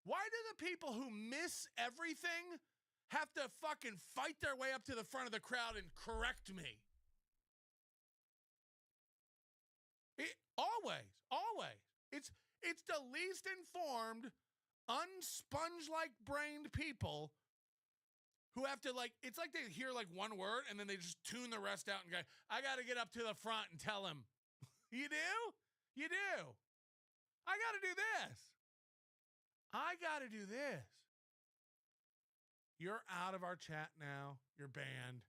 Why do the people who miss everything have to fucking fight their way up to the front of the crowd and correct me? Always. It's the least informed, unsponge-like brained people who have to, like, it's like they hear like one word and then they just tune the rest out and go, I got to get up to the front and tell him. You do? You do. I got to do this. You're out of our chat now. You're banned.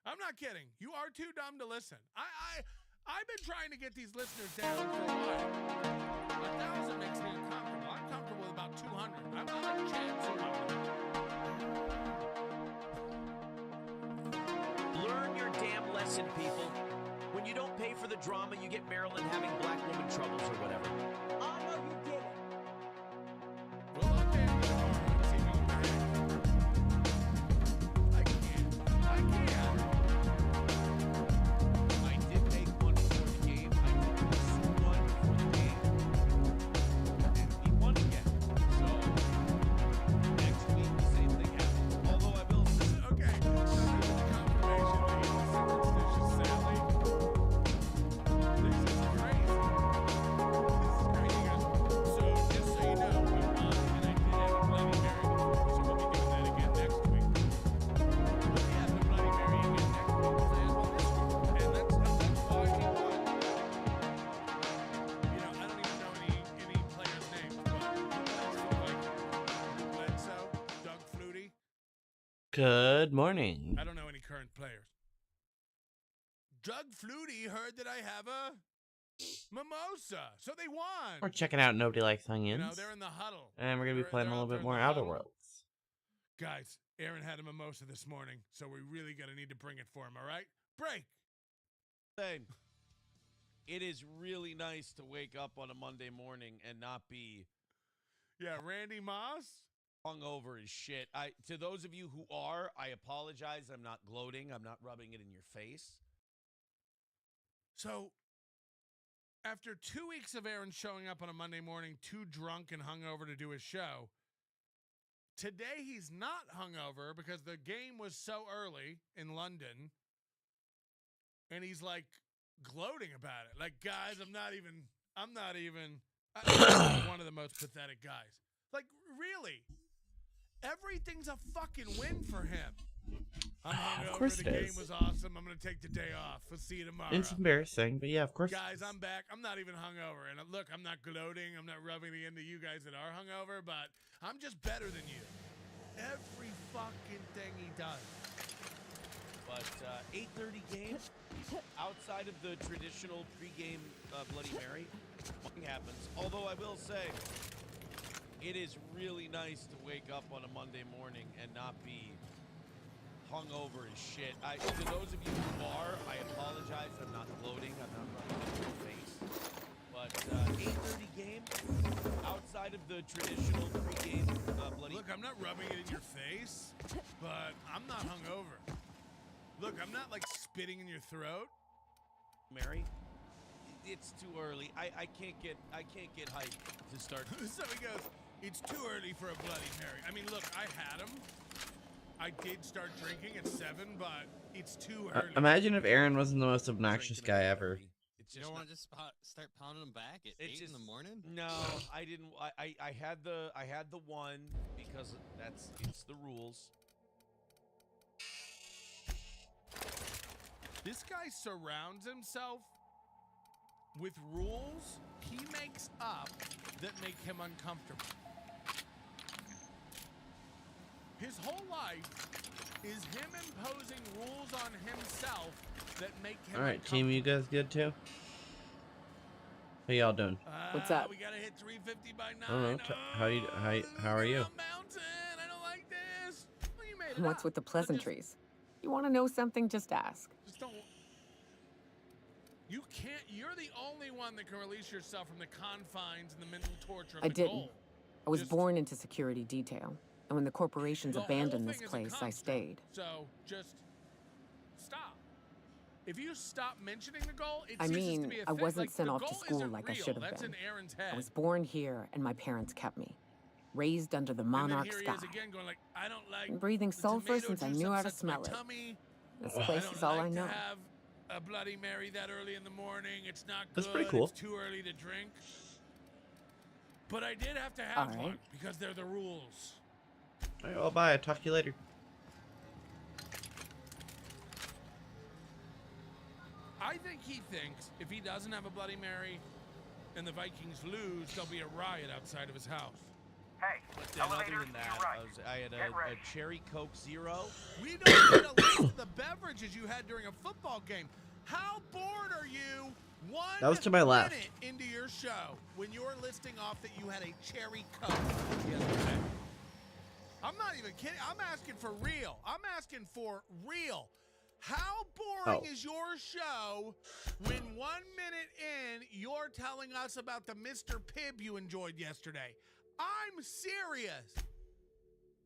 I'm not kidding. You are too dumb to listen. I've been trying to get these listeners down for a while. 1,000 makes me uncomfortable. I'm comfortable with about 200. I'm not like Chad 200. Learn your damn lesson, people. When you don't pay for the drama, you get Maryland having black woman troubles or whatever. I know you did it. We'll update you tomorrow and see if you can behave. I can't. I did make one before the game. I took one before the game. And he won again. So, next week, the same thing happens. Although I will say... Okay, so this is confirmation that he's a superstitious Sally. This is crazy. He goes, so just so you know, we won, and I did have a Bloody Mary before, so we'll be doing that again next week. We'll be having a Bloody Mary again next week, because I had one this week, and that's why he won. You know, I don't even know any players' names, but like Bledsoe, Doug Flutie. Good morning. I don't know any current players. Doug Flutie heard that I have a mimosa, so they won. We're checking out Nobody Likes You Onions. know, they're in the huddle. And we're going to be playing a They're little out bit there in more the Outer huddle. Worlds. Guys, Aaron had a mimosa this morning, so we really got to need to bring it for him, all right? Break. Same. It is really nice to wake up on a Monday morning and not be Yeah, Randy Moss. hungover as shit. To those of you who are, I apologize. I'm not gloating. I'm not rubbing it in your face. So, after 2 weeks of Aaron showing up on a Monday morning too drunk and hungover to do his show, today he's not hungover because the game was so early in London, and he's like gloating about it. Like, guys, I'm not even I'm one of the most pathetic guys. Like, really, everything's a fucking win for him. I'm hungover. Of course The it game is. was awesome. I'm going to take the day off. We'll see you tomorrow. It's embarrassing, but yeah, of course. Guys, I'm back. I'm not even hungover. And look, I'm not gloating. I'm not rubbing it into you guys that are hungover, but I'm just better than you. Every fucking thing he does. But 8:30 game, outside of the traditional pregame Bloody Mary, nothing happens. Although I will say, it is really nice to wake up on a Monday morning and not be hungover as shit. To those of you who are, I apologize. I'm not gloating. I'm not rubbing it in your face. But 8:30 game, outside of the traditional pregame Bloody... Look, I'm not rubbing it in your face, but I'm not hungover. Look, I'm not like spitting in your throat. Mary, it's too early. I can't get hyped to start. So he goes, it's too early for a Bloody Mary. I mean, look, I had him. I did start drinking at 7, but it's too early. Imagine if Aaron wasn't the most obnoxious guy ever. It's You just don't not, want to just start pounding them back at It's 8 in the morning? no, I didn't. I had the one because it's the rules. This guy surrounds himself with rules he makes up that make him uncomfortable. His whole life is him imposing rules on himself that make him All right, uncomfortable. team, you guys good too? How y'all doing? What's up? We gotta hit 350 by 9. I don't know. How are you? Mountain. I don't like this. Well, you made it What's up. with the So pleasantries? You want to know something? Just ask. Just don't. You can't. You're the only one that can release yourself from the confines and the mental torture of I the didn't. goal. I was Just- born into security detail, and when the corporations The whole abandoned this thing is a place, I construct. stayed. So just stop. If you stop mentioning the goal, it I ceases mean, to be a I thing. wasn't Like, sent the off to goal school isn't like I real. should have That's been. in Aaron's head. I was born here, and my parents kept me. Raised under the and monarch then here sky. he is again going like, I don't like Been breathing the sulfur tomato since I juice knew how to upsets my smell it. tummy. This I place don't is all like I know. to have a Bloody Mary that early in the morning. It's not good. That's pretty cool. It's too early to drink. But I did have to have All right. one because they're the rules. All right, well, bye. I'll talk to you later. I think he thinks if he doesn't have a Bloody Mary and the Vikings lose, there'll be a riot outside of his house. Hey, But then other elevator than to that, your right. I had Get a ready. cherry Coke Zero. We don't need a list of the beverages you had during a football game. How bored are you? That was to my left. Minute into your show when you're listing off that you had a cherry Coke yesterday. I'm not even kidding. I'm asking for real. I'm asking for real. How boring is your show when 1 minute in you're telling us about the Mr. Pibb you enjoyed yesterday? I'm serious.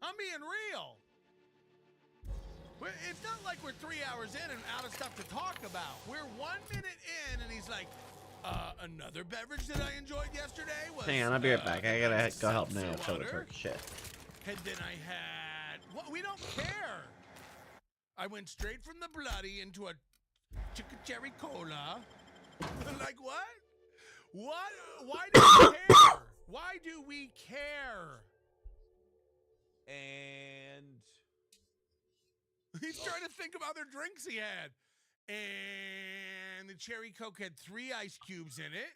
I'm being real. It's not like we're 3 hours in and out of stuff to talk about. We're 1 minute in and he's like, another beverage that I enjoyed yesterday was... Hang on, I'll be right back. I gotta go help seltzer Nail fill this water. work shit. And then I had... Well, we don't care. I went straight from the bloody into a chicken cherry cola. Like, what? What? Why do we care? Why do we care? And He's trying to think of other drinks he had. And the cherry Coke had 3 ice cubes in it.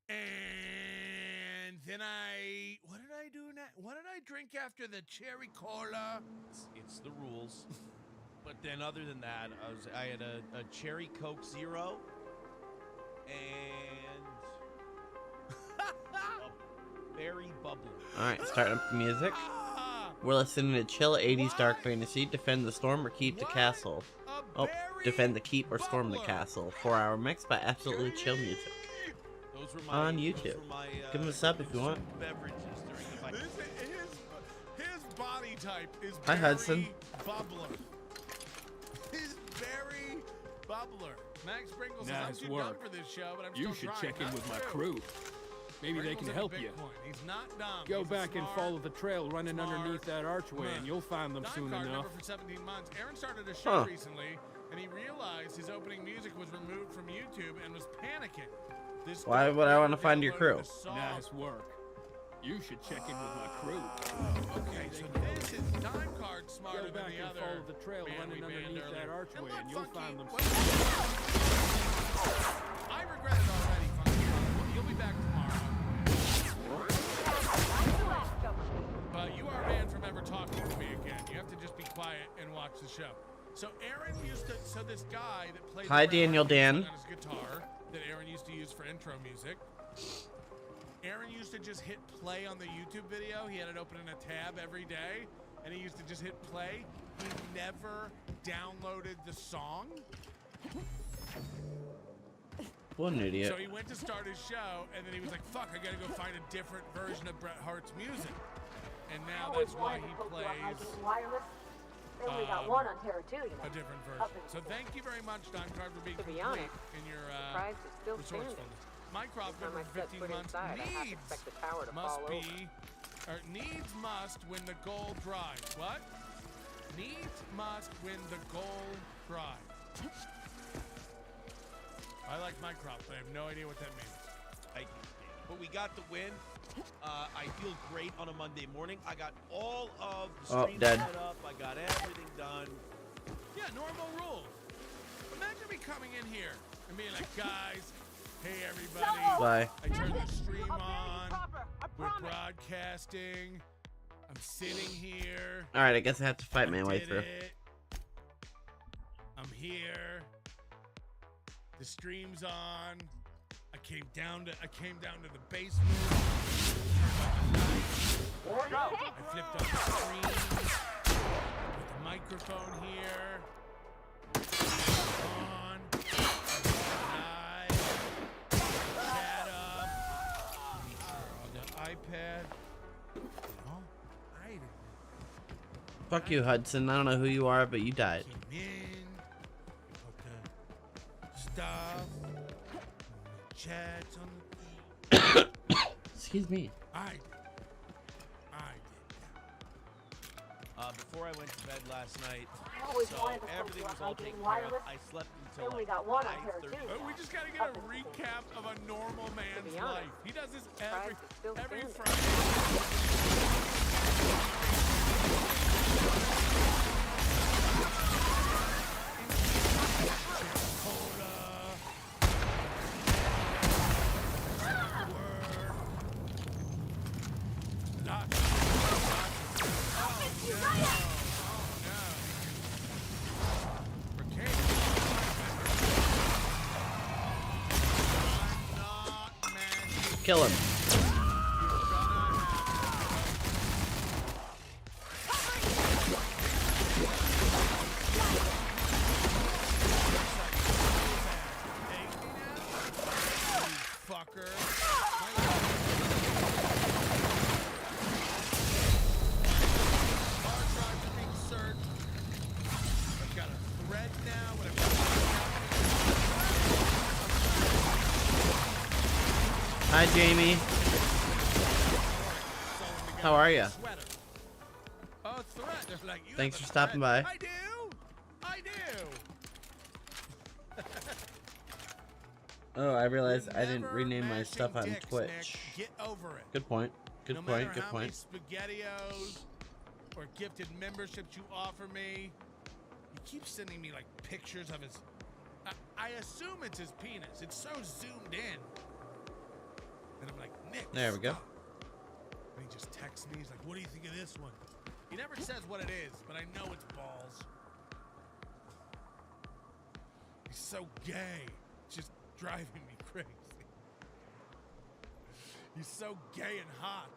And then what did I do now? What did I drink after the cherry cola? it's the rules. But then other than that, I had a cherry Coke Zero and a berry bubble. Alright, starting up the music. Ah, We're listening to chill 80s dark What? fantasy. Defend the storm or keep the What? castle. a Oh, berry defend the keep or storm the bubbler. castle. 4-hour mix by absolutely chill music. Those were On those YouTube. were my, Give him a sub if you want. beverages during the This Vikings. his body type is Hi, very Hudson. bubbler. He's very bubbler. Max Sprinkle says, Nice I'm too work. young for this show, but I'm You still should trying. check in Not with my true. crew. Maybe they Sprinkle's can in help the you. Bitcoin. He's not dumb. Go He's back and smart, follow the trail running smart underneath that archway, man. and you'll find them Dime soon card enough. member for 17 months. Aaron started a show Huh. recently, and he realized his opening music was removed from YouTube and was panicking. This Why would I wanna find your crew? downloaded the song. Nice work. You should check in with my crew. Okay, so this is Dime Card smarter Go than back the and other follow the trail man running we banned underneath that earlier. archway, look, and you'll Funky, find them what- I regret it already, Funky. You'll be back tomorrow. But you are banned from ever talking to me again. You have to just be quiet and watch the show. So Aaron used to, so this guy that played Hi, the Daniel Dan. on his guitar that Aaron used to use for intro music. Aaron used to just hit play on the YouTube video. He had it open in a tab every day, and he used to just hit play. He never downloaded the song. What an idiot. So he went to start his show, and then he was like, fuck, I gotta go find a different version of Bret Hart's music. And now that's why he plays They only got one on Terra too, you know. a different version. So thank you very much, Dime Card, for being To be complete honest, in your prize is still standing. resourcefulness. Mycroft, Time member I for set 15 foot months, inside, I have to needs expect the tower to must fall be, over. or needs must when the goal dries. What? Needs must when the goal dries. I like Mycroft, but I have no idea what that means. Thank you. But we got the win. I feel great on a Monday morning. I got all of the streams dead. set up. I got everything done. Yeah, normal rules. Imagine me coming in here and being like, guys, hey everybody. Bye. I turned the stream on. We're broadcasting. I'm sitting here. Alright, I guess I have to fight my way Did through. it. I'm here. The stream's on. I came down to the basement. I flipped on the screen with the microphone here. On. Live. Chat up. On the iPad. Oh, I didn't. Fuck you, Hudson. I don't know who you are, but you died. Came in, put chats on the Excuse me. I did. Before I went to bed last night, I always so wanted to play everything was all hiking taken care of. wireless. I slept Then until we like got one on 5:30. Terra We just gotta get a recap of a normal man's be honest, life. He does this Christ is still every standing. Friday. Kill him. Fucker. Hard drives are being searched. I've got a thread now. Hi, Jamie. How are ya? Sweater. Oh, thread. They're like, you Thanks have a for stopping thread. by. I do. Oh, I realized You're I didn't never rename my stuff on matching dicks, Twitch. Nick. Get over it. Good point. Good No point. matter Good how point. many SpaghettiOs or gifted memberships you offer me, he keeps sending me like pictures of his. I assume it's his penis. It's so zoomed in, and I'm like, Nick. There we go. stop. And he just texts me. He's like, "What do you think of this one?" He never says what it is, but I know it's balls. He's so gay. It's just driving me crazy. He's so gay and hot.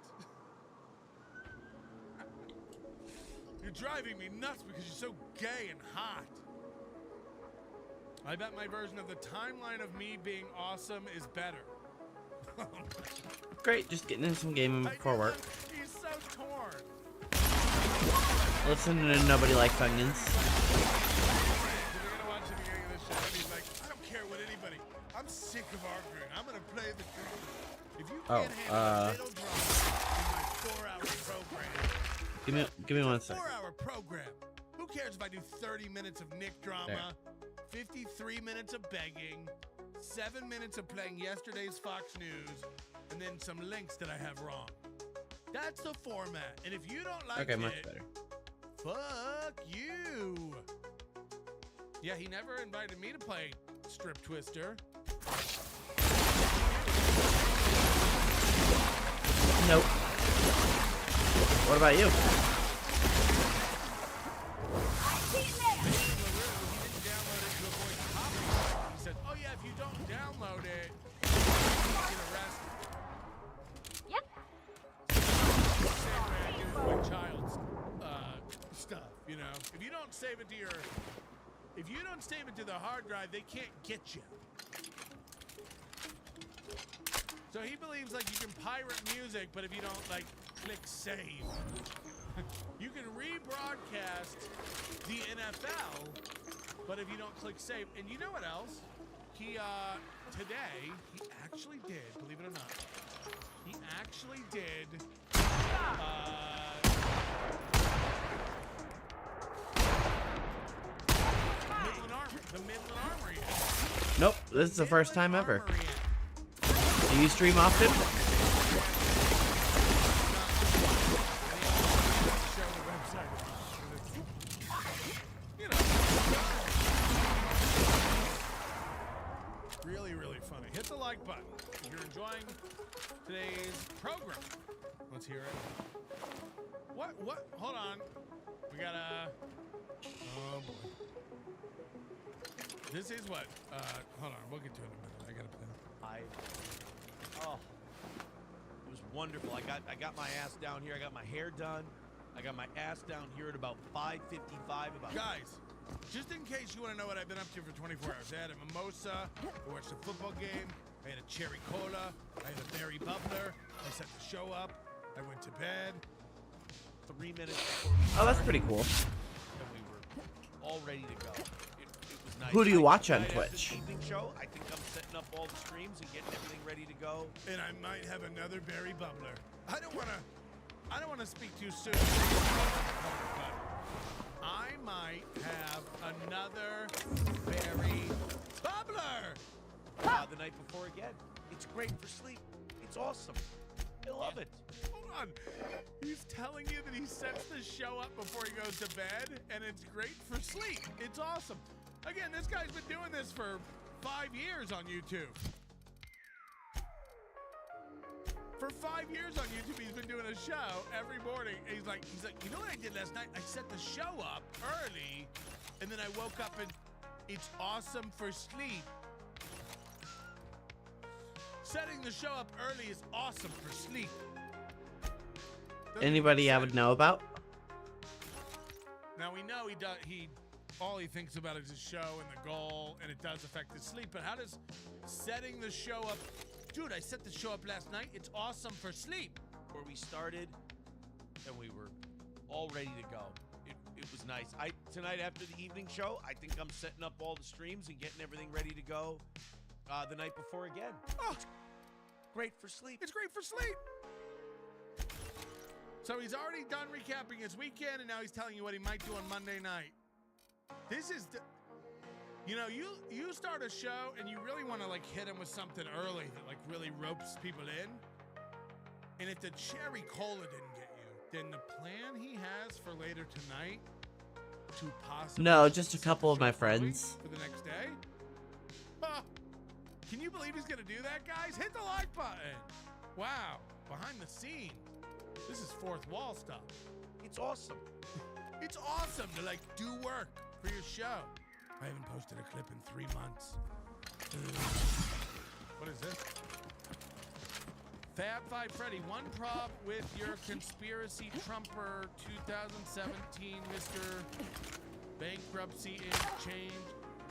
You're driving me nuts because you're so gay and hot. I bet my version of the timeline of me being awesome is better. Great, just getting in some gaming before work. He's so torn. Listening to Nobody Likes Onions. We're gonna watch the beginning of this show, and he's like, I don't care what anybody. I'm sick of arguing. I'm gonna play the game. If you can't handle a little drama in my 4-hour program, Give me 1 second. 4-hour program. Who cares if I do 30 minutes of Nick drama, 53 minutes of begging, 7 minutes of playing yesterday's Fox News, and then some links that I have wrong. That's the format. And if you don't like Okay, it, much better. fuck you. Yeah, he never invited me to play Strip Twister. Nope. What about you? He didn't download it to avoid copyright. He said, oh yeah, if you don't download it, you get arrested. Yep. Same way I do with my child's stuff, you know. If you don't save it to the hard drive, they can't get you. So he believes like you can pirate music, but if you don't like click save, you can rebroadcast the NFL, but if you don't click save, and you know what else? He today he actually did, believe it or not, he actually did the Midland Armory. Nope, this is the first time ever. Armory. Do you stream often? Show the website. You know, really, really funny. Hit the like button if you're enjoying today's program. Let's hear it. What? Hold on. We got a. Oh boy. This is what. Hold on. We'll get to it in a minute. I gotta play. It was wonderful. I got my ass down here. I got my hair done. I got my ass down here at about 5:55. Guys, just in case you want to know what I've been up to for 24 hours, I had a mimosa, I watched a football game, I had a cherry cola, I had a berry bubbler, I set the show up, I went to bed. 3 minutes before we Oh, that's pretty cool. and we were all ready to go. It was nice. Who do you watch on Tonight after Twitch? the evening show, I think I'm setting up all the streams and getting everything ready to go. And I might have another berry bubbler. I don't wanna speak too soon. But I might have another berry bubbler. The night before again. It's great for sleep. It's awesome. I love it. Hold on. He's telling you that he sets the show up before he goes to bed, and it's great for sleep. It's awesome. Again, this guy's been doing this for 5 years on YouTube. For 5 years on YouTube, he's been doing a show every morning. And he's like, you know what I did last night? I set the show up early, and then I woke up and it's awesome for sleep. Setting the show up early is awesome for sleep. Anybody I would know about? Now we know he all he thinks about is his show and the goal, and it does affect his sleep. But how does setting the show up? Dude, I set the show up last night. It's awesome for sleep. Where we started, and we were all ready to go. It was nice. Tonight after the evening show, I think I'm setting up all the streams and getting everything ready to go the night before again. Oh, Great for sleep. it's great for sleep. So he's already done recapping his weekend, and now he's telling you what he might do on Monday night. This is you know, you start a show and you really want to like hit him with something early that like really ropes people in. And if the cherry cola didn't get you, then the plan he has for later tonight to possibly No, just a set couple the of my show early friends. for the next day. Huh. Can you believe he's gonna do that, guys? Hit the like button. Wow, behind the scenes, this is fourth wall stuff. It's awesome. It's awesome to like do work for your show. I haven't posted a clip in 3 months. What is this? Fab Five Freddy, one prop with your conspiracy Trumper 2017 Mr. Bankruptcy in change,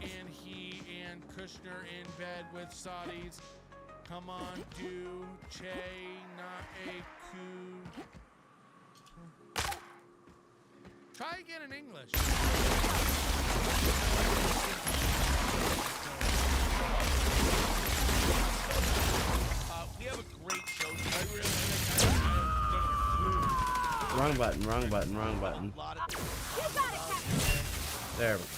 and he and Kushner in bed with Saudis. Come on, do Che, not a coup. Try again in English. We have a great show tonight. Wrong button, wrong button, wrong button. A lot of different There we go.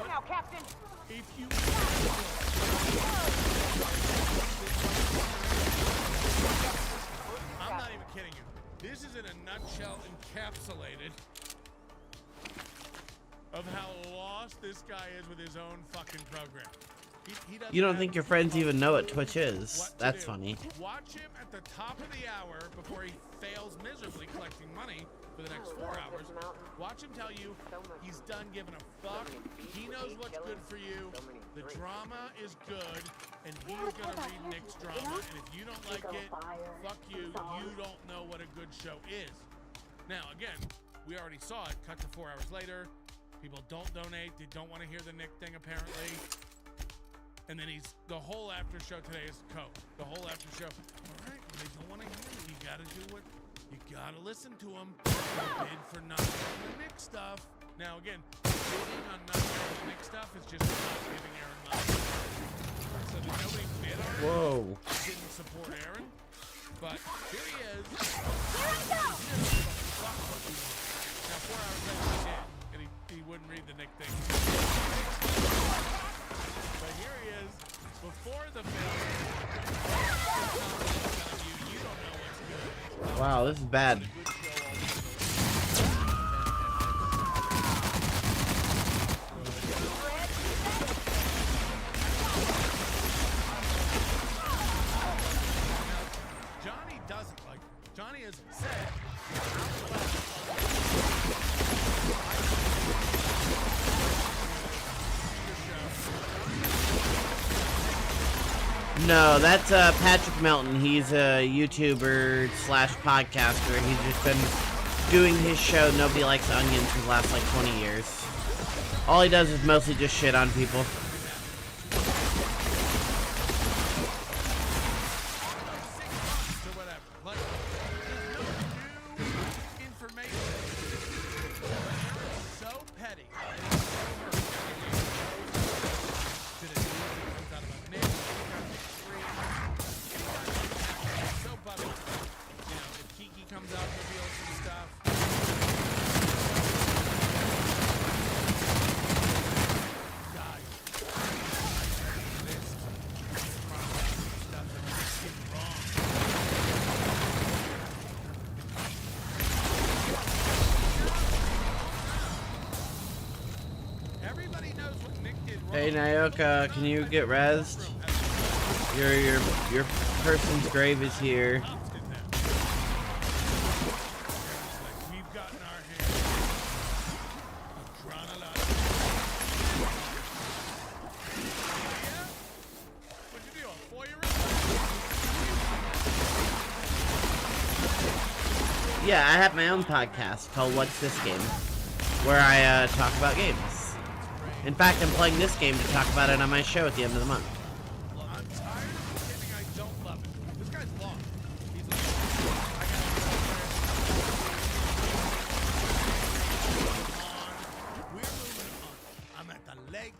Now, Captain. If you I'm not even kidding you. This is in a nutshell encapsulated of how lost this guy is with his own fucking program. He doesn't You don't have think your friends even know what Twitch is? what to That's do. funny. Watch him at the top of the hour before he fails miserably collecting money for the next 4 hours. Watch him tell you he's done giving a fuck. He knows what's good for you. The drama is good, and he's gonna read Nick's drama. And if you don't like it, fuck you. You don't know what a good show is. Now, again, we already saw it. Cut to 4 hours later. People don't donate. They don't want to hear the Nick thing, apparently. And then the whole after show today is Coke. The whole after show. All right, well, they don't want to hear it. You got to do what, you got to listen to them. Bid for not getting the Nick stuff. Now, again, bidding on not getting the Nick stuff is just not giving Aaron money. So that nobody bid on it. Whoa. Didn't support Aaron. But here he is. Now, 4 hours later, he did. And he wouldn't read the Nick thing. But here he is, before the film. You don't know what's good. Wow, this is bad. Johnny doesn't like it. Johnny has said, No, that's Patrick Melton. He's a YouTuber slash podcaster. He's just been doing his show Nobody Likes Onions for the last like 20 years. All he does is mostly just shit on people. Hey Nyoka, can you get rezzed? Your person's grave is here. We've gotten our hands. I've drawn a lot. Yeah? What'd you do? A four-year-old? Yeah, I have my own podcast called What's This Game, where I talk about games. In fact, I'm playing this game to talk about it on my show at the end of the month. I'm tired of pretending I don't love it. This guy's lost. He's like, I got on. We're moving on. I'm at the lake.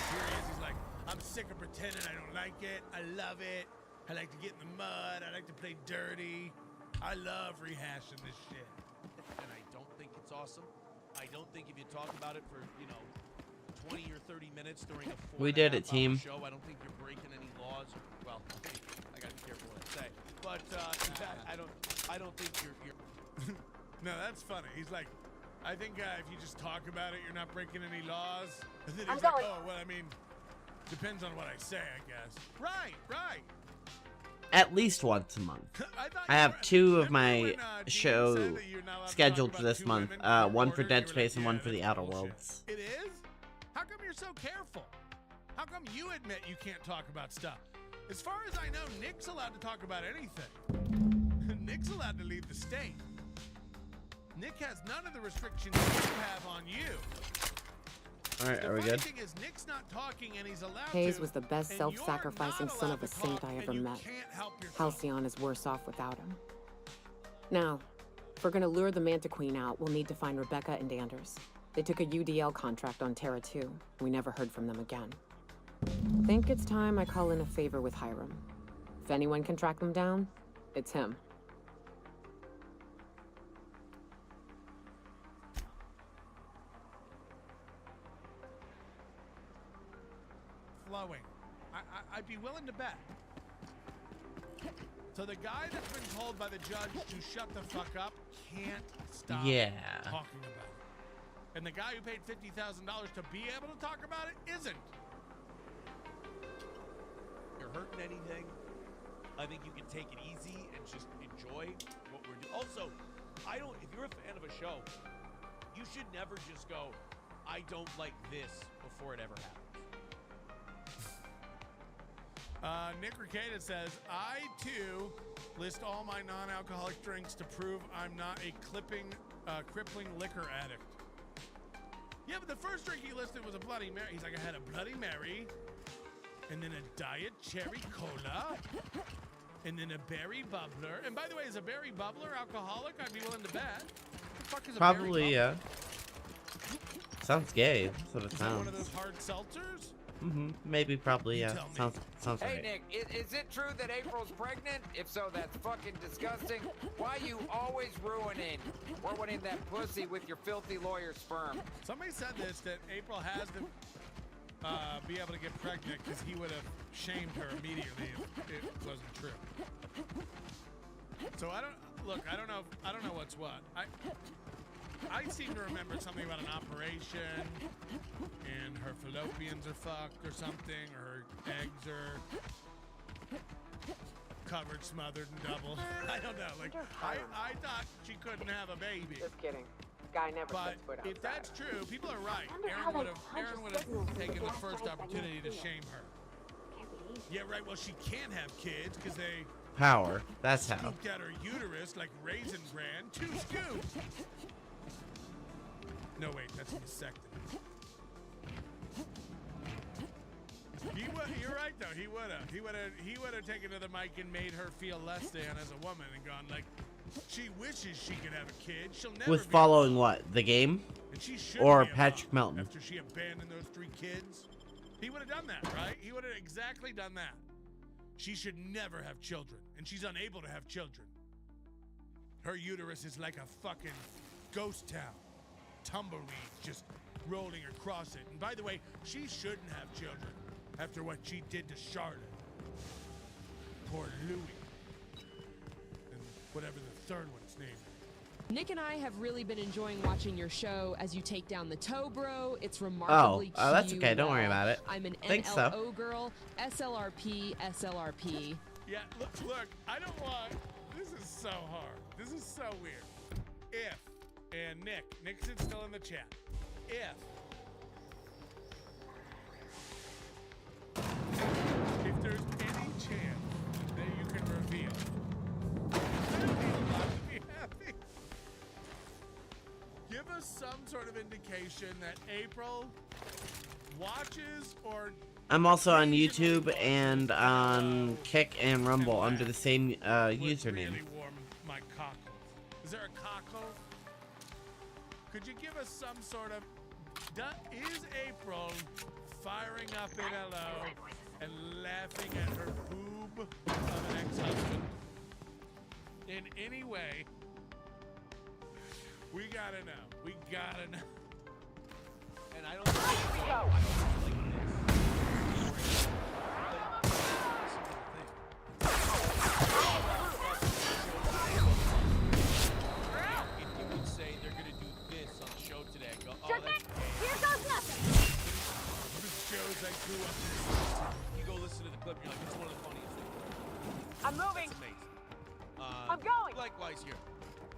Here he is. He's like, I'm sick of pretending I don't like it. I love it. I like to get in the mud. I like to play dirty. I love rehashing this shit. And I don't think it's awesome. I don't think if you talk about it for, 20 or 30 minutes during a 4 We did it, team. show, I don't think you're breaking any laws. Well, I got to be careful what I say. But in fact, I don't think you're No, that's funny. He's like, I think if you just talk about it, you're not breaking any laws. And then he's like, oh, well, I mean, depends on what I say, I guess. Right. At least once a month. I have two of my show scheduled for this month. One for Dead Space and one for the Outer Worlds. It is? How come you're so careful? How come you admit you can't talk about stuff? As far as I know, Nick's allowed to talk about anything. Nick's allowed to leave the state. Nick has none of the restrictions you have on you. All right, are we good? The thing is, Nick's not talking and he's allowed Hayes to, was the best and self-sacrificing you're not son of a allowed to saint talk, I and ever you met. can't help yourself. Halcyon is worse off without him. Now, if we're gonna lure the Manta Queen out, we'll need to find Rebecca and Anders. They took a UDL contract on Terra 2. We never heard from them again. Think it's time I call in a favor with Hiram. If anyone can track them down, it's him. Flowing. I'd be willing to bet. So the guy that's been told by the judge to shut the fuck up can't stop talking about it. And the guy who paid $50,000 to be able to talk about it isn't. you're hurting anything, I think you can take it easy and just enjoy what we're doing. Also, if you're a fan of a show, you should never just go, I don't like this before it ever happens. Nick Ricada says, I too list all my non-alcoholic drinks to prove I'm not a crippling liquor addict. Yeah, but the first drink he listed was a Bloody Mary. He's like, I had a Bloody Mary, and then a Diet Cherry Cola, and then a Berry Bubbler. And by the way, is a Berry Bubbler alcoholic? I'd be willing to bet. What the fuck is a Probably, Berry Bubbler? Sounds gay. That's what it Is that one sounds. of those hard seltzers? Maybe, probably, yeah. tell me. Sounds Hey, right. Nick, is it true that April's pregnant? If so, that's fucking disgusting. Why you always ruining that pussy with your filthy lawyer sperm? Somebody said this, that April has to be able to get pregnant because he would have shamed her immediately if it wasn't true. So I don't know what's what. I seem to remember something about an operation and her fallopians are fucked or something, or her eggs are covered, smothered, and double. I don't know. Like I thought she couldn't have a baby. Just kidding. Guy never But sets foot outside. if that's true, people are right. Aaron would have taken the first opportunity to shame her. Yeah, right. Well, she can't have kids because they Power. That's how. scooped out her uterus like Raisin Bran. 2 scoops. No, wait, that's mastectomy. You're right though. He would have taken to the mic and made her feel less than as a woman and gone like, she wishes she could have a kid. She'll never With be following a mom. what? The game? And she should Or be a Patrick mom Melton? after she abandoned those 3 kids. He would have done that, right? He would have exactly done that. She should never have children, and she's unable to have children. Her uterus is like a fucking ghost town. Tumbleweeds just rolling across it. And by the way, she shouldn't have children after what she did to Charlotte. Poor Louis. And whatever the third one's named. Nick and I have really been enjoying watching your show as you take down the toe bro. It's remarkably Oh, that's okay. Don't worry about it. I'm an Thanks, NLO though. girl. SLRP, SLRP. Yeah, look, I don't want. This is so hard. This is so weird. If, and Nick's still in the chat. If there's any chance that you can reveal, I don't need a lot to be happy. Give us some sort of indication that April watches or. I'm also on YouTube and on Kick and Rumble under the same username. Really warm my cockles. Is there a cockle? Could you give us some sort of? Is April firing up in LO and laughing at her boob of an ex-husband in any way? We gotta know. We gotta know. And I don't think I don't like this. If you would say they're gonna do this on the show today, I go, oh, that's gay. Here goes nothing. This shows I grew up in. You go listen to the clip, you're like, it's one of the funniest things. I'm moving. That's amazing. I'm going. Likewise here.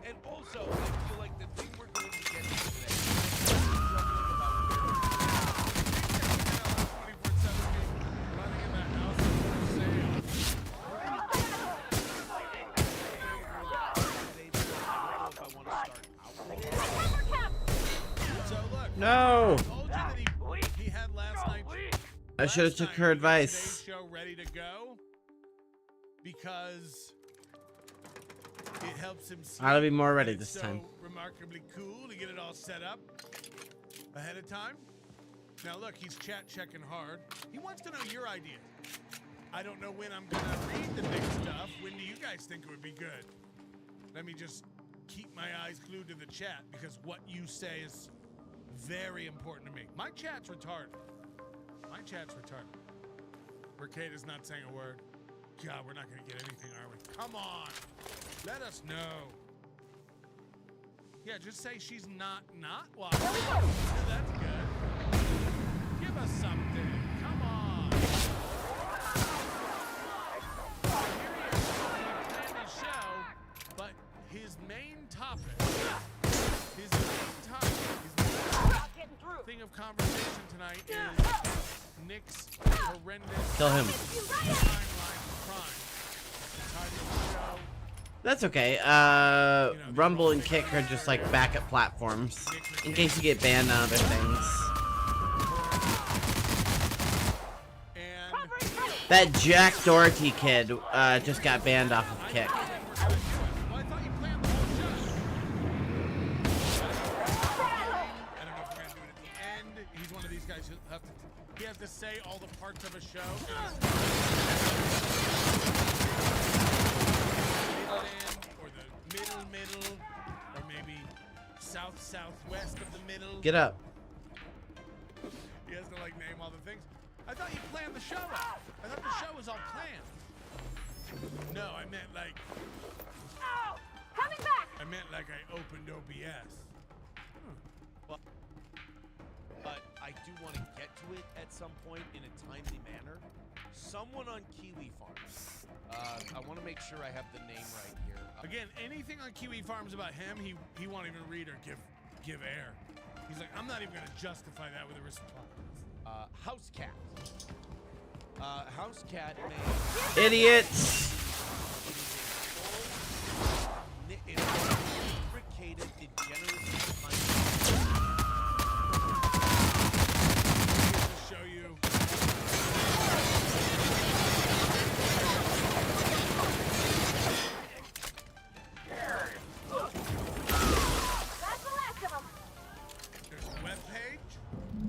And also, I feel like the thing we're going to get to today is struggling about Running in that house for sale. So look, No! I told you that he had last night. I should have took her advice. Show ready to go because it helps him. I'll be more ready It's this so time. Remarkably cool to get it all set up ahead of time. Now look, he's chat checking hard. He wants to know your idea. I don't know when I'm gonna read the big stuff. When do you guys think it would be good? Let me just keep my eyes glued to the chat because what you say is very important to me. My chat's retarded. My chat's retarded. Mercator's not saying a word. God, we're not gonna get anything, are we? Come on. Let us know. Yeah, just say she's not watching. Yeah, that's good. Give us something. Come on. He planned his show, but his main topic, his thing of conversation tonight is Nick's horrendous Kill him. timeline of crime. The title of the show. That's okay. Rumble and Kick are just like backup platforms in case you get banned on other things. That Jack Doherty kid just got banned off of Kick. He has to say all the parts of a show. Or the middle, or maybe southwest of the middle. Get up. He has to like name all the things. I thought you planned the show out. I thought the show was all planned. No, I meant like. Ow! Coming back! I meant like I opened OBS. But I do want to get to it at some point in a timely manner. Someone on Kiwi Farms. I want to make sure I have the name right here. Again, anything on Kiwi Farms about him, he won't even read or give air. He's like, I'm not even going to justify that with a response. House Cat. House Cat Idiots! It's a fabricated, degeneracy Show you. That's the last of them. There's a webpage.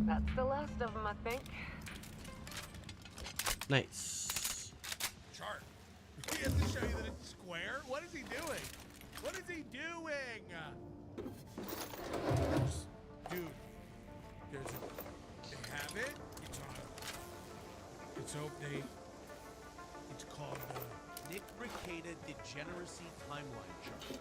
That's the last of them, I think. Nice. Chart. He has to show you that it's square. What is he doing? What is he doing? Dude, they have it. It's called the Nick Ricada Degeneracy Timeline Chart.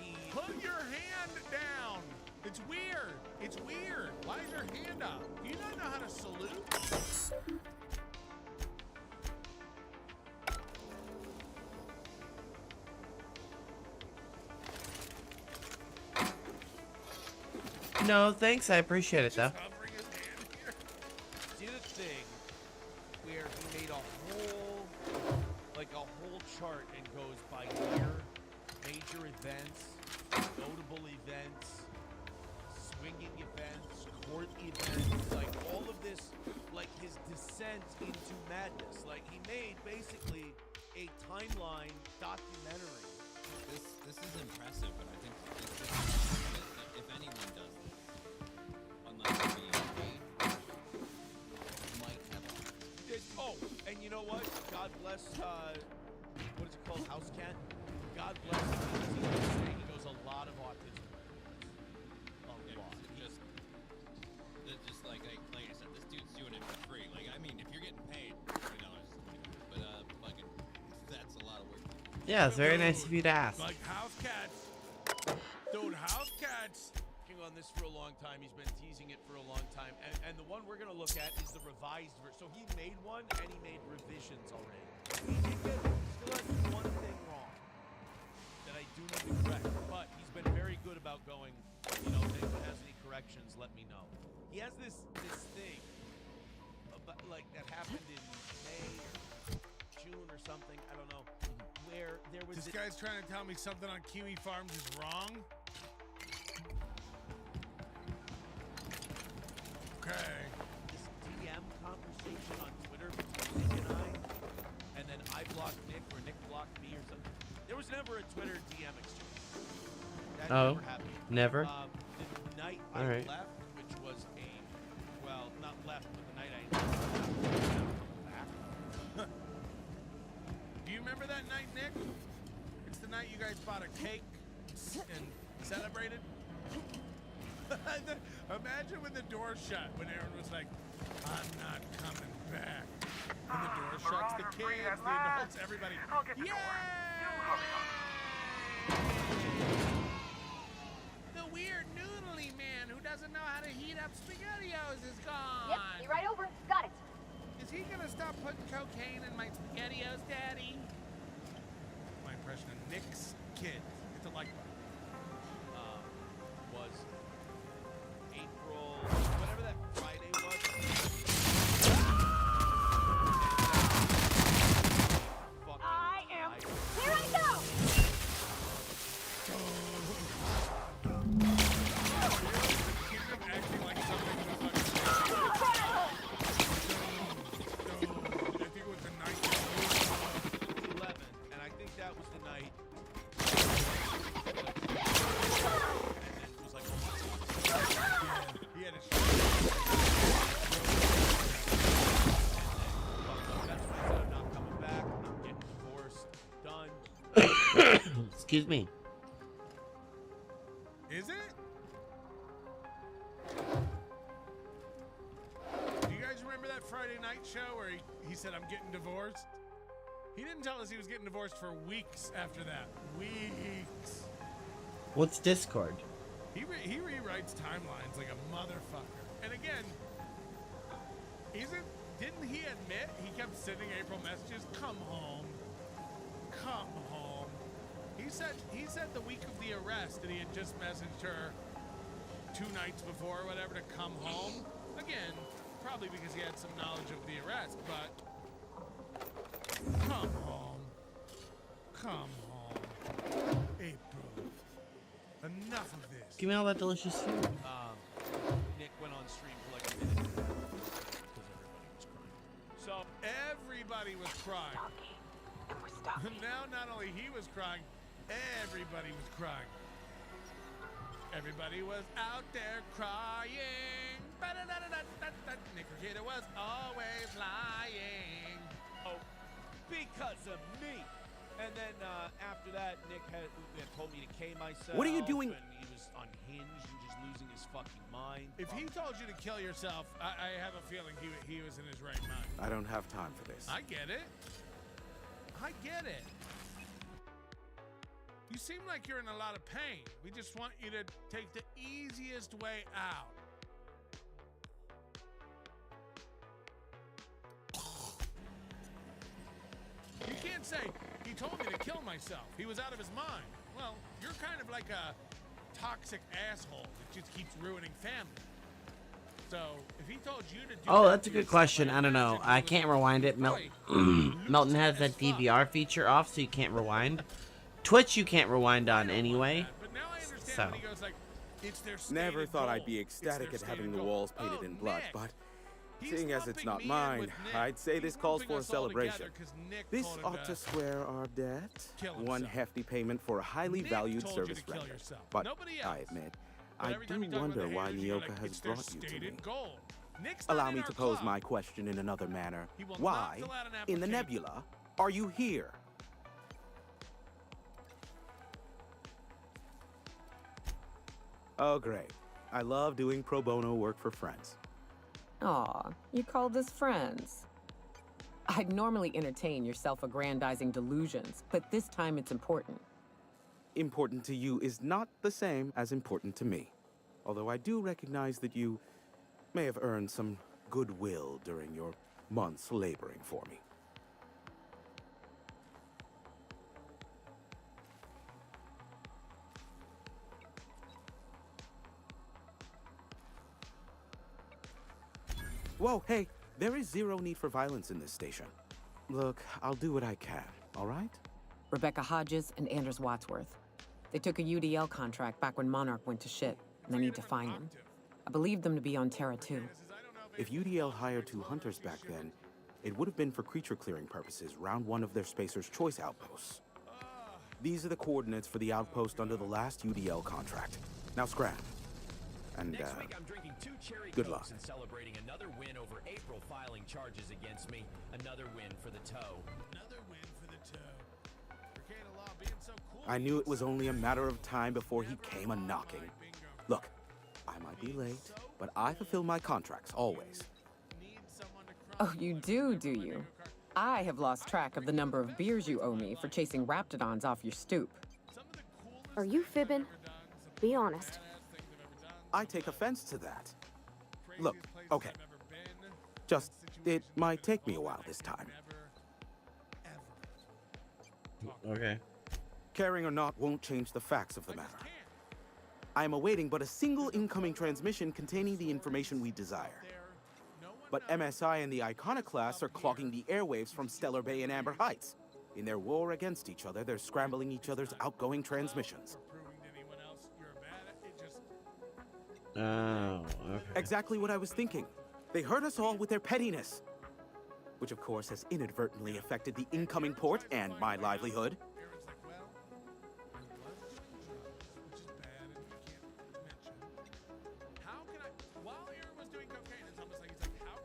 he Put your hand down. It's weird. It's weird. Why is your hand up? Do you not know how to salute? No, thanks. I appreciate it, though. Just hovering his hand here. did a thing where he made a whole chart and goes by year, major events, notable events, swinging events, court events, like all of this, like his descent into madness. Like he made basically a timeline documentary. This is impressive, but I think this is something that if anyone does this, unless you're being paid, might have Oh, and you know what? God bless, what is it called? House Cat? God bless him because he was saying he knows a lot of autism. A lot. just like I said, this dude's doing it for free. Like, I mean, if you're getting paid $20, but fucking, that's a lot of work. Yeah, it's very nice of you to ask. Like house cats. Dude, house cats. On this for a long time. He's been teasing it for a long time. And the one we're going to look at is the revised version. So he made one and he made revisions already. He still has one thing wrong that I do need to correct. But he's been very good about going, if anyone has any corrections, let me know. He has this thing about, like that happened in May or June or something. I don't know. Where there was This guy's trying to tell me something on Kiwi Farms is wrong. Okay. This DM conversation on Twitter between Nick and I, and then I blocked Nick or Nick blocked me or something. There was never a Twitter DM exchange. That never happened. Never? The night All I right. left, which was not left, but the night I back. Do you remember that night, Nick? It's the night you guys bought a cake and celebrated. Imagine when the door shut, when Aaron was like, I'm not coming back. When the door shuts, the kids, the adults, everybody. Yay! The weird noodly man who doesn't know how to heat up SpaghettiOs is gone. Yep, be right over. Got it. Is he gonna stop putting cocaine in my SpaghettiOs, Daddy? My impression of Nick's kid. Hit the like button. Was April, whatever that Friday was. I am. Here I go. Acting like something was like. I think it was the night. 11, and I think that was the night. And it was like, He had a that's when I said I'm not coming back. I'm getting divorced. Done. Excuse me. Is it? Do you guys remember that Friday night show where he said, I'm getting divorced? He didn't tell us he was getting divorced for weeks after that. Weeks. What's Discord? He rewrites timelines like a motherfucker. And again, didn't he admit he kept sending April messages? Come home. Come home. He said the week of the arrest that he had just messaged her 2 nights before or whatever to come home. Again, probably because he had some knowledge of the arrest, but come home. Come home. April. Enough of this. Give me all that delicious food. Nick went on stream for like a minute because everybody was crying. So Everybody was crying. Now, not only he was crying, everybody was crying. Everybody was out there crying. Nick Ricada was always lying. Oh, because of me. And then after that, Nick had told me to K myself. What are you doing? And he was unhinged and just losing his fucking mind. If he told you to kill yourself, I have a feeling he was in his right mind. I don't have time for this. I get it. I get it. You seem like you're in a lot of pain. We just want you to take the easiest way out. You can't say, he told me to kill myself. He was out of his mind. Well, you're kind of like a toxic asshole that just keeps ruining family. So, if he told you to do Oh, that's a good question. I don't know. I can't rewind it. Melton has that DVR feature off, so you can't rewind. Twitch you can't rewind on anyway. So. Never thought I'd be ecstatic at having the walls painted in blood, but seeing as it's not mine, I'd say this calls for a celebration. This ought to square our debt. One hefty payment for a highly valued service rendered. But I admit, I do wonder why Nyoka has brought you to me. Allow me to pose my question in another manner. Why, in the nebula, are you here? Oh, great. I love doing pro bono work for friends. Aw, you called us friends. I'd normally entertain your self-aggrandizing delusions, but this time it's important. Important to you is not the same as important to me. Although I do recognize that you may have earned some goodwill during your months laboring for me. Whoa, hey, there is zero need for violence in this station. Look, I'll do what I can, all right? Rebecca Hodges and Anders Wadsworth. They took a UDL contract back when Monarch went to shit, and I need to find them. I believe them to be on Terra 2. If UDL hired 2 hunters back then, it would have been for creature clearing purposes, round 1 of their SpacersChoice outposts. These are the coordinates for the outpost under the last UDL contract. Now scram. And, Next week, I'm drinking 2 cherry good cokes luck. and celebrating another win over April filing charges against me. Another win for the toe. Another win for the toe. Arcana Law being so cool. I knew it was only a matter of time before he came a-knocking. Look, I might be late, but I fulfill my contracts, always. Oh, you do you? I have lost track of the number of beers you owe me for chasing raptidons off your stoop. Are you fibbing? Be honest. I take offense to that. Look, okay. Just, it might take me a while this time. Okay. Caring or not won't change the facts of the matter. I am awaiting but a single incoming transmission containing the information we desire. But MSI and the Iconoclasts are clogging the airwaves from Stellar Bay and Amber Heights. In their war against each other, they're scrambling each other's outgoing transmissions. Oh, okay. Exactly what I was thinking. They hurt us all with their pettiness. Which of course has inadvertently affected the incoming port and my livelihood.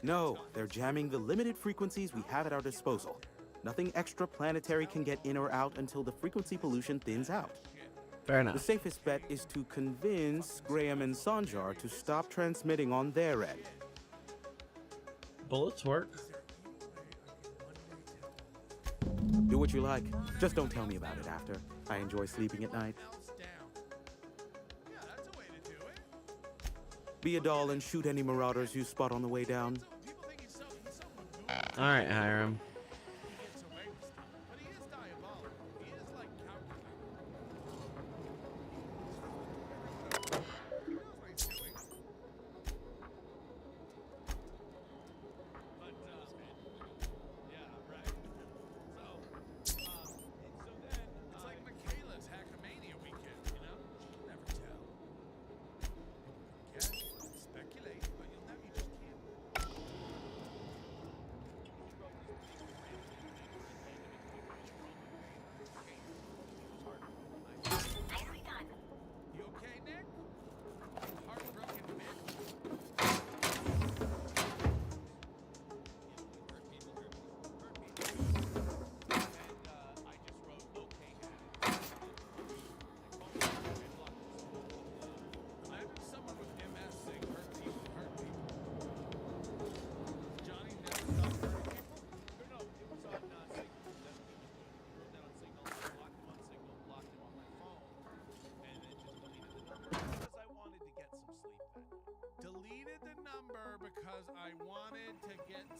No, they're jamming the limited frequencies we have at our disposal. Nothing extraplanetary can get in or out until the frequency pollution thins out. Fair enough. The safest bet is to convince Graham and Sanjar to stop transmitting on their end. Bullets work. Do what you like. Just don't tell me about it after. I enjoy sleeping at night. Be a doll and shoot any marauders you spot on the way down. Alright, Hiram.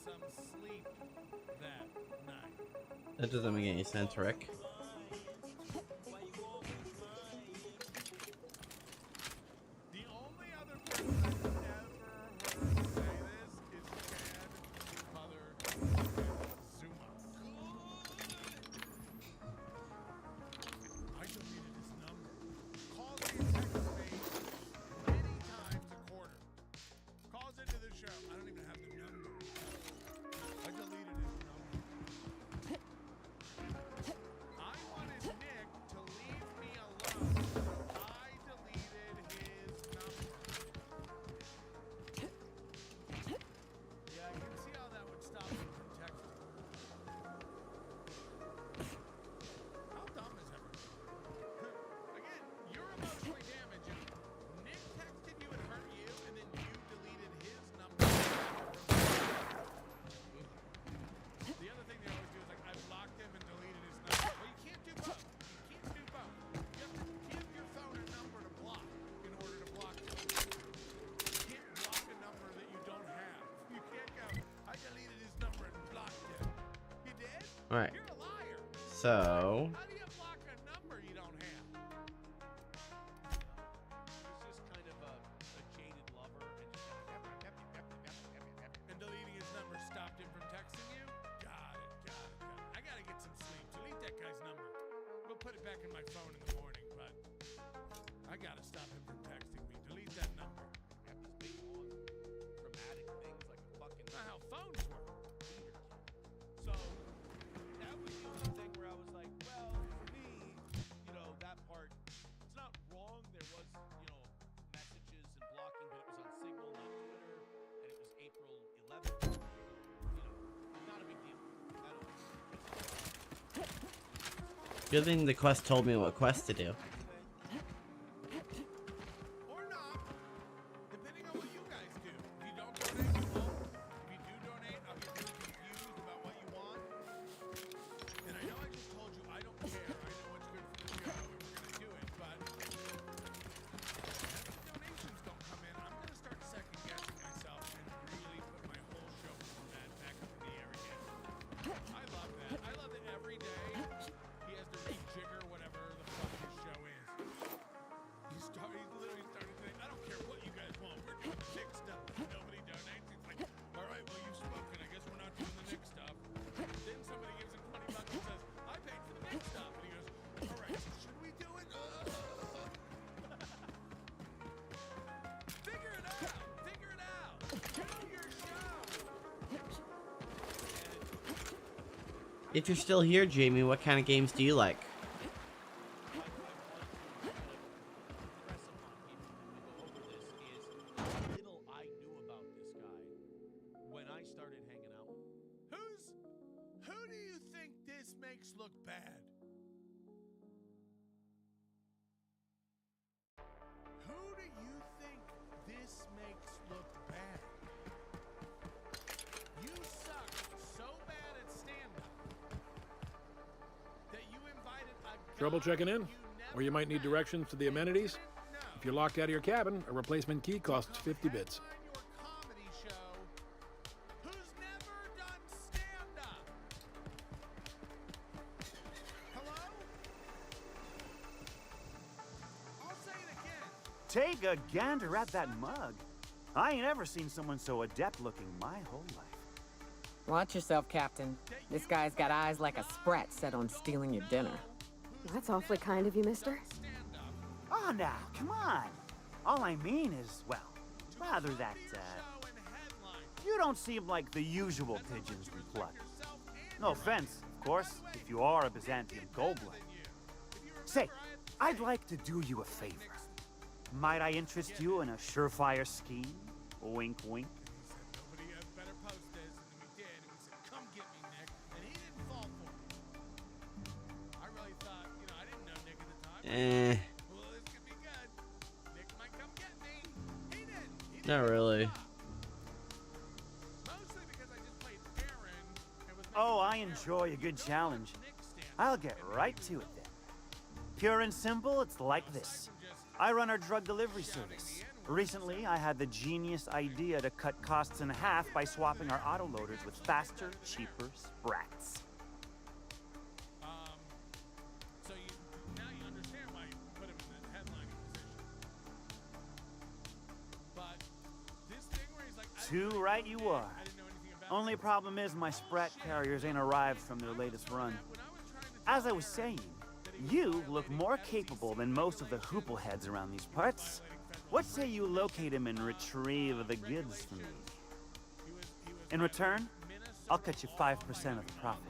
some sleep that night. That doesn't make any sense, Rick. The only other person I've ever heard say this is Chad Mother Zuma. I deleted his number. Calls me and texts me many times a quarter. Calls into the show. I don't even have the number. I deleted his number. I wanted Nick to leave me alone, so I deleted his number. Yeah, I can see how that would stop him from texting. How dumb is everyone? Again, you're emotionally damaged. Nick texted you and hurt you, and then you deleted his number. The other thing they always do is like, I blocked him and deleted his number. Well, you can't do both. You can't do both. You have to give your phone a number to block in order to block it. You can't block a number that you don't have. You can't go, I deleted his number and blocked him. You did? All right. You're a liar. So, How do you block a number you don't have? He's just kind of a jaded lover and just And deleting his number stopped him from texting you? Got it. I gotta get some sleep. Delete that guy's number. We'll put it back in my phone in the morning, but I gotta stop him from texting me. Delete that number. have these big long dramatic things like a fucking Not how phones work. So that was the only thing where I was like, well, for me, that part, it's not wrong. There was, messages and blocking, but it was on Signal, not Twitter, and it was April 11th. Not a big deal at all. good thing the quest told me what quest to do. Or not, depending on what you guys do. If you don't donate, you won't. If you do donate, I'll get really confused about what you want. And I know I just told you I don't care. I know what's good for the show, and we're gonna do it. But as the donations don't come in, I'm gonna start second guessing myself and really put my whole show format back up in the air again. I love that. I love that every day he has to rejigger whatever the fuck his show is. He's literally started saying, I don't care what you guys want. We're doing the Nick stuff. Nobody donates. He's like, all right, well, you've spoken. I guess we're not doing the Nick stuff. Then somebody gives him $20 and says, I paid for the Nick stuff. And he goes, all right, so should we do it? Figure it out. Figure it out. Do your show. If you're still here, Jamie, what kind of games do you like? Little I knew about this guy when I started hanging out. Who do you think this makes look bad? Who do you think this makes look bad? You suck so bad at stand-up that you invited a guy Trouble checking in? you Or you might need never directions to the amenities? met. If you're locked out of your cabin, a replacement key costs 50 bits. Headline your comedy show who's never done stand-up. Hello? I'll say it again. Take a gander at that mug. I ain't ever seen someone so adept looking my whole life. Watch yourself, Captain. This guy's got eyes like a sprat set on stealing your dinner. That's awfully kind of you, mister. Oh, now, come on. All I mean is, well, rather that, you don't seem like the usual pigeons we pluck. No offense, of course, if you are a Byzantium goldblood. Say, I'd like to do you a favor. Might I interest you in a surefire scheme? Wink, wink. Nobody had better post this, and then we did, and we said, come get me, Nick, and he didn't fall for it. I really thought, I didn't know Nick at the time. Well, this could be good. Nick might come get me. He didn't. Not really. Mostly because I just played Aaron and was Oh, I enjoy a good challenge. I'll get right to it then. Pure and simple, it's like this. I run our drug delivery service. Recently, I had the genius idea to cut costs in half by swapping our autoloaders with faster, cheaper sprats. So now you understand why you put him in that headlining position. But this thing where he's like, Too right you are. Only problem is my sprat carriers ain't arrived from their latest run. As I was saying, you look more capable than most of the hoople heads around these parts. What say you locate him and retrieve the goods for me? In return, I'll cut you 5% of the profit.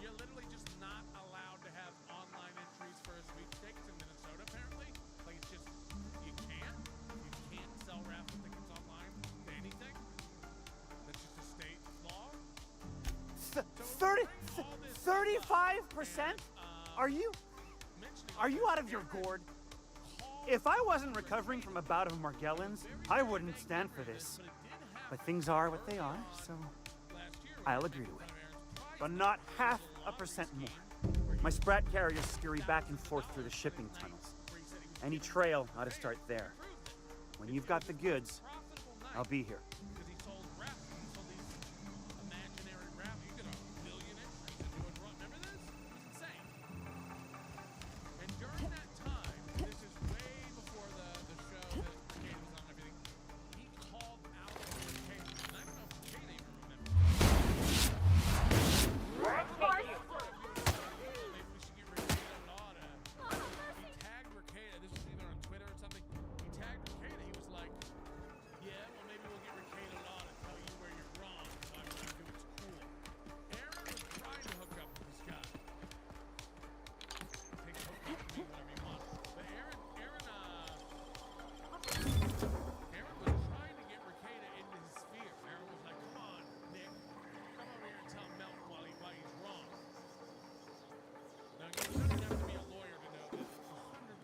You're literally just not allowed to have online entries for a sweepstakes in Minnesota, apparently. Like, it's just, you can't sell raffle tickets online to anything. That's just a state law. 35%? Are you out of your gourd? If I wasn't recovering from a bout of Margellans, I wouldn't stand for this. But things are what they are, so I'll agree to it. But not 0.5% more. My sprat carriers scurry back and forth through the shipping tunnels. Any trail ought to start there. When you've got the goods, I'll be here.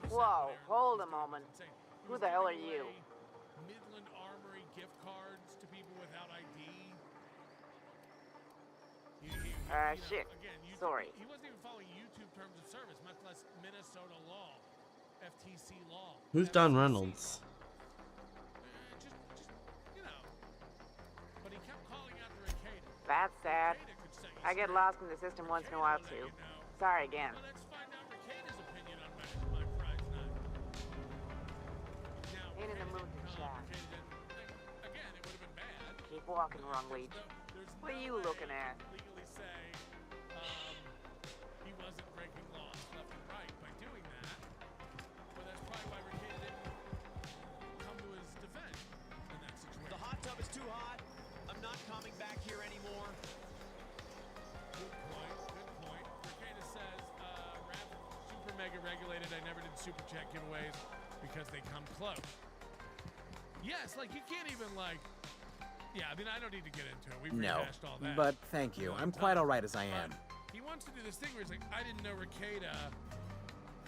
Whoa, hold a moment. Who the hell are you? Midland Armory gift cards to people without ID. Shit. Again, Sorry. He wasn't even following YouTube terms of service, much less Minnesota law, FTC law. Who's Don Reynolds? Just, you know. But he kept calling out the Ricada. That's sad. I get lost in the system once in a while, too. Sorry again. Well, let's find out Ricada's opinion on my prize night. Now, Ain't in the mood to chat. Again, it would have been bad. Keep walking, wrong lead. What are you looking at? Legally say he wasn't breaking laws left and right by doing that. But that's probably why Ricada didn't come to his defense in that situation. The hot tub is too hot. I'm not coming back here anymore. Good point. Good point. Ricada says, rather super mega regulated, I never did super chat giveaways because they come close. Yes, like you can't even like. Yeah, I mean, I don't need to get into it. We've rehashed all that. But thank you. I'm quite all right as I am. He wants to do this thing where he's like, I didn't know Ricada.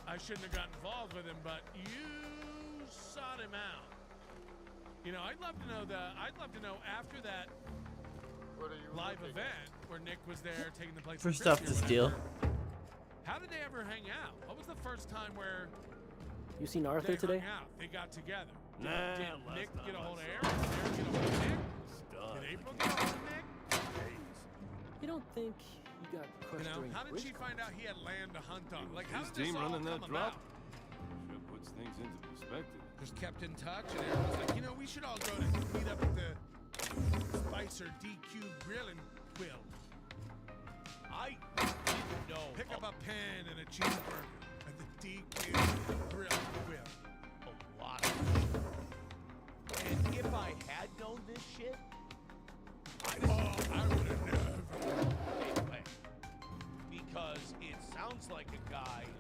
I shouldn't have gotten involved with him, but you sought him out. You know, I'd love to know after that live event where Nick was there taking the place For of stuff Chrissy to or steal. whatever, how did they ever hang out? What was the first time where You seen Arthur they today? hung out? They got together. Nah, Did last Nick time get a I hold of saw Aaron? Did Aaron get a hold of Nick? Stud. Did April get a hold of Nick? You don't think you got You crushed know, during how did bridge she find out he had land to hunt on? Like, how His did this team all running come that about? drop sure puts things into perspective. Just kept in touch, and Aaron was like, you know, we should all go to meet up at the Spicer DQ Grill and Quill. I didn't know. Pick up a pen and a cheeseburger at the DQ Grill and Quill. A lot of shit. And if I had known this shit, I would have never. Anyway, because it sounds like a guy who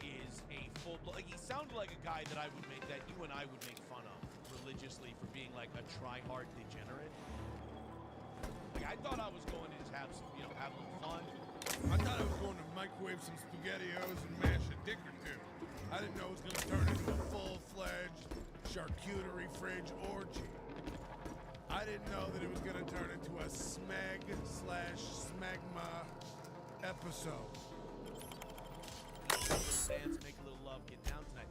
is a like he sounded like a guy that you and I would make fun of religiously for being like a try-hard degenerate. Like I thought I was going to just have some, have a little fun. I thought I was going to microwave some SpaghettiOs and mash a dick or two. I didn't know it was going to turn into a full-fledged charcuterie fridge orgy. I didn't know that it was going to turn into a smeg/smegma episode. Fans make a little love, get down tonight.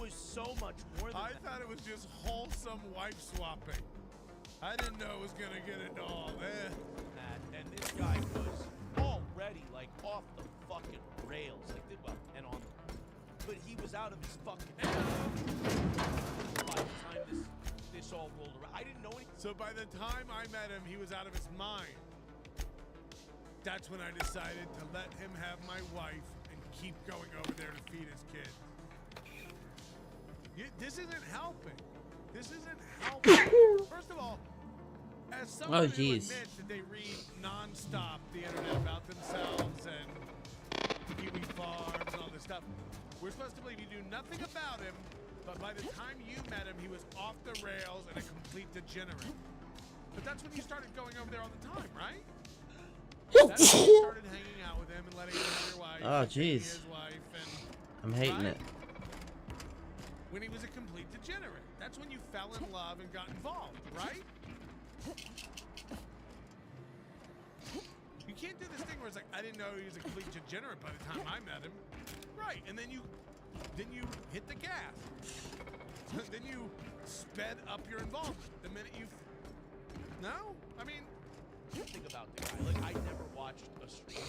was so much more than I that. thought it was just wholesome wife swapping. I didn't know it was gonna get into all that. And this guy was already like off the fucking rails, like well, and on. But he was out of his fucking by the time this all rolled around. I didn't know anything. So by the time I met him, he was out of his mind. That's when I decided to let him have my wife and keep going over there to feed his kid. This isn't helping. This isn't helping. First of all, as someone who admits that they read nonstop the internet about themselves and Kiwi Farms and all this stuff, we're supposed to believe you do nothing about him, but by the time you met him, he was off the rails and a complete degenerate. But that's when you started going over there all the time, right? That's when you started hanging out with him and letting him have your wife. Oh, jeez. His wife and, I'm hating it. When he was a complete degenerate. That's when you fell in love and got involved, right? You can't do this thing where it's like, I didn't know he was a complete degenerate by the time I met him. Right, and then you hit the gas. Then you sped up your involvement the minute you... No? I mean... Think about the guy. Like, I never watched a stream.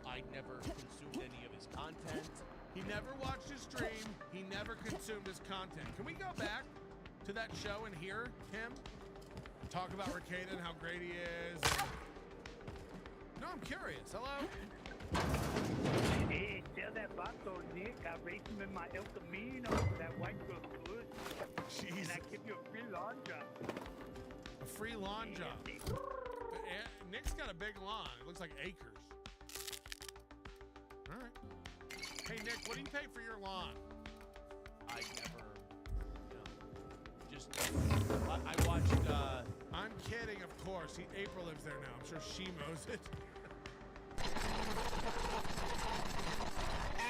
I never consumed any of his content. He never watched his stream. He never consumed his content. Can we go back to that show and hear him talk about Ricada and how great he is? No, I'm curious. Hello? Hey, tell that vato, Nick. I raced him in my El Camino for that white girl good. Jeez. And I give you a free lawn job. A free lawn job. Nick's got a big lawn. It looks like acres. All right. Hey, Nick, what do you pay for your lawn? I never, just, I watched, I'm kidding, of course. April lives there now. I'm sure she mows it.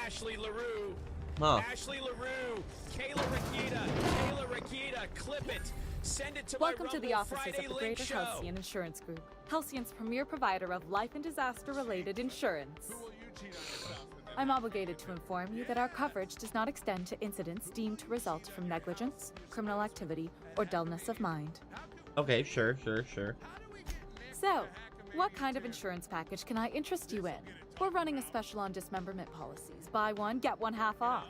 Ashley LaRue. Huh. Ashley LaRue. Kayla Rakita. Clip it. Send it to Welcome my to the offices Friday of the Link Greater Show. Halcyon Insurance Group, Halcyon's premier provider of life and disaster-related insurance. Who will you cheat on yourself with? I'm obligated to inform you that our coverage does not extend to incidents deemed to result from negligence, criminal activity, or dullness of mind. Okay, sure. So, what kind of insurance package can I interest you in? We're running a special on dismemberment policies. Buy one, get one half off.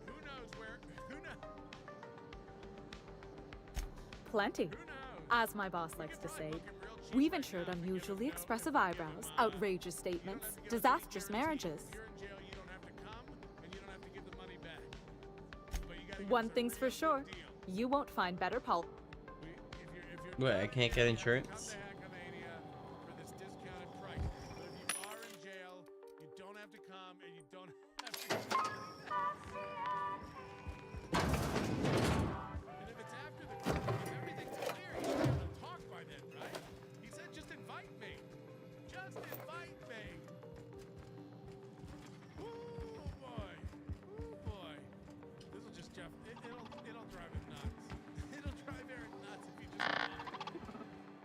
Who knows where? Who knows? Plenty. As my boss likes to say, we've insured unusually expressive eyebrows, outrageous statements, disastrous marriages. One thing's for sure, you won't find better policy. Wait, I can't get insurance?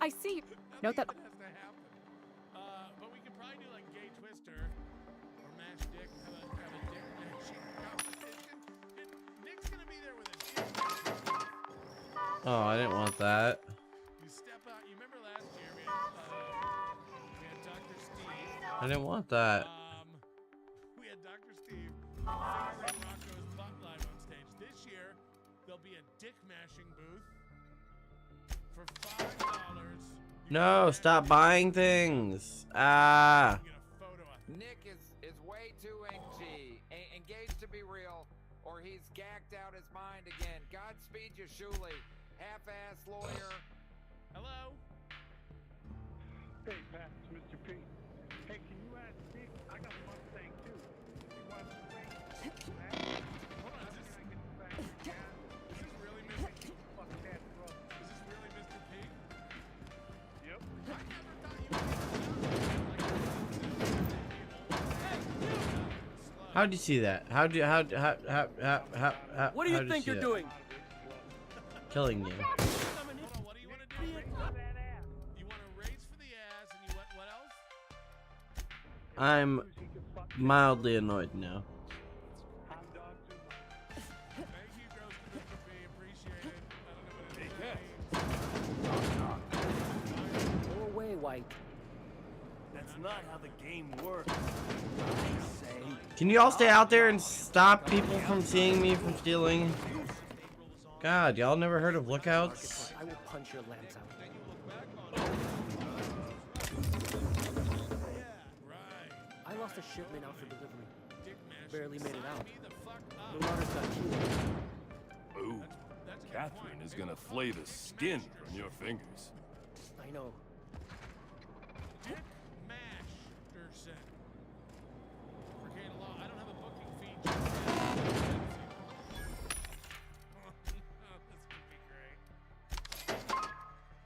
I see. Note that. But we could probably do like gay twister or mash dick. Have a dick mashing competition. And Nick's gonna be there with a dick. Oh, I didn't want that. You step out. You remember last year we had Dr. Steve. I didn't want that. We had Dr. Steve fingering Rocco's butt live on stage. This year there'll be a dick mashing booth for $5. No, stop buying things. Ah. Nick is way too engaged to be real, or he's gagged out his mind again. Godspeed you, Shuley. Half-ass lawyer. Hello? Hey, Pat, it's Mr. P. Hey, can you ask Nick? I got one thing, too. You want to wait? Hold on, is this really Mr. P? Fuck that, bro. Is this really Mr. P? Yep. I never thought you would. How'd you see that? How? What do you think you're doing? Killing you. Hold on, what do you want to do? You want to race for the ass, and you what else? I'm mildly annoyed now. right. That's not how the game works. Can you all stay out there and stop people from seeing me from stealing? God, y'all never heard of lookouts? I will punch your lamps out. I lost a shipment out for delivery. Barely made it out. The water's got key. Ooh, Catherine is gonna flay the skin from your fingers. I know.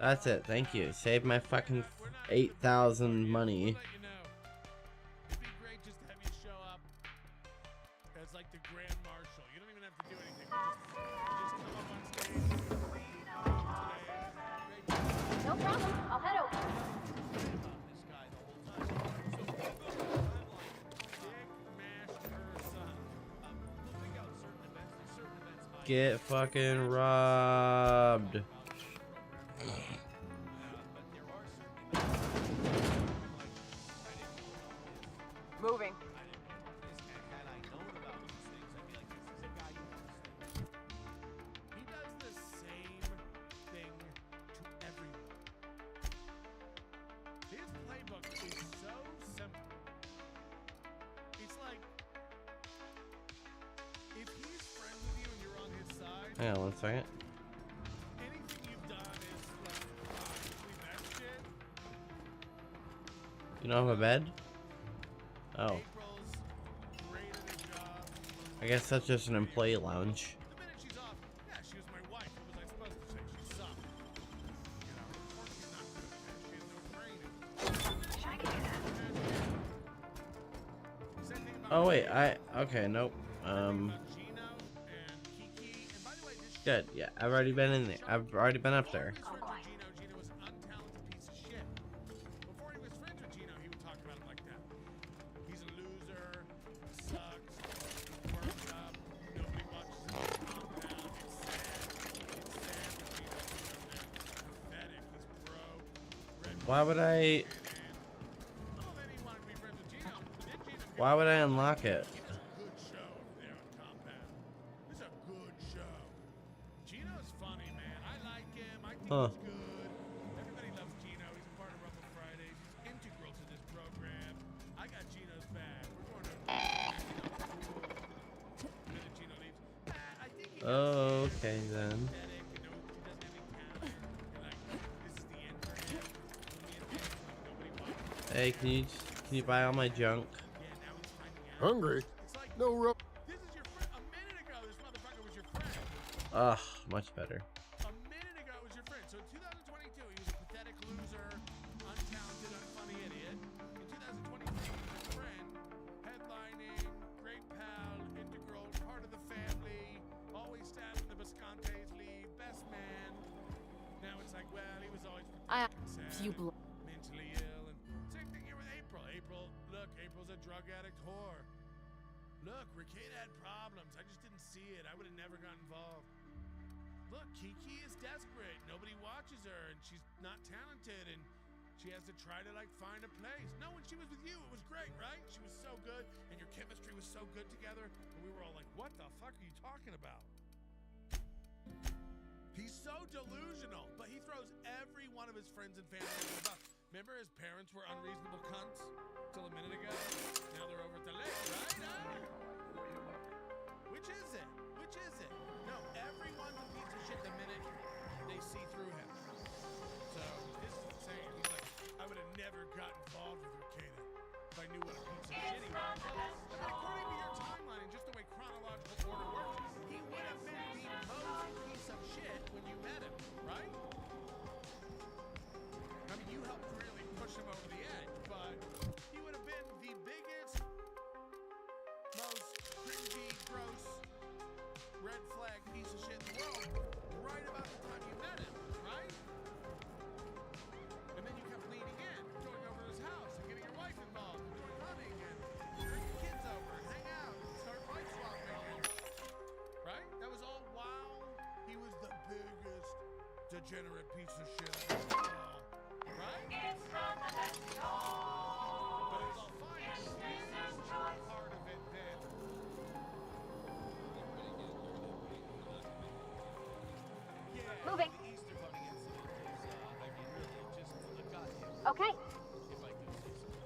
That's it, thank you. Save my fucking 8,000 money. No problem. I'll head over. Get fucking robbed. Moving. He does the same thing to everyone. His playbook is so simple. It's like, if he's friends with you and you're on his side, Hang on one second. anything you've done is like, obviously that shit. You don't have a bed? Oh. I guess that's just an employee lounge. The minute she's off, yeah, she was my wife. What was I supposed to say? She sucked. You know, of course she's not good at that. She has no training. Sure, I can do that. Same thing about Oh wait, okay, nope. Good, yeah, I've already been in there. I've already been up there. Gino was an untalented piece of shit. Before he was friends with Gino, he would talk about him like that. He's a loser, sucks, worked up, nobody watches his compound, it's sad that Gino's pathetic, he's broke, Why would I? Why would I unlock it? good show over there on compound. This is a good show. Gino's funny, man. I like him. I think Huh. he's good. Everybody loves Gino. He's a part of Rumble Fridays. He's integral to this program. I got Gino's back. We're going to the minute Gino leaves. I think he Oh, okay then. pathetic. You know, he doesn't have any talent. And like, this is the end for him. Nobody watches. Hey, can you buy all my junk? Hungry? No rope. This is your friend. A minute ago, this motherfucker was your friend. Ugh, much better. A minute ago, it was your friend. So in 2022, he was a pathetic loser, untalented, unfunny idiot. In 2023, he was your friend, headlining, great pal, integral, part of the family, always stabbing the Biscontes lead, best man. Now it's like, well, he was always pathetic and sad, You and mentally ill, and same thing here with April. April's a drug addict whore. Look, Rakeda had problems. I just didn't see it. I would have never got involved. Look, Kiki is desperate. Nobody watches her, and she's not talented, and she has to try to, like, find a place. No, when she was with you, it was great, right? She was so good, and your chemistry was so good together, and we were all like, what the fuck are you talking about? He's so delusional, but he throws every one of his friends and family under the bus. Remember his parents were unreasonable cunts till a minute ago? Now they're over at the lake, right? Which is it? Which is it? No, everyone's a piece of shit the minute they see through him. So this is insane. He's like, I would have never got involved with Rakeda if I knew what a piece of shit he was. And according to your timeline and just the way chronological order works, he would have been the most piece of shit when you met him, right? I mean, you helped really push him over the edge, but he would have been the biggest, most cringy, gross, red flag piece of shit in the world right about the time you met him, right? And then you kept leaning in, going over to his house and getting your wife involved, and going hunting and bringing kids over and hang out and start wife swapping, right? That was all while he was the biggest degenerate piece of shit I've ever saw. Right? Okay.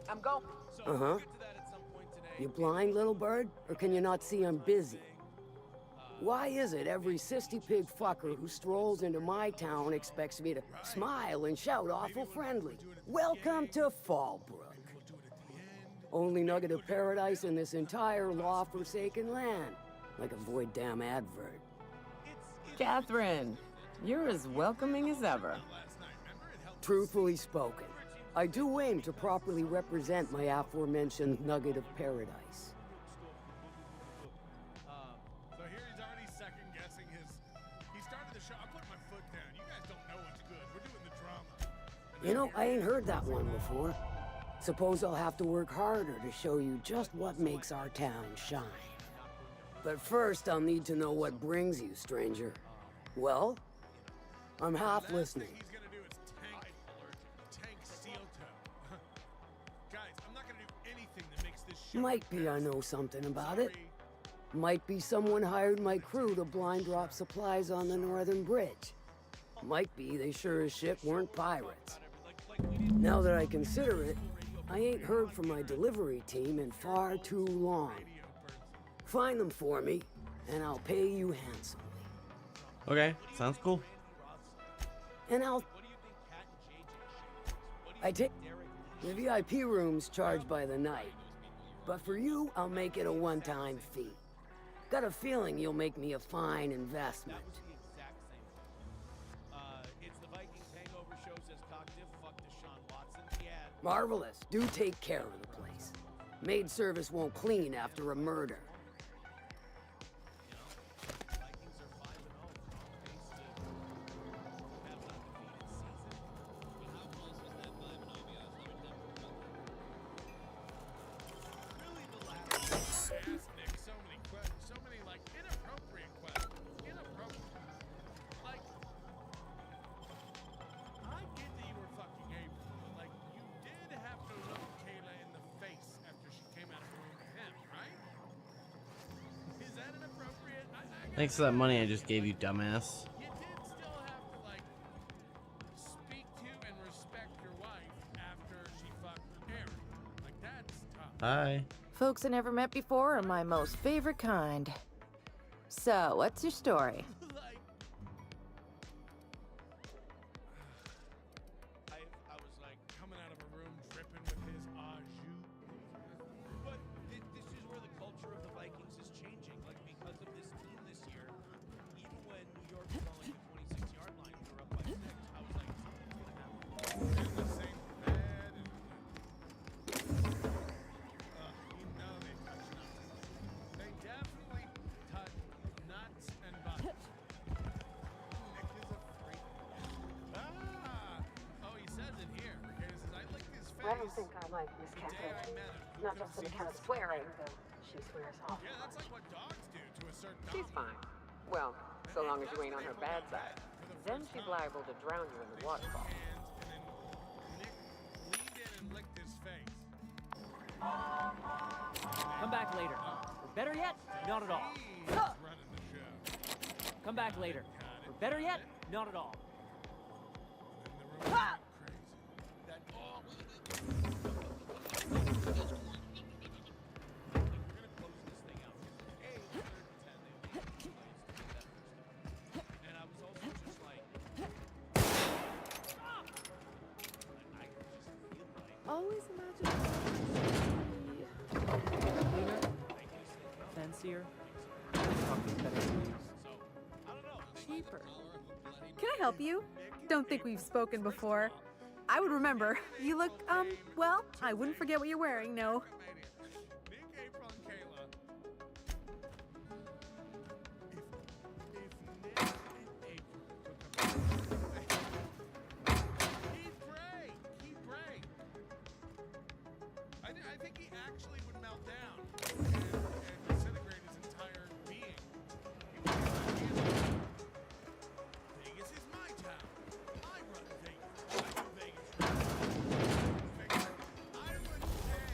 I'm going. Uh-huh. You blind, little bird? Or can you not see I'm busy? Why is it every sissy pig fucker who strolls into my town expects me to smile and shout awful friendly? Welcome to Fallbrook. Only nugget of paradise in this entire law-forsaken land. Like a void damn advert. Catherine, you're as welcoming as ever. Truthfully spoken, I do aim to properly represent my aforementioned nugget of paradise. So here he's already second-guessing his... He started the show. I put my foot down. You guys don't know what's good. We're doing the drama. You know, I ain't heard that one before. Suppose I'll have to work harder to show you just what makes our town shine. But first, I'll need to know what brings you, stranger. Well, I'm half listening. He's gonna do is tank steel toe. Guys, I'm not gonna do anything that makes this show... Might be I know something about it. Might be someone hired my crew to blind drop supplies on the Northern Bridge. Might be they sure as shit weren't pirates. Now that I consider it, I ain't heard from my delivery team in far too long. Find them for me, and I'll pay you handsomely. Okay, sounds cool. And I take the VIP room's charged by the night. But for you, I'll make it a one-time fee. Got a feeling you'll make me a fine investment. It's the Vikings hangover show, says Cocktiff. Fuck Deshaun Watson. Yeah. Marvelous. Do take care of the place. Maid service won't clean after a murder. So many like inappropriate questions. Inappropriate. Like, I get that you were fucking April, but like, you did have to look Kayla in the face after she came out of the room with him, right? Is that inappropriate? Thanks for that money I just gave you, dumbass. You did still have to like speak to and respect your wife after she fucked Aaron. Like, that's tough. Hi. Folks I never met before are my most favorite kind. So, what's your story? I was like coming out of a room dripping with his au jus. But this is where the culture of the Vikings is changing. Like, because of this team this year, even when New York was on like the 26-yard line, we were up by 6. I was like, something's gonna happen. In the same bed and you know they touch nuts. They definitely touch nuts and butts. Nick is a freak. Oh, he says it here. Okay, he says, I licked his face. I don't think I like Miss the day I Catherine. met him. Not just for the kind of swearing, though she swears off. Yeah, that's like what dogs do to a certain dog. She's fine. Well, so long as you ain't on her bad side. Then she's liable to drown you in the waterfall. Nick leaned in and licked his face. Come back later. Or better yet, not at all. He's running the show. Come back later. Or better yet, not at all. And the room went crazy. And I was also just like, Always imagine Cleaner, fancier, Cheaper. Can I help you? Don't think we've spoken before. I would remember. You look, well, I wouldn't forget what you're wearing, no. Nick, April, and Kayla. If Nick and April he'd break. I think he actually would melt down and disintegrate his entire being. He would be like, Vegas is my town. I run Vegas. I do Vegas. I would say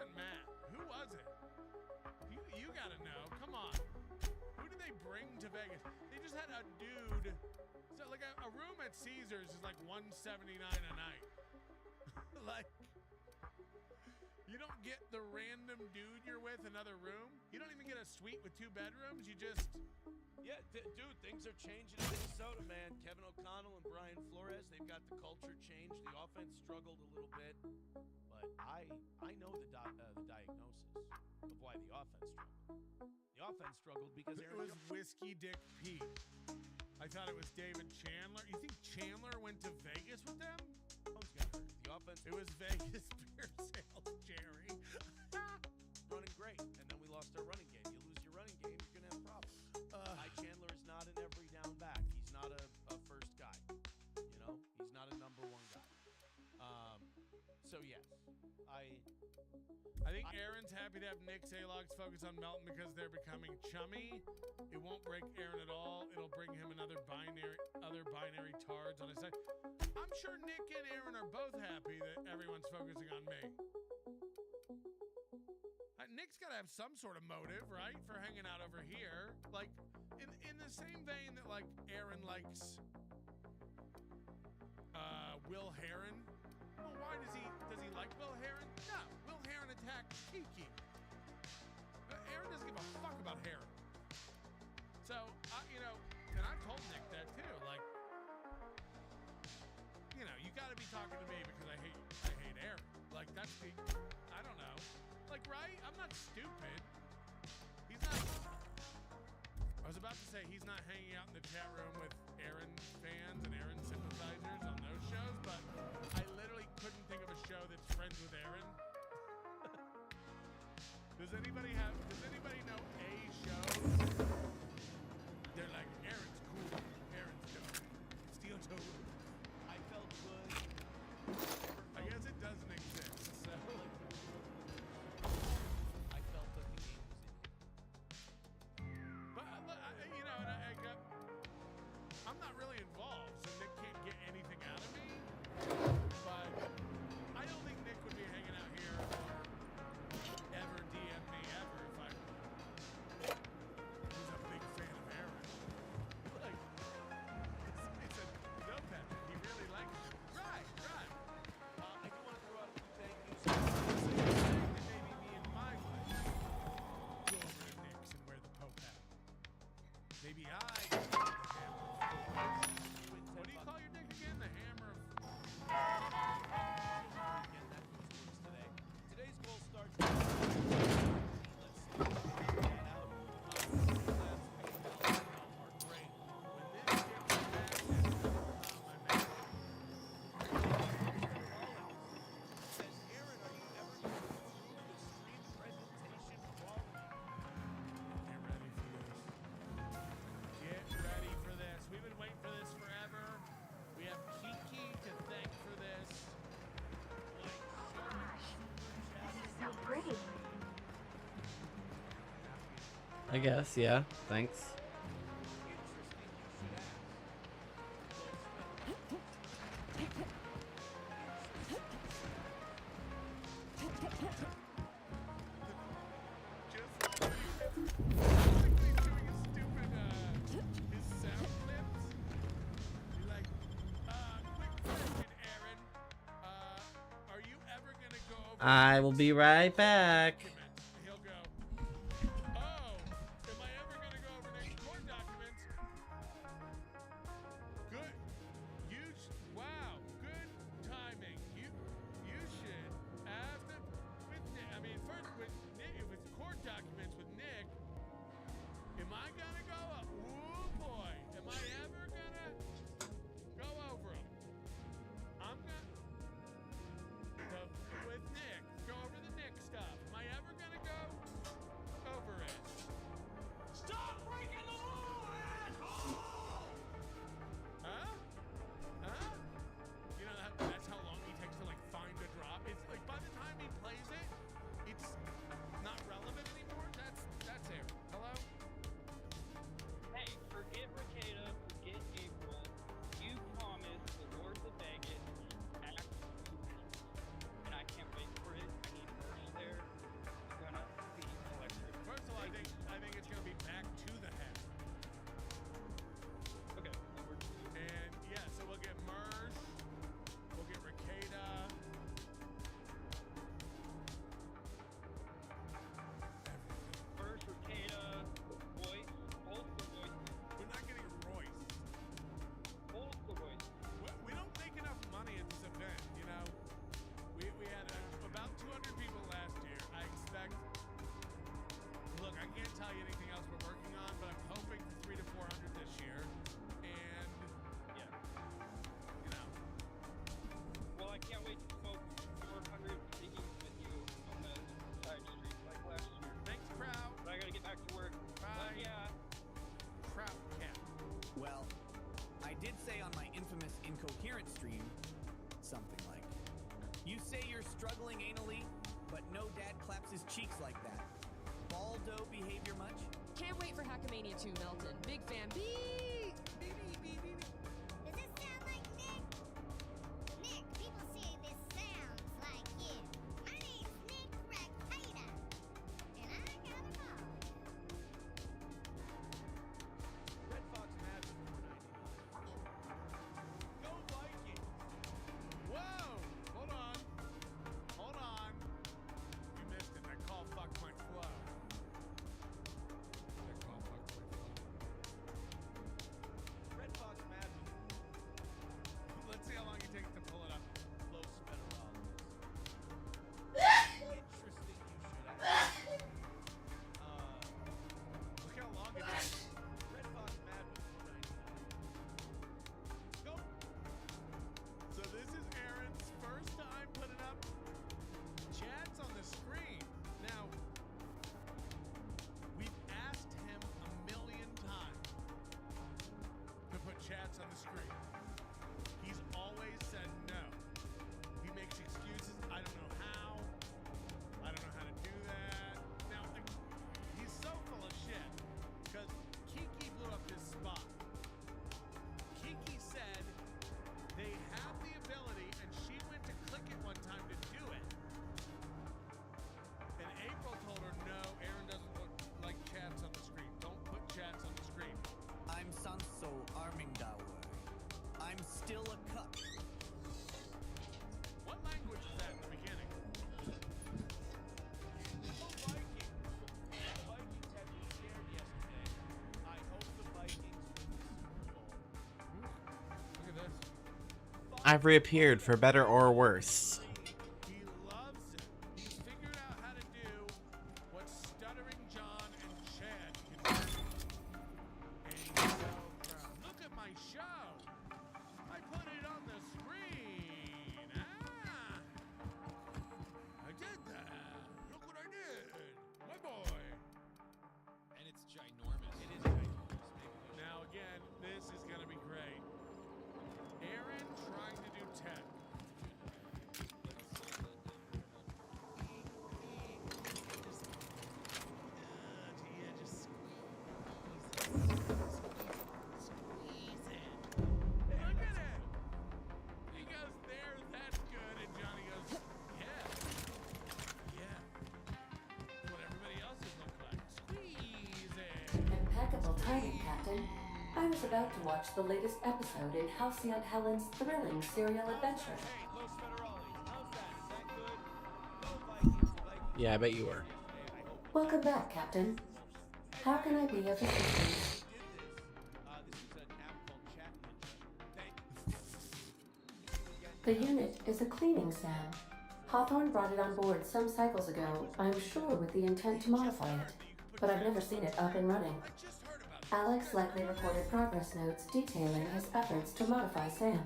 wasn't Matt. Who was it? You gotta know. Come on. Who did they bring to Vegas? They just had a dude. So like a room at Caesars is like $179 a night. Like, you don't get the random dude you're with another room. You don't even get a suite with 2 bedrooms. You just... Yeah, dude, things are changing in Minnesota, man. Kevin O'Connell and Brian Flores, they've got the culture changed. The offense struggled a little bit. But I know the diagnosis of why the offense struggled. The offense struggled because it was Whiskey Dick Pete. I thought it was David Chandler. You think Chandler went to Vegas with them? The offense. It was Vegas beer sales, Jerry. Running great, and then we lost our running game. You lose your running game, you're gonna have problems. Mike Chandler is not an every down back. He's not a first guy. You know, he's not a number 1 guy. So yes, I think Aaron's happy to have Nick Salog's focus on Melton because they're becoming chummy. It won't break Aaron at all. It'll bring him other binary tards on his side. I'm sure Nick and Aaron are both happy that everyone's focusing on me. Nick's got to have some sort of motive, right, for hanging out over here. Like, in the same vein that, like, Aaron likes Will Heron. Well, why does he like Will Heron? No, Will Heron attacked Kiki. Aaron doesn't give a fuck about Heron. So, and I told Nick that too. Like, you got to be talking to me because I hate Aaron. Like, that's I don't know. Like, right? I'm not stupid. He's not. I was about to say he's not hanging out in the chat room with Aaron fans and Aaron sympathizers on those shows, but I literally couldn't think of a show that's friends with Aaron. Does anybody know a show? They're like, Aaron's cool. Aaron's dope. Steel toe. I felt good. I guess it doesn't exist. So I felt that the game was in. But I'm not really involved, so Nick can't get anything out of me. But I don't think Nick would be hanging out here or ever DM me ever if I was a big fan of Aaron. Like, it's a dope hat. He really likes it. Right. I do want to throw out a few thank yous. Maybe me and my wife go over to Nick's and wear the Pope hat. Maybe I go over to the hammer of what do you call your dick again? The hammer of... Again, that goes towards today. Today's goal starts with... Let's get out. Are great. When this gets back, my man. Says, Aaron, are you ever going to improve the screen presentation quality? Get ready for this. We've been waiting for this forever. We have Kiki to thank for this. So pretty. I guess, yeah. Thanks. I will be right back. He'll go, oh, am I ever going to go over next court documents? Good. Wow, good timing. You should have first with Nick, if it's court documents with Nick, am I going to go up? Ooh, boy, am I ever going to go over them? I'm going to, with Nick, go over the Nick stuff. Am I ever going but no dad claps his cheeks like that. Baldo behavior much? Can't wait for Hackamania 2, Melton. Big fan. Bee! Does this sound like Nick? Nick, people say this sounds like you. My name's Nick Rectator, and I got a ball. Red Fox Mavs at $4.99. Go Vikings! Whoa! Hold on. Hold on. You missed it. That call fucked my flow. That call fucked my flow. Red Fox Mavs. Let's see how long it takes to pull it up. Los Federales. Interesting you should ask. Look how long it is. Red Fox Mavs at $4.99. Go! So this is Aaron's first time putting up chats on the screen. Now, we've asked him a million times to put chats on the screen. He's always said no. He makes excuses. I don't know how. I don't know how to do that. Now, like, he's so full of shit because Kiki blew up his spot. Kiki said they have the ability, and she went to click it one time to do it. And April told her, no, Aaron doesn't like chats on the screen. Don't put chats on the screen. I'm Sanso Armingdauer. I'm still a cuck. What language was that in the beginning? Go Vikings! The Vikings had me scared yesterday. I hope the Vikings win the Super Bowl. Look at this. I've reappeared for better or worse. He loves it. He's figured out how to do what Stuttering John and Chad can do. And he's so proud. Look at my show. I put it on the screen. I did that. Look what I did. My boy. And it's ginormous. It is ginormous. Now again, this is going to be great. Aaron trying to do tech. Look at it. He goes, there, that's good. And Johnny goes, yeah. Yeah. What everybody else's look like. Squeeze it. Impeccable timing, Captain. I was about to watch the latest episode in Halcyon Helen's thrilling serial adventure. Hey, Los Federales, how's that? Is that good? Go Vikings! The Vikings. Yeah, I bet you were. Welcome back, Captain. How can I be of assistance? This is an app called Chat Ninja. Thank The unit is a cleaning SAM. Hawthorne brought it on board some cycles ago, I'm sure with the intent to modify it, but I've never seen it up and running. Alex likely recorded progress notes detailing his efforts to modify SAM.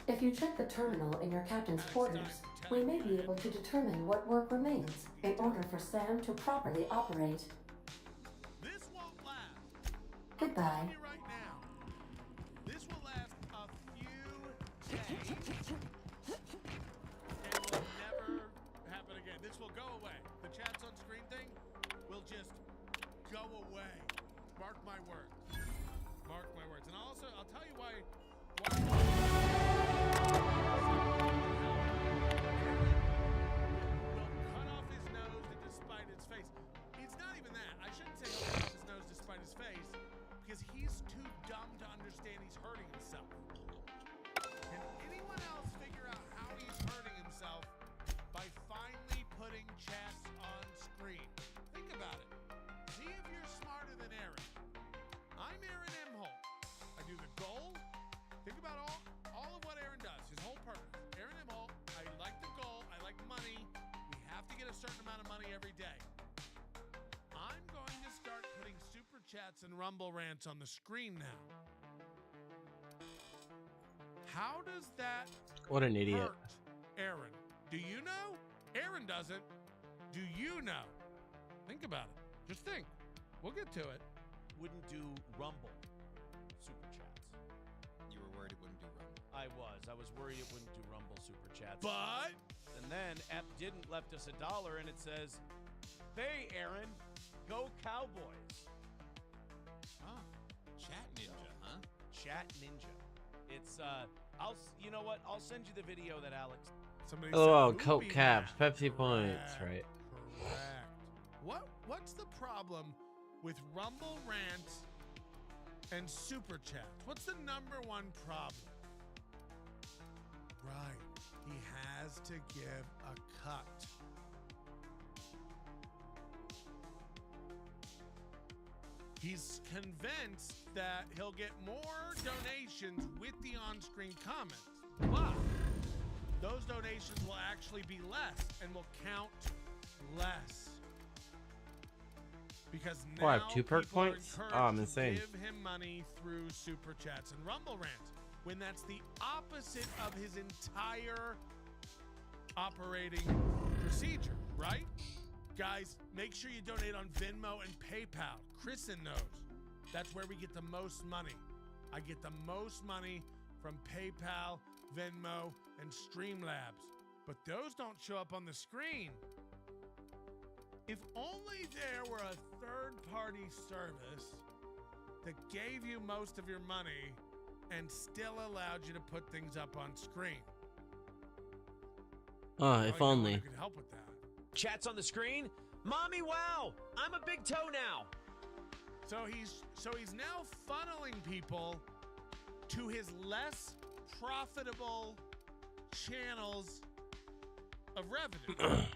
If you check the terminal in your captain's quarters, we may be able to determine what work remains in order for SAM to properly operate. This won't last. Goodbye. I'm telling you right now. This will last a few days. And will never happen again. This will go away. The chats on screen thing will just go away. Mark my words. Mark my words. And also, I'll tell you why will cut off his nose to despite his face. It's not even that. I shouldn't say he'll cut off his nose despite his face, because he's too dumb to understand he's hurting himself. Can anyone else figure out how he's hurting himself by finally putting chats on screen? Think about it. See if you're smarter than Aaron. I'm Aaron Emholt. I do the goal. Think about all of what Aaron does, his whole purpose. Aaron Emholt, I like the goal. I like money. We have to get a certain amount of money every day. I'm going to start putting super chats and rumble rants on the screen now. How does that What an idiot. hurt Aaron? Do you know? Aaron doesn't. Do you know? Think about it. Just think. We'll get to it. Wouldn't do Rumble super chats. You were worried it wouldn't do Rumble. I was worried it wouldn't do Rumble Super Chats. But and then Ep didn't left us $1 and it says, "Hey Aaron, go Cowboys." Oh, Chat Ninja, huh? Chat Ninja. It's you know what? I'll send you the video that Alex. Somebody Oh, said, Coke "Booby caps, man." Pepsi points, right? Correct. What's the problem with Rumble Rant and Super Chat? What's the #1 problem? Right. He has to give a cut. He's convinced that he'll get more donations with the on-screen comments, but those donations will actually be less and will count less. Because now Oh, I have 2 perk people are points? encouraged Oh, I'm to insane. give him money through Super Chats and Rumble Rant, when that's the opposite of his entire operating procedure, right? Guys, make sure you donate on Venmo and PayPal. Kristen knows. That's where we get the most money. I get the most money from PayPal, Venmo, and Streamlabs. But those don't show up on the screen. If only there were a third-party service that gave you most of your money and still allowed you to put things up on screen. Oh, if only. You could help with that. Chat's on the screen. Mommy, wow! I'm a big toe now. So he's now funneling people to his less profitable channels of revenue.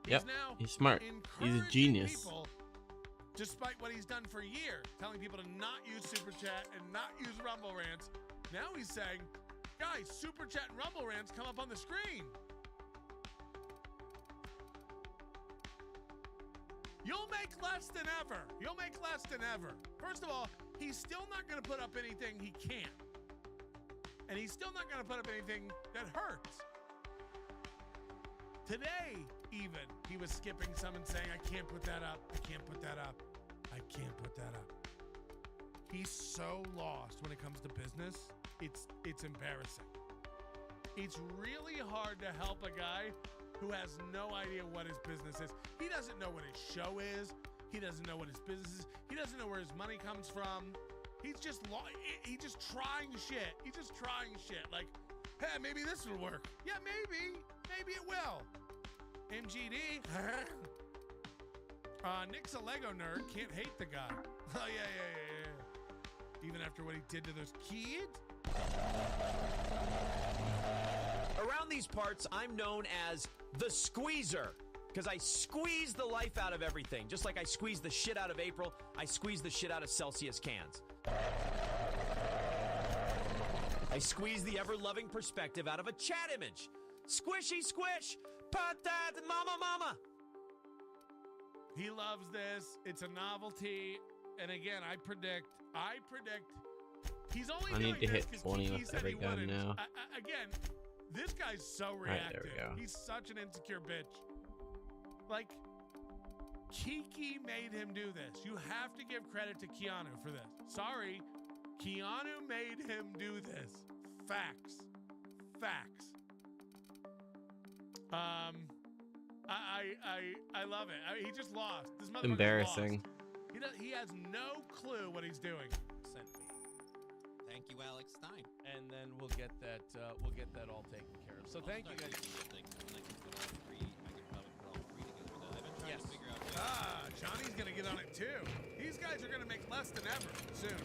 Yep, he's smart. He's a genius. People, despite what he's done for years, telling people to not use Super Chat and not use Rumble Rants. Now he's saying, guys, Super Chat and Rumble Rants come up on the screen. You'll make less than ever. You'll make less than ever. First of all, he's still not going to put up anything he can't. And he's still not going to put up anything that hurts. Today, even, he was skipping some and saying, I can't put that up. I can't put that up. I can't put that up. He's so lost when it comes to business. It's embarrassing. It's really hard to help a guy who has no idea what his business is. He doesn't know what his show is. He doesn't know what his business is. He doesn't know where his money comes from. He's just trying shit. He's just trying shit. Like, hey, maybe this will work. Yeah, maybe. Maybe it will. MGD. Nick's a Lego nerd. Can't hate the guy. Oh, yeah. Even after what he did to those kids. Around these parts, I'm known as the Squeezer because I squeeze the life out of everything. Just like I squeeze the shit out of April, I squeeze the shit out of Celsius cans. I squeeze the ever-loving perspective out of a chat image. Squishy squish, patat, mama. He loves this. It's a novelty. And again, I predict he's only I doing need to this hit 'cause 20 Kiki with said every he gun wouldn't. now. Again, this guy's so Right, reactive. there we go. He's such an insecure bitch. Like, Kiki made him do this. You have to give credit to Keanu for this. Sorry, Keanu made him do this. Facts. I love it. He just lost. This motherfucker's Embarrassing. lost. He has no clue what he's doing. Sent me. Thank you, Alex Stein. And then we'll get that all taken care of. So thank you guys. Yes. Johnny's gonna get on it too. These guys are gonna make less than ever soon.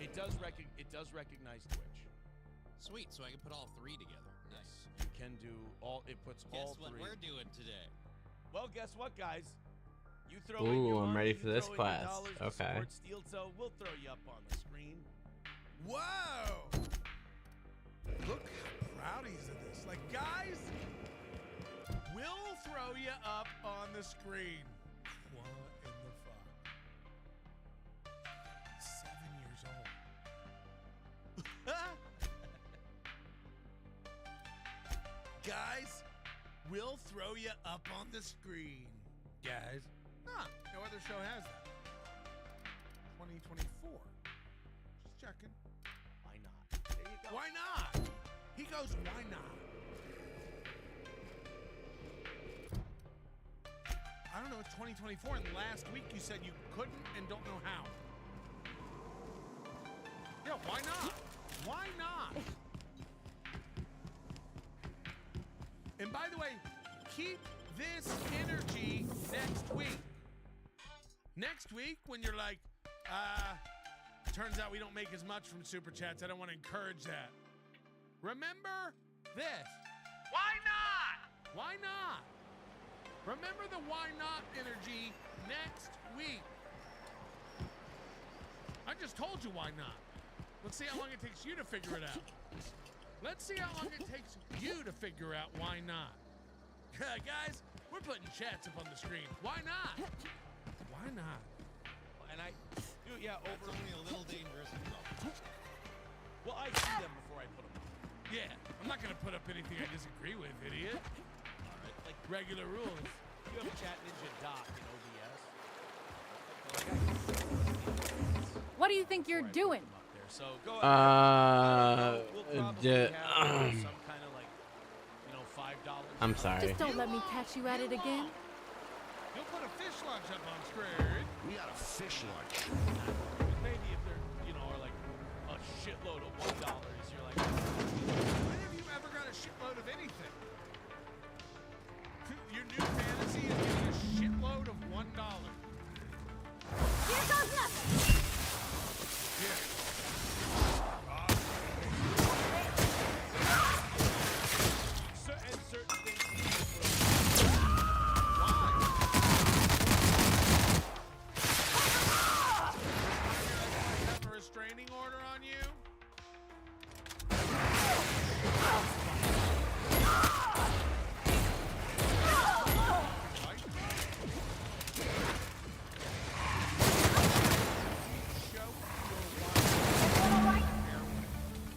It does recognize Twitch. Sweet, so I can put all 3 together. Nice. You can do all. It puts all 3. Guess what we're doing today? Well, guess what, guys? You throw Ooh, in your I'm money, ready you for this throw in your class. dollars to Okay. support Steel Toe, we'll throw you up on the screen. Whoa! Look how proud he's of this. Like, guys, we'll throw you up on the screen. What in the fuck? 7 years old. Guys, we'll throw you up on the screen. Guys. Huh, no other show has that. 2024. Just checking. Why not? He goes, why not? I don't know, it's 2024, and last week you said you couldn't and don't know how. Yeah, why not? Why not? And by the way, keep this energy next week. Next week, when you're like, turns out we don't make as much from Super Chats, I don't want to encourage that. Remember this. Why not? Why not? Remember the why not energy next week. I just told you why not. Let's see how long it takes you to figure it out. Let's see how long it takes you to figure out why not. Guys, we're putting chats up on the screen. Why not? Why not? And yeah, That's only a little dangerous. Well, I see them before I put them up. Yeah, I'm not going to put up anything I disagree with, idiot. All right, like regular rules. You have a Chat Ninja doc in OBS. What do you think you're doing? So go ahead. We'll probably have some kind of like, $5. I'm sorry. Just don't let me catch you at it again. You'll put a fish lunch up on screen. We got a fish lunch. Maybe if they're, are like a shitload of $1, you're like, when have you ever got a shitload of anything? Your new fantasy is getting a shitload of $1. Here goes nothing. Yeah. And certain things. Have a restraining order on you?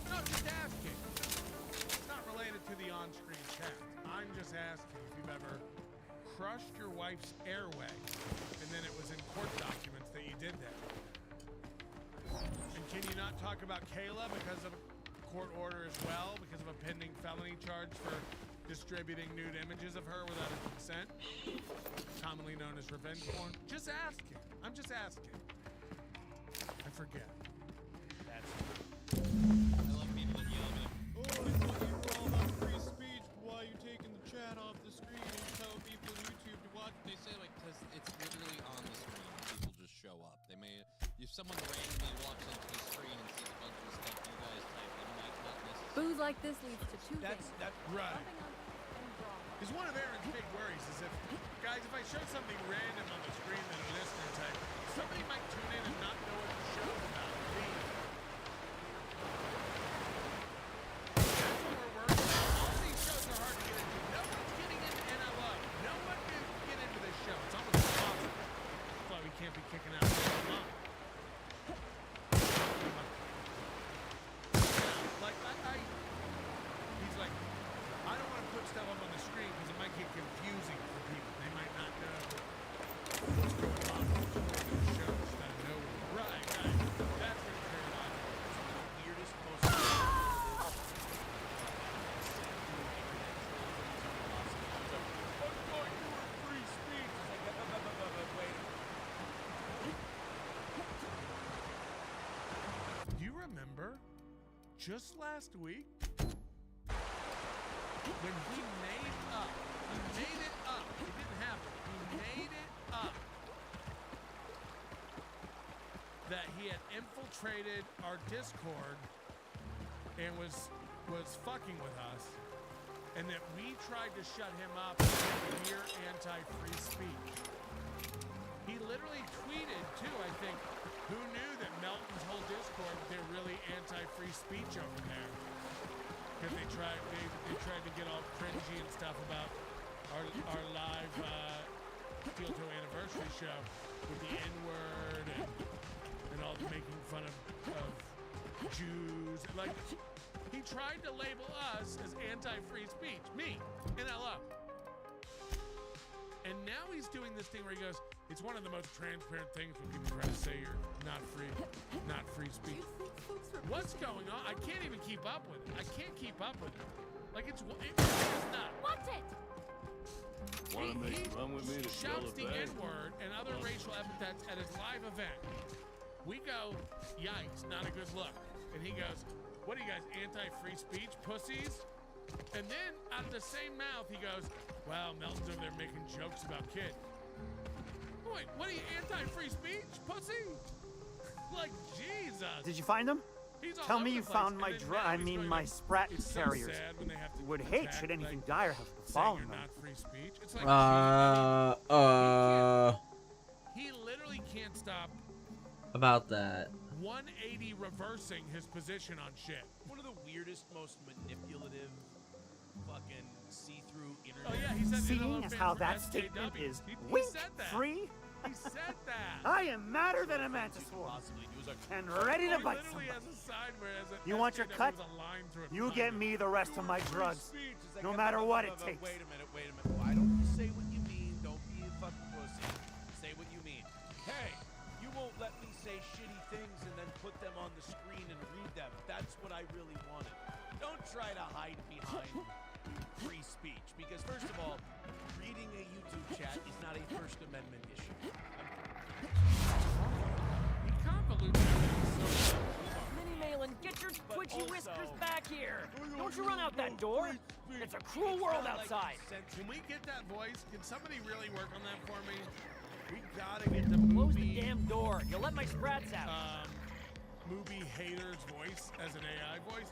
No, just asking. It's not related to the on-screen chat. I'm just asking if you've ever crushed your wife's airway and then it was in court documents that you did that. And can you not talk about Kayla because of a court order as well, because of a pending felony charge for distributing nude images of her without her consent, commonly known as revenge porn? Just asking. I'm just asking. I forget. That's I love people that yell at me. Oh, I thought you were all about free speech. Why are you taking the chat off the screen and tell people on YouTube to watch? They say because it's literally on the screen. People just show up. If someone randomly walks into the screen and sees a bunch of stuff you guys type, they might not necessarily. Booze like this leads to two things. Right. Because one of Aaron's big worries is guys, if I show something random on the screen that a listener type, somebody might tune in and not know what the show's about. That's what we're worried about. All these shows are hard to get into. No one's getting into NLO. No one can get into this show. It's almost impossible. That's why we can't be kicking out he's like, I don't want to put stuff up on the screen because it might get confusing for people. They might not know what's going on in the show. Right. That's what it's very odd. the weirdest, most free speech. Wait. Do you remember just last week when he made it up, it didn't happen, he made it up that he had infiltrated our Discord and was fucking with us, and that we tried to shut him up and hear anti-free speech. He literally tweeted too, I think, who knew that Melton's whole Discord, they're really anti-free speech over there. Because they tried to get all cringy and stuff about our live Steel Toe anniversary show with the N-word and all the making fun of Jews. Like, he tried to label us as anti-free speech. Me, NLO. And now he's doing this thing where he goes, It's one of the most transparent things when people try to say you're not free speech. What's going on? I can't even keep up with it. I can't keep up with it. Like it's not. What's it? Wanna make run with me to shouts the bag? N-word and other racial epithets at his live event. We go, yikes, not a good look. And he goes, what are you guys, anti-free speech pussies? And then out of the same mouth, he goes, wow, Melton's over there making jokes about kids. Wait, what are you, anti-free speech, pussy? Like, Jesus. Did you find them? He's all Tell over me the you place, found and my then now he's going my to- sprat it's so carriers. sad when they have to Would hate attack, should anything like, dire have saying befallen you're them. not free speech. It's like, he literally can't stop About that. 180 reversing his position on shit. One of the weirdest, most manipulative, fucking see-through internet. Oh yeah, he said Seeing as how that SJW. statement is He wink said that. free, He said that. I am madder than a mantis and ready to bite Literally somebody. has a sign where it has a You want your SJW cut? with a line through it. You get me the rest of my drugs, no matter what it takes. Wait a minute. Why don't you say what you mean? Don't be a fucking pussy. Say what you mean. Hey, you won't let me say shitty things and then put them on the screen and read them. That's what I really wanted. Don't try to hide behind free speech, because first of all, reading a YouTube chat is not a First Amendment issue. He convolutes everything so Mini Malin, get your twitchy whiskers back here. Don't you run out that door. It's a cruel world outside. Can we get that voice? Can somebody really work on that for me? We gotta get the Close movie. the damn door. You'll let my sprats out. Movie hater's voice as an AI voice.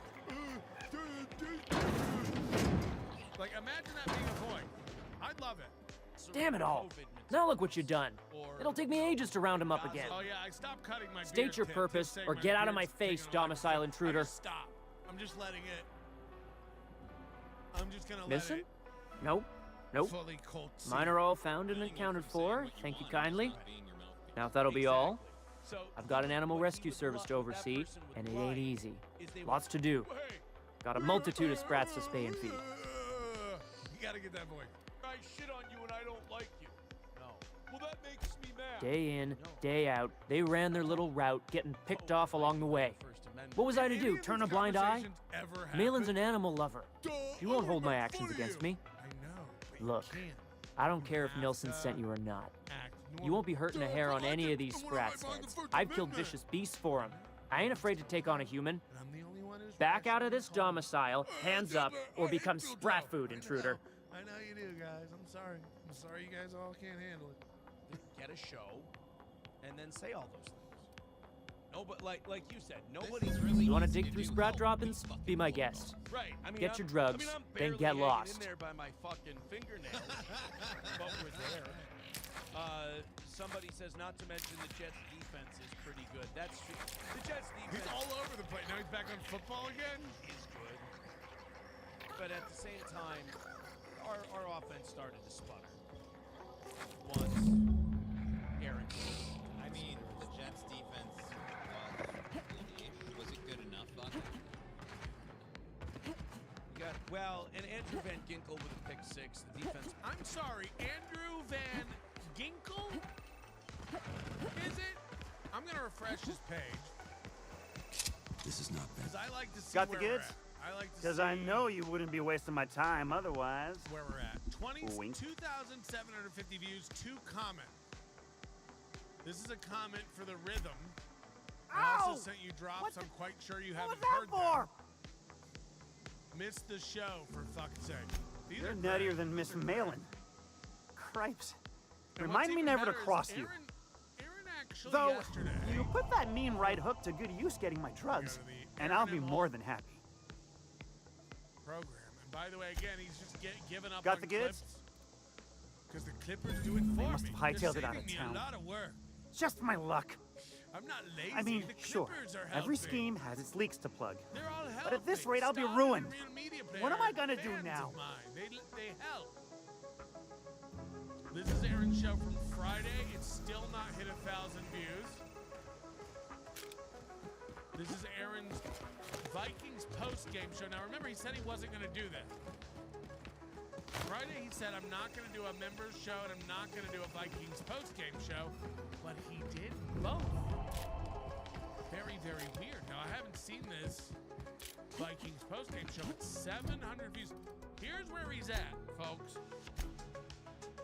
Like, imagine that being a voice. I'd love it. Damn it all. Now look what you've done. It'll take me ages to round him up again. Oh yeah, I stopped cutting my beard. State your tip purpose to say or my get out of my beard's face, taking a lot of domicile shit. intruder. I just stop. I'm just letting it. I'm just gonna Missing? let it. Nope. Nope. Fully Colt Mine are all found and accounted for. Thank you kindly. Now if that'll be all, I've got an animal rescue service to oversee, and it ain't easy. Lots to do. Got a multitude of sprats to spay and feed. You gotta get that voice. I shit on you and I don't like you. No. Well, that makes me mad. Day in, day out, they ran their little route, getting picked off along the way. What was I to do, turn a blind eye? Malin's an animal lover. He won't hold my actions against me. Look, I don't care if Nilsson sent you or not. You won't be hurting a hair on any of these sprats heads. I've killed vicious beasts for them. I ain't afraid to take on a human. Back out of this domicile, hands up, or become sprat food, intruder. I know you do, guys. I'm sorry. I'm sorry you guys all can't handle it. Get a show, and then say all those things. No, but like you said, nobody's really. You want to dig through sprat droppings? Be my guest. Right. I mean, Get your drugs, I'm then barely get hanging lost. in there by my fucking fingernails, but we're there. Somebody says not to mention the Jets' defense is pretty good. That's true. The Jets' defense. He's all over the place. Now he's back on football again. Is good, but at the same time, our offense started to sputter once Aaron. I mean, the Jets' defense was it good enough, Buck? And Andrew Van Ginkel with a pick six. The defense. I'm sorry, Andrew Van Ginkel? Is it? I'm gonna refresh his page. This is not bad. Because I like to see Got the where we're goods? at. I like to Because see I know you wouldn't be wasting my time otherwise. where we're at. 2,750 Wink. views, 2 comments. This is a comment for the rhythm. I Ow! also sent you drops. What I'm quite sure you What was haven't that heard for? them. Missed the show, for fuck's sake. These You're are nuttier great. than Miss Malin. Cripes. And Remind what's me even never to better is cross you. Aaron actually Though, yesterday. you put that mean right hook to good use getting my drugs, and I'll be more than happy. Program. And by the way, again, he's just giving up Got on the goods? Because the Clippers do it for They must me. have hightailed They're it out of saving me town. a lot of work. Just my luck. I'm not lazy. I mean, the sure, Clippers are every helping. scheme has its leaks to plug. They're all helping. But at this rate, I'll be Stalin ruined. and Real Media What am Player I gonna do fans now? of mine. They help. This is Aaron's show from Friday. It's still not hit 1,000 views. This is Aaron's Vikings post-game show. Now remember, he said he wasn't going to do that. Right? Friday he said, I'm not going to do a members show and I'm not going to do a Vikings post-game show, but he did both. Very, very weird. Now, I haven't seen this Vikings post-game show, but 700 views. Here's where he's at, folks.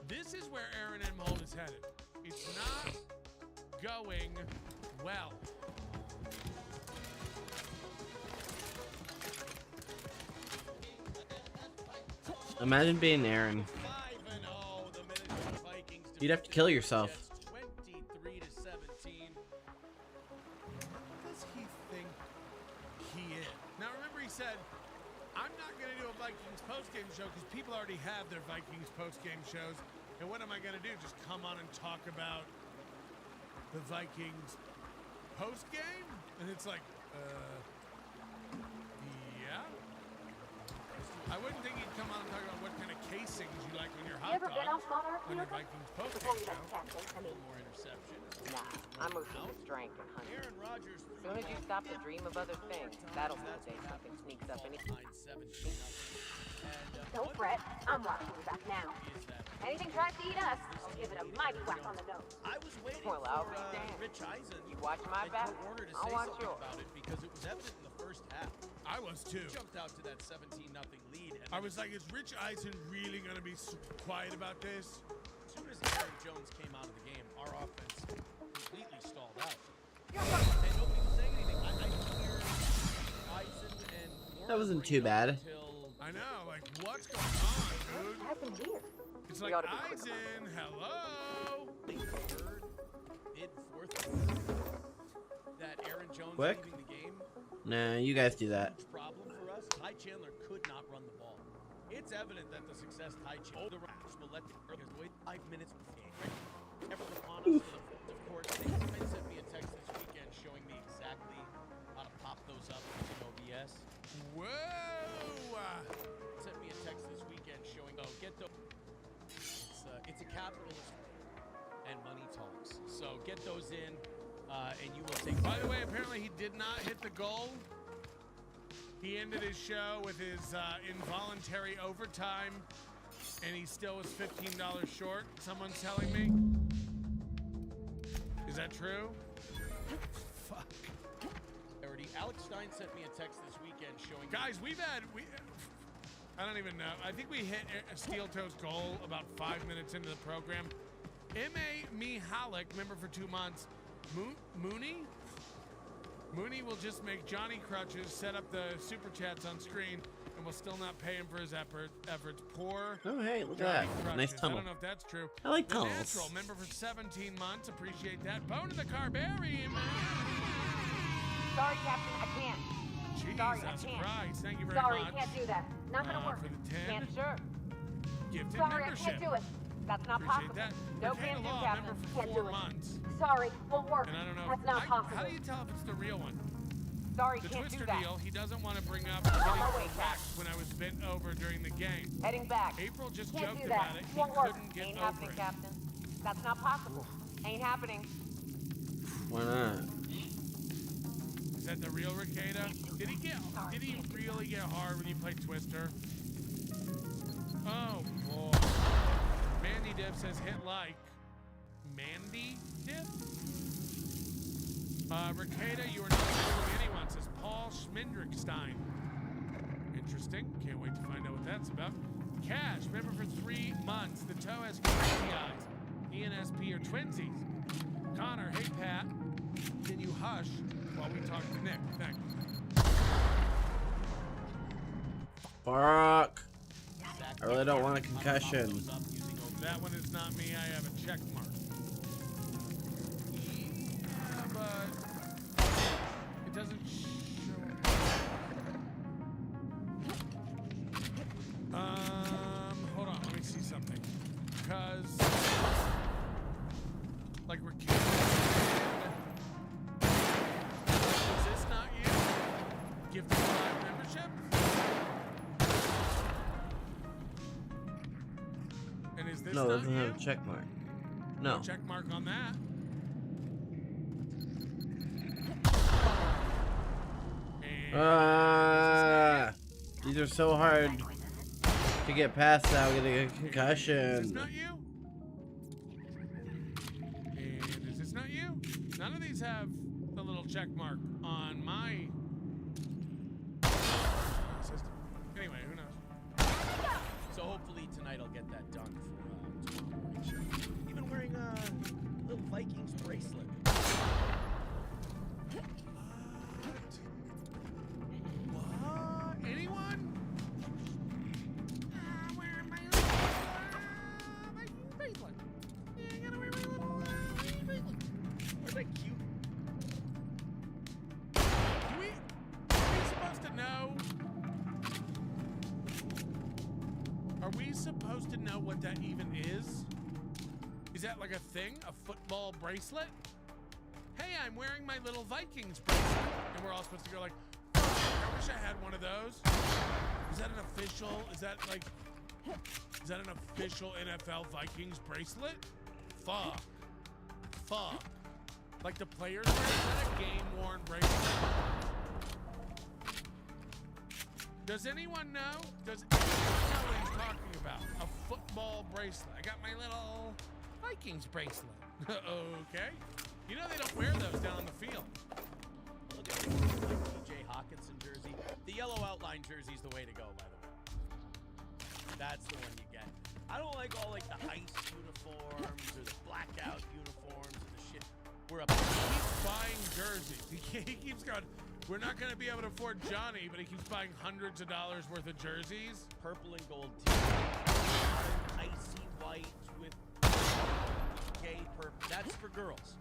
This is where Aaron Mold is headed. It's not going well. Imagine being Aaron. You'd have to kill yourself. 23 to 17. What does he think he is? Now remember he said, I'm not going to do a Vikings post-game show because people already have their Vikings post-game shows. And what am I going to do? Just come on and talk about the Vikings post-game? And it's like, yeah. I wouldn't think he'd come on and talk about what kind of casings you like when you're hot dogs on your Vikings post-game show. More interception. Nah, I'm moving to strength and hunting. Aaron Rodgers. As soon as you stop to dream of other things, that'll be the day something sneaks up any. Don't fret, I'm watching you back now. Anything tries to eat us, I'll give it a mighty whack on the nose. I was waiting Well, I'll for be damned. Rich Eisen. You watch my back, Warner to I'll say watch something yours. about it because it was evident in the first half. I was too. He jumped out to that 17-0 lead. And I was like, is Rich Eisen really going to be quiet about this? As soon as Aaron Jones came out of the game, our offense completely stalled out. And nobody was saying anything. I hear Eisen and Warner That wasn't too bad. I know, like, what's going on, dude? What happened here? It's like, Eisen, hello? Third, mid-fourth, that Aaron Jones Quick? leaving the game. Nah, you guys do that. Huge problem for us. Ty Chandler could not run the ball. It's evident that the success Ty Chandler will let the earlier wait 5 minutes before the game. Ever upon us, of course, they sent me a text this weekend showing me exactly how to pop those up using OBS. Whoa! Sent me a text this weekend showing, oh, get those. It's a capitalist and money talks. So get those in, and you will take. By the way, apparently he did not hit the goal. He ended his show with his involuntary overtime, and he still was $15 short. Someone's telling me. Is that true? Fuck. Alex Stein sent me a text this weekend showing. Guys, I don't even know. I think we hit Steel Toe's goal about 5 minutes into the program. M.A. Mihalik, member for 2 months. Mooney will just make Johnny Crutches set up the super chats on screen and will still not pay him for his efforts. Poor. Oh, hey, look Johnny at that. Crutches. Nice tunnel. I don't know if that's true. I like The tunnels. Natural, member for 17 months. Appreciate that. Bone in the Carberry, man. Sorry, Captain, I can't. Jesus Sorry, I can't. Christ. Thank you very Sorry, much. can't do that. Not gonna work. For the 10. Can't, sure. Gifted Sorry, membership. I can't do it. That's not Appreciate possible. that. No Retained can do, law, Captain. member for Can't 4 do it. months. Sorry, won't work. And I don't know. That's not possible. How do you tell if it's the real one? Sorry, The can't Twister do that. deal, he doesn't want to bring up On getting my way, correct when I was bent over during the game. Heading back. April just Can't joked do that. about it. He Won't work. couldn't get Ain't over happening, it. Captain. That's not possible. Ain't happening. Why not? Is that the real Ricada? Did he really get hard when you played Twister? Oh boy. Mandy Dip says hit like. Mandy Dip? Ricada, you are not fooling anyone, says Paul Schmendrickstein. Interesting. Can't wait to find out what that's about. Cash, member for 3 months. The toe has crazy eyes. ENSP are twinsies. Connor, hey Pat. Can you hush while we talk to Nick? Thanks. Fuck. I really don't want a concussion. That one is not me. I have a check mark. Yeah, but it doesn't show. Hold on. Let me see something. Because, like, we're kidding. Is this not you? Gifted 5 membership? And is this No, it not doesn't you? have a check mark. No. Check mark on that. These are so hard. To get past that, I'm gonna get a concussion. Is this not you? And is this not you? None of these have the little check mark on my system. Anyway, who knows? So hopefully tonight I'll get that done for tomorrow morning show. Even wearing a little Vikings bracelet. What? Anyone? Wearing my Viking bracelet. Yeah, I gotta wear my little bracelet. Are they cute? Are we supposed to know? Are we supposed to know what that even is? Is that like a thing? A football bracelet? Hey, I'm wearing my little Vikings bracelet. And we're all supposed to go like, oh, I wish I had one of those. Is that an official, is that an official NFL Vikings bracelet? Fuck. Like the players wear, is that a game-worn bracelet? Does anyone know? Does anyone know what he's talking about? A football bracelet. I got my little Vikings bracelet. Okay. You know they don't wear those down on the field. Look at the TJ Hawkinson jersey. The yellow outline jersey's the way to go, by the way. That's the one you get. I don't like all like the ice uniforms or the blackout uniforms or the shit. We're up. He keeps buying jerseys. He keeps going. We're not going to be able to afford Johnny, but he keeps buying hundreds of dollars worth of jerseys. Purple and gold team. Icy white with gay purple. That's for girls.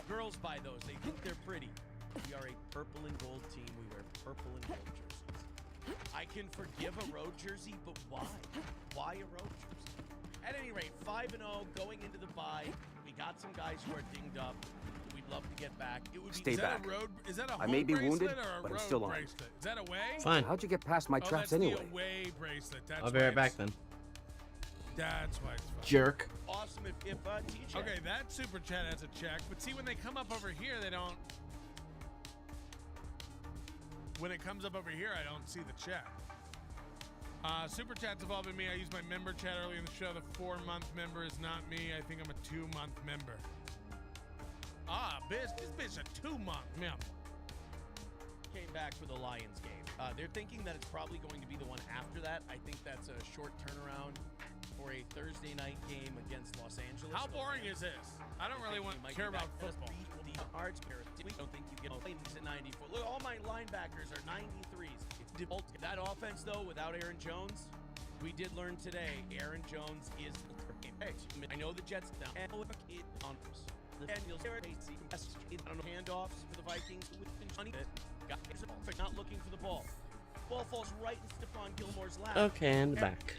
Girls buy those. They think they're pretty. We are a purple and gold team. We wear purple and gold jerseys. I can forgive a road jersey, but why? Why a road jersey? At any rate, 5-0 going into the bye. We got some guys who are dinged up. We'd love to get back. It would be, Stay back. Is that a home I may be wounded, or a but I'm road still on. bracelet? Is that away? Fine. How'd you get past my traps that's anyway? The away bracelet. That's I'll be why right back it's- then. That's why it's fun. Jerk. Awesome if TJ. Okay, that super chat has a check, but see when they come up over here, they don't. When it comes up over here, I don't see the check. Super chats have all been me. I used my member chat earlier in the show. The 4-month member is not me. I think I'm a 2-month member. This bitch a 2-month member. Came back for the Lions game. They're thinking that it's probably going to be the one after that. I think that's a short turnaround for a Thursday night game against Los Angeles. How boring is this? I don't really care about football. We don't think you get lanes at 94. Look, all my linebackers are 93s. That offense, though, without Aaron Jones, we did learn today Aaron Jones is the game. I know the Jets down. Daniel's handoffs for the Vikings. Not looking for the ball. Ball falls right in Stephon Gilmore's lap. Okay, and back.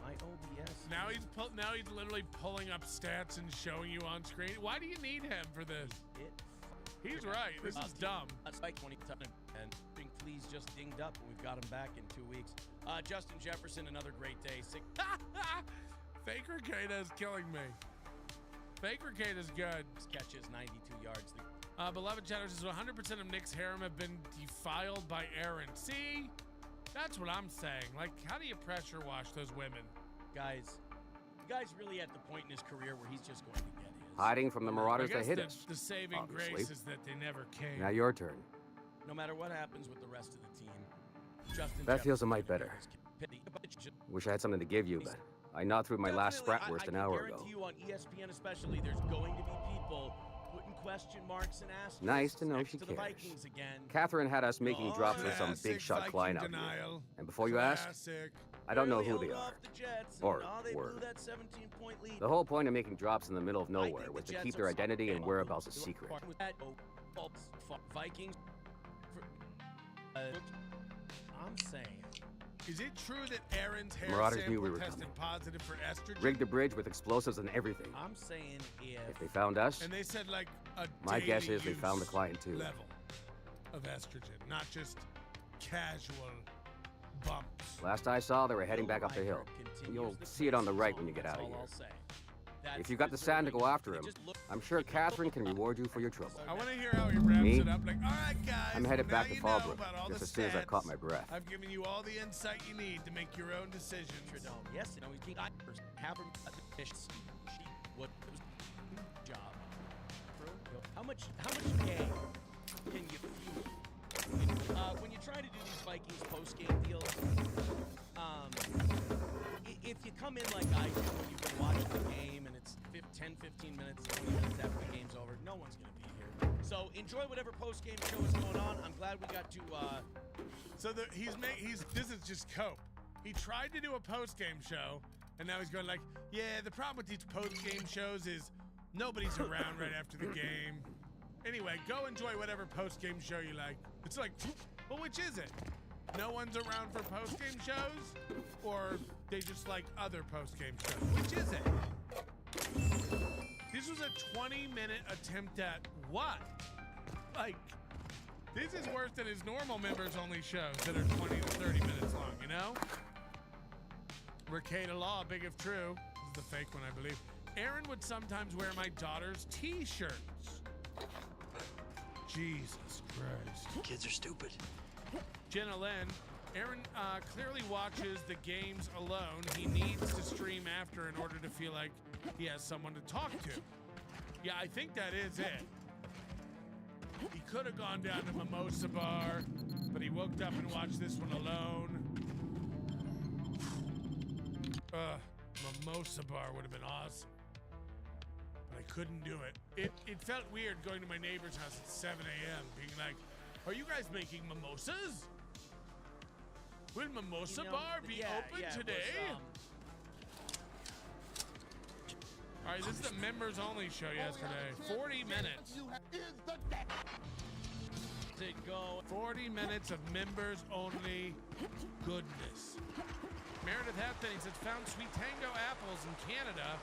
My OBS. Now he's literally pulling up stats and showing you on screen. Why do you need him for this? He's right. This is dumb. That's like 20 and please just dinged up, and we've got him back in 2 weeks. Justin Jefferson, another great day. Faker Kata is killing me. Faker Kata is good. Catches 92 yards. Beloved chatter says 100% of Nick's harem have been defiled by Aaron. See? That's what I'm saying. Like, how do you pressure wash those women? Guys, the guy's really at the point in his career where he's just going to get his. Hiding from the marauders that hit us. The saving obviously. grace is that they never came. Now your turn. No matter what happens with the rest of the team, Justin That feels a Jefferson mite better. Wish I had something to give you, but I knocked through my last bratwurst an hour ago. I guarantee you on ESPN especially, there's going to be people putting question marks and asterisks. Nice to know next she to the cares. Vikings again. Catherine had us making drops with some big shot client out there. And before you ask, I don't know who they are. Or were. The whole point of making drops in the middle of nowhere was to keep their identity and whereabouts a secret. Vikings. I'm saying. Is it true that Aaron's hair Marauders knew we sample were tested coming. positive for estrogen? Rigged the bridge with explosives and everything. I'm saying If they found us, And they said like a my guess daily is they found the use client too. level of estrogen, not just casual bumps. Last I saw, they were heading back up the hill. You'll see it on the right when you get out of here. That's If you got the sand to go after him, I'm sure Catherine can reward you for your trouble. I want to hear how he wraps Me? it up. Like, all right, guys. I'm headed now back to you know Fallbrook about all just the as soon as I stats. caught my breath. I've given you all the insight you need to make your own decisions. Yes, you know, we can't have her she what job. How much gay can you fuel? When you try to do these Vikings post-game deals, if you come in like I do when you've been watching the game and it's 10, 15 minutes, 20 minutes after the game's over, no one's going to be here. So enjoy whatever post-game show is going on. I'm glad we got to. So this is just cope. He tried to do a post-game show, and now he's going like, yeah, the problem with these post-game shows is nobody's around right after the game. Anyway, go enjoy whatever post-game show you like. It's like, well, which is it? No one's around for post-game shows? Or they just like other post-game shows? Which is it? This was a 20-minute attempt at what? Like, this is worse than his normal members-only shows that are 20 to 30 minutes long, you know? Ricada Law, big if true. This is the fake one, I believe. Aaron would sometimes wear my daughter's t-shirts. Jesus Christ. Kids are stupid. Jenna Lynn, Aaron clearly watches the games alone. He needs to stream after in order to feel like he has someone to talk to. Yeah, I think that is it. He could have gone down to Mimosa Bar, but he woke up and watched this one alone. Mimosa Bar would have been awesome. But I couldn't do it. It felt weird going to my neighbor's house at 7 a.m. being like, are you guys making mimosas? Will Mimosa Bar be open today? All right, this is the members only show yesterday. 40 minutes. 40 minutes of members only goodness. Meredith Halfpenny says, found Sweet Tango apples in Canada.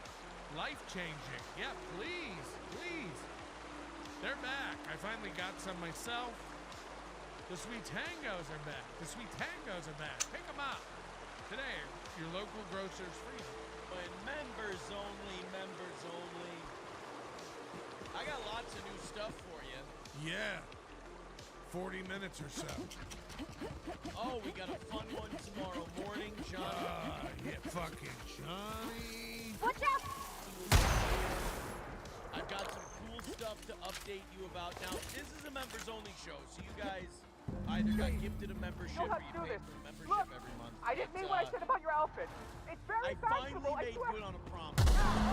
Life-changing. Yeah, please, please. They're back. I finally got some myself. The Sweet Tangos are back. The Sweet Tangos are back. Pick them up. Today, your local grocer's free. When members only, members only. I got lots of new stuff for you. Yeah. 40 minutes or so. Oh, we got a fun one tomorrow morning, Johnny. Yeah, fucking Johnny. Watch out! I've got some cool stuff to update you about. Now, this is a members-only show, so you guys either got gifted a membership or you paid for a membership every month. I didn't mean what I said about your outfit. It's very fashionable. I finally made good on a promise.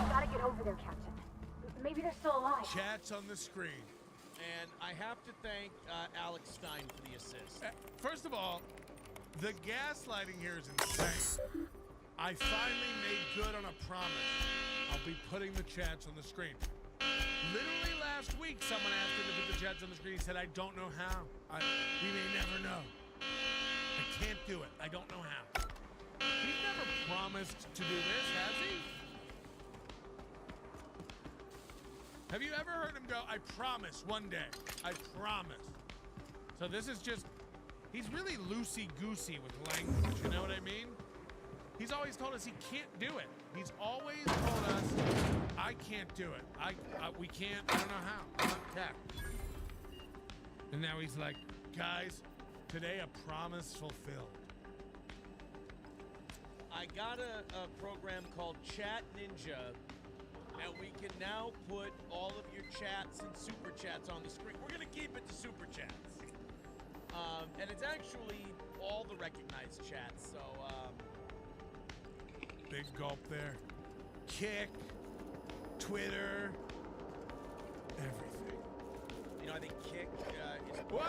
Gotta get over there, Captain. Maybe they're still alive. Chat's on the screen. And I have to thank Alex Stein for the assist. First of all, the gaslighting here is insane. I finally made good on a promise. I'll be putting the chats on the screen. Literally last week, someone asked him to put the chats on the screen. He said, I don't know how. We may never know. I can't do it. I don't know how. He's never promised to do this, has he? Have you ever heard him go, I promise one day. I promise. So this is just, he's really loosey-goosey with language, you know what I mean? He's always told us he can't do it. He's always told us, I can't do it. We can't, I don't know how. I'm not tech. And now he's like, guys, today a promise fulfilled. I got a program called Chat Ninja, and we can now put all of your chats and super chats on the screen. We're gonna keep it to super chats. And it's actually all the recognized chats, so big gulp there. Kick, Twitter, everything. You know, I think Kick is... Wow,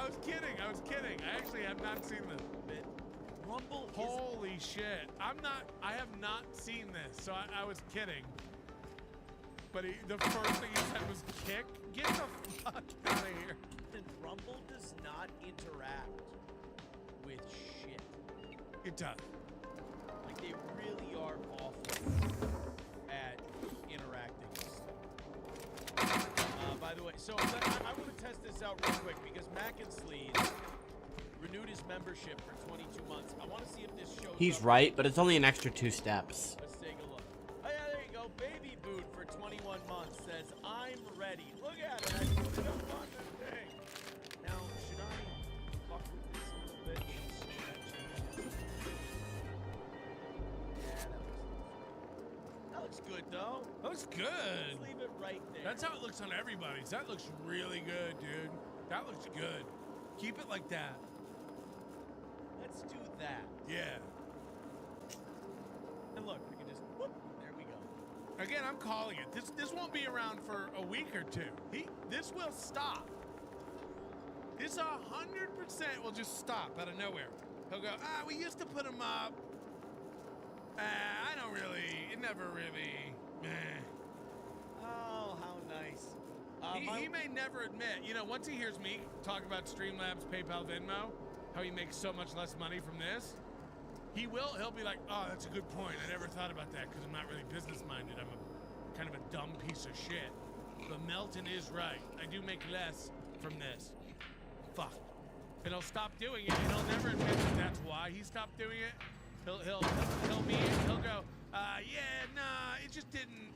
I was kidding. I actually have not seen this. Rumble Holy shit. I have not seen this, so I was kidding. But the first thing he said was Kick? Get the fuck out of here. And Rumble does not interact with shit. It does. Like, they really are awful at interacting with stuff. By the way, so I want to test this out real quick because Mac and Sleeves renewed his membership for 22 months. I want to see if this shows He's up. right, but it's only an extra 2 steps. Let's take a look. Oh, yeah, there you go. Baby Boo looks good, though. Looks good. Let's leave it right there. That's how it looks on everybody's. That looks really good, dude. That looks good. Keep it like that. Let's do that. Yeah. And look, we can just, whoop, there we go. Again, I'm calling it. This won't be around for a week or two. This will stop. This 100% will just stop out of nowhere. He'll go, we used to put them up. I don't really, it never really, Oh, how nice. He may never admit, once he hears me talk about Streamlabs, PayPal, Venmo, how he makes so much less money from this, he'll be like, oh, that's a good point. I never thought about that because I'm not really business-minded. I'm a kind of a dumb piece of shit. But Melton is right. I do make less from this. Fuck. And he'll stop doing it, and he'll never admit that that's why he stopped doing it. He'll go, yeah, nah, it just didn't,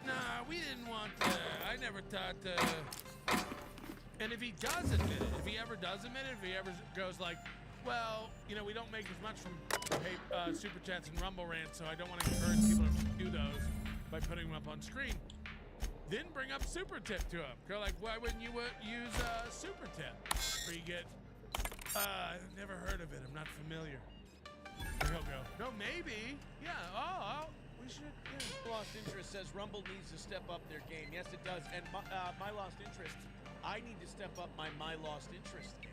nah, we didn't want to, I never thought, and if he does admit it, if he ever does admit it, if he ever goes like, well, we don't make as much from Super Chats and Rumble Rants, so I don't want to encourage people to do those by putting them up on screen, then bring up Super Tip to him. Go like, why wouldn't you use Super Tip? Where you get, I've never heard of it, I'm not familiar. He'll go, no, maybe. Yeah, we should, yeah. Lost Interest says Rumble needs to step up their game. Yes, it does. And my Lost Interest, I need to step up my Lost Interest game.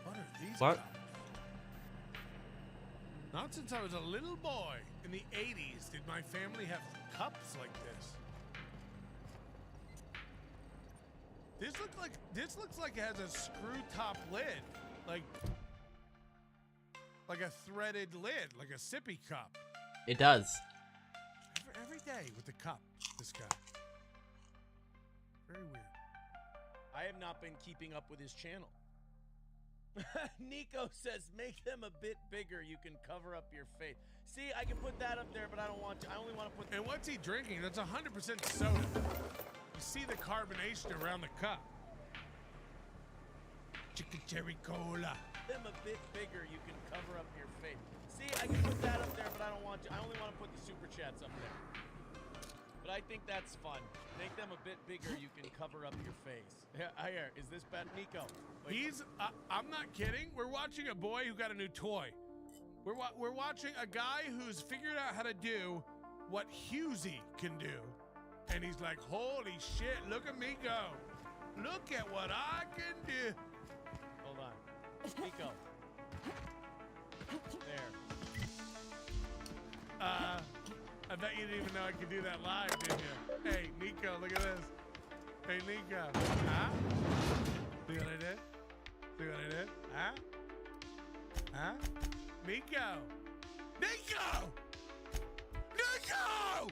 What are these? What? Cups? Not since I was a little boy in the 80s did my family have cups like this. This looks like it has a screw top lid. Like a threaded lid, like a sippy cup. It does. Every day with the cup, this guy. Very weird. I have not been keeping up with his channel. Nico says, make them a bit bigger. You can cover up your face. See, I can put that up there, but I don't want to. I only want to put... And what's he drinking? That's 100% soda. You see the carbonation around the cup. Chicken cherry cola. Them a bit bigger, you can cover up your face. See, I can put that up there, but I don't want to. I only want to put the Super Chats up there. But I think that's fun. Make them a bit bigger, you can cover up your face. Yeah, is this bad, Nico? Wait, I'm not kidding. We're watching a boy who got a new toy. We're watching a guy who's figured out how to do what Husey can do. And he's like, holy shit, look at me go. Look at what I can do. Hold on. Nico. There. I bet you didn't even know I could do that live, didn't you? Hey, Nico, look at this. Hey, Nico. Huh? See what I did? See what I did? Huh? Huh? Nico! Nico! Nico!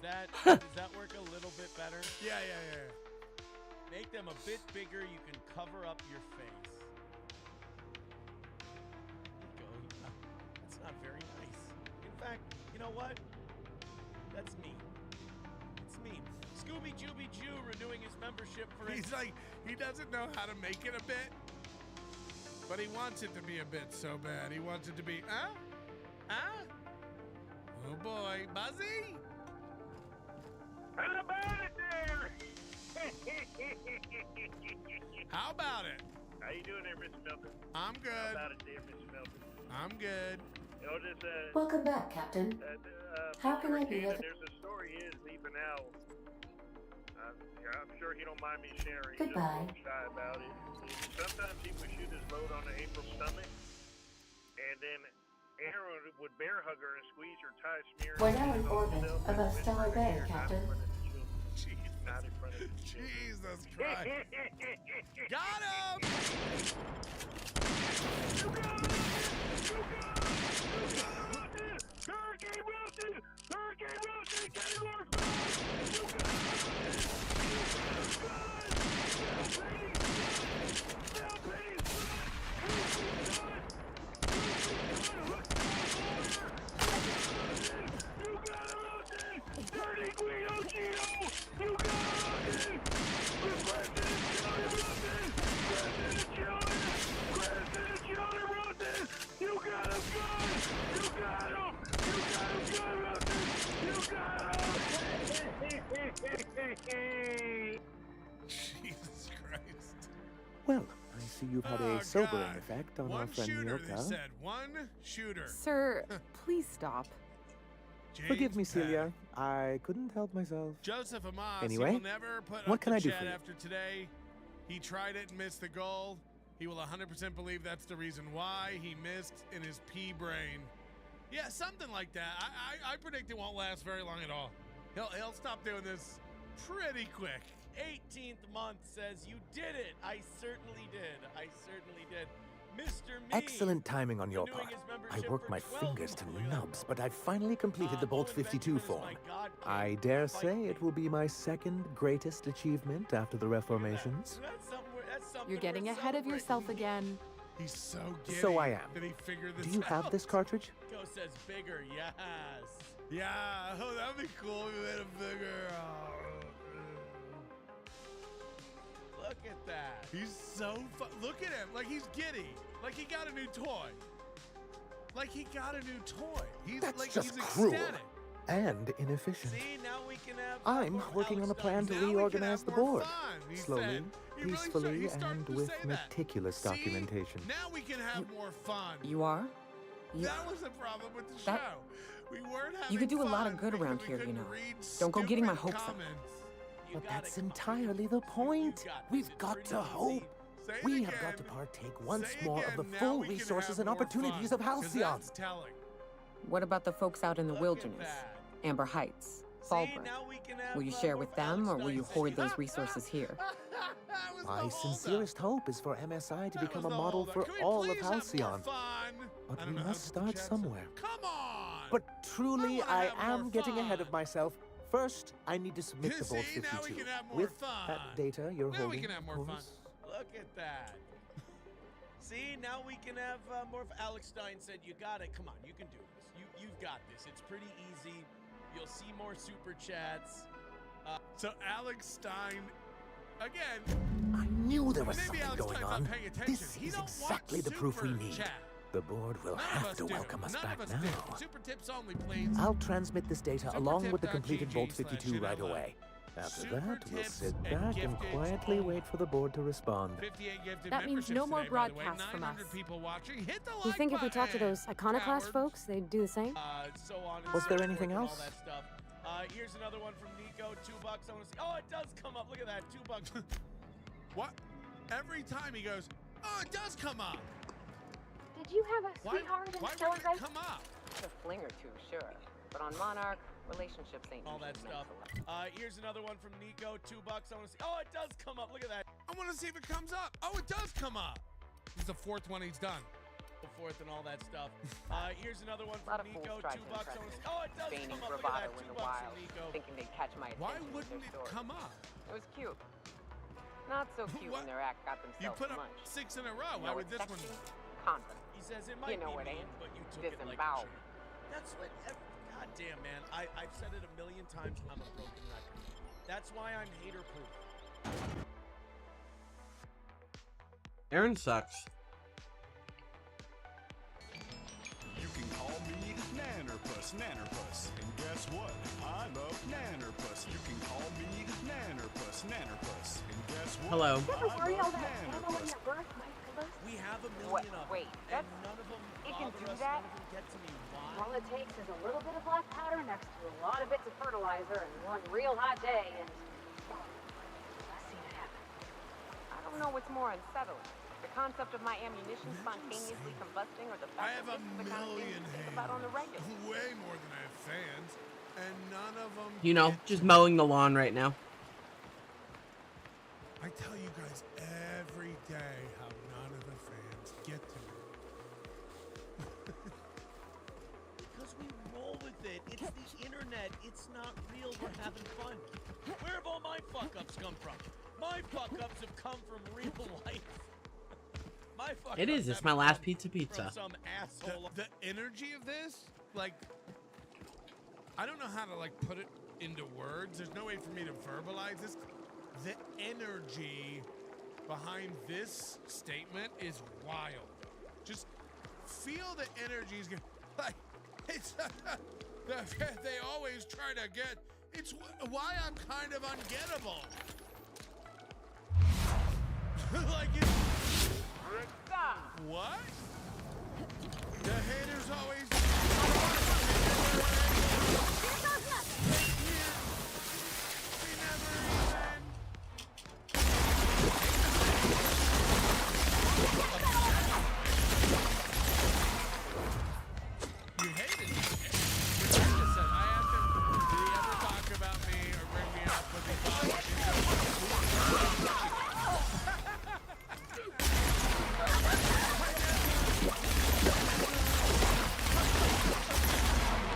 Does that work a little bit better? Yeah. Make them a bit bigger, you can cover up your face. That's not very nice. In fact, you know what? That's mean. It's mean. Scooby Jooby Jew renewing his membership for... He's like, he doesn't know how to make it a bit, but he wants it to be a bit so bad. He wants it to be, huh? Oh boy, Buzzy? How about it there? How about it? How you doing there, Mr. Melton? I'm good. How about it there, Mr. Melton? I'm good. Welcome back, Captain. How can I be of... There's a story he is leaving out. I'm sure he don't mind me sharing. Goodbye. He's just shy about it. Sometimes he would shoot his load on the April's stomach, and then Aaron would bear hug her and squeeze her tie, smearing... We're now in orbit above Stellar Bay, Captain. Not in front of the Jesus Christ. Got him! You got it! Hurricane Wilson! Hurricane Wilson! Get it, Lord! You got it! Dirty Guido Gino! You got it! President Children Wilson! You got him good! You got him! You got him good, Wilson! Jesus Christ. Well, I see you've had a sobering effect on our One friend shooter, they Mioka. said. One shooter. Sir, please stop. Forgive me, James Celia. I couldn't help myself. Joseph Amos, Anyway, he will never put what up can the I do chat for you? after today. He tried it and missed the goal. He will 100% believe that's the reason why he missed in his pea brain. Yeah, something like that. I predict it won't last very long at all. He'll stop doing this pretty quick. 18th month says you did it. I certainly did. I certainly did. Mr. Me. Excellent timing on your renewing part. his I membership worked for my 12 fingers to months. nubs, but I've finally completed the Bolt 52 form. I dare say it will be my second greatest achievement after the Reformations. You're getting ahead of yourself again. He's so giddy. So I am. Did he figure this Do you have out? this cartridge? Ghost says bigger, yes. Yeah, oh, that'd be cool if we made a bigger. Look at that. He's so look at him, like he's giddy, like he got a new toy. Like he got a new toy. He's That's like just he's cruel ecstatic. and inefficient. See, now we can have I'm working on a plan to Now we can reorganize have the more board. fun, he Slowly, said. He really peacefully, he's starting and to with say that. meticulous See? documentation. Now we can have more fun. You are? That was the problem with the That- show. We weren't having You could do a lot fun of good because around we here, you couldn't know. read Don't go getting my stupid hopes up. comments. But that's entirely the point. We've got to hope. Say it We have again. got to partake once Say more again, of the now full we can resources have and more opportunities fun, of 'cause Halcyon. That's telling. What about the folks out in the wilderness? Amber Heights, Fallbrook. Will you share with them, or will you hoard those resources here? My sincerest hope is for MSI to become a model for all of Halcyon. But we must start somewhere. Come on! But truly, I am getting ahead of myself. First, I need to submit the Bolt See, now we 52. can have more With fun. that data you're Now holding, we can have more of fun. course. Look at that. See, now we can have more. Alex Stein said, "You got it. Come on, you can do this. You've got this. It's pretty easy. You'll see more super chats." So Alex Stein, again. I knew there was maybe something Alex going Stein's on. not paying attention. This He is don't exactly watch the proof we Super need. Chat. The board will None of have us to do. welcome us None back of us now. do. Super tips only, please. I'll transmit this data along with the completed Bolt 52 right supertips.gg/NLA. away. After Super that, we'll tips sit and back and gifted quietly only. wait for the board to respond. 58 gifted That means memberships no more today, by the way. broadcasts from 900 us. people watching. Hit the You like think if we talk to button. those iconoclast Coward. folks, they'd do the same? So on and Was so there forth anything and all else? that stuff. Here's another one from Nico. $2. I want to see. Oh, it does come up. Look at that. $2. What? Every time he goes, oh, it does come up. Did you have a sweetheart in Why the would it celebration? come up? A fling or two, sure. But on Monarch, relationships ain't All that usually stuff. meant to last. Here's another one from Nico. $2. I want to see. Oh, it does come up. Look at that. I want to see if it comes up. Oh, it does come up. This is the fourth one he's done. Forth and all that stuff. Here's another one A lot from of fools Nico. tried $2. to I impress want to me. see. Oh, it does Feigning come up. Look bravado at that. in the $2 wild, from Nico. thinking they'd catch my attention Why with wouldn't their it story. come up? It was cute. Not so cute when their act got themselves You put up munched. 6 in a row. You Why know would it's this one? sexy? Confident. He says it might know be it mean, ain't. but you took it like a Disemboweled. champ. That's what. God damn, man. I've said it a million times. I'm a broken record. That's why I'm hater proof. Aaron sucks. You can call me Nannerpuss, Nannerpuss. And guess what? I love Nannerpuss. You can call me Nannerpuss, Nannerpuss. And guess what? Hello. Did you ever worry all that ammo in Nannerpuss. your birth, my pillows? We have a million of them. Wait, and that's... none of them It can bother do us. that? None of them get to me. Why? All it takes is a little bit of black powder next to a lot of bits of fertilizer and one real hot day, and I've seen it happen. I don't know what's more unsettling. The concept of my ammunition spontaneously combusting, or the I fact have a that this is the kind of thing million you think about on the regular. Way more than I have fans, and none of them. You know, just mowing the lawn right now. I tell you guys every day how none of the fans get to me. Because we roll with it. It's the internet. It's not real. We're having fun. Where have all my fuck-ups come from? My fuck-ups have come from real life. My fuck-ups It is. It's have my last come pizza. From some asshole. The energy of this, like, I don't know how to like put it into words. There's no way for me to verbalize this. The energy behind this statement is wild. Just feel the energy is like it's they always try to get It's why I'm kind of ungettable. Like it's... What? The haters always... You hate it. I have to... Did he ever talk about me or bring me up with the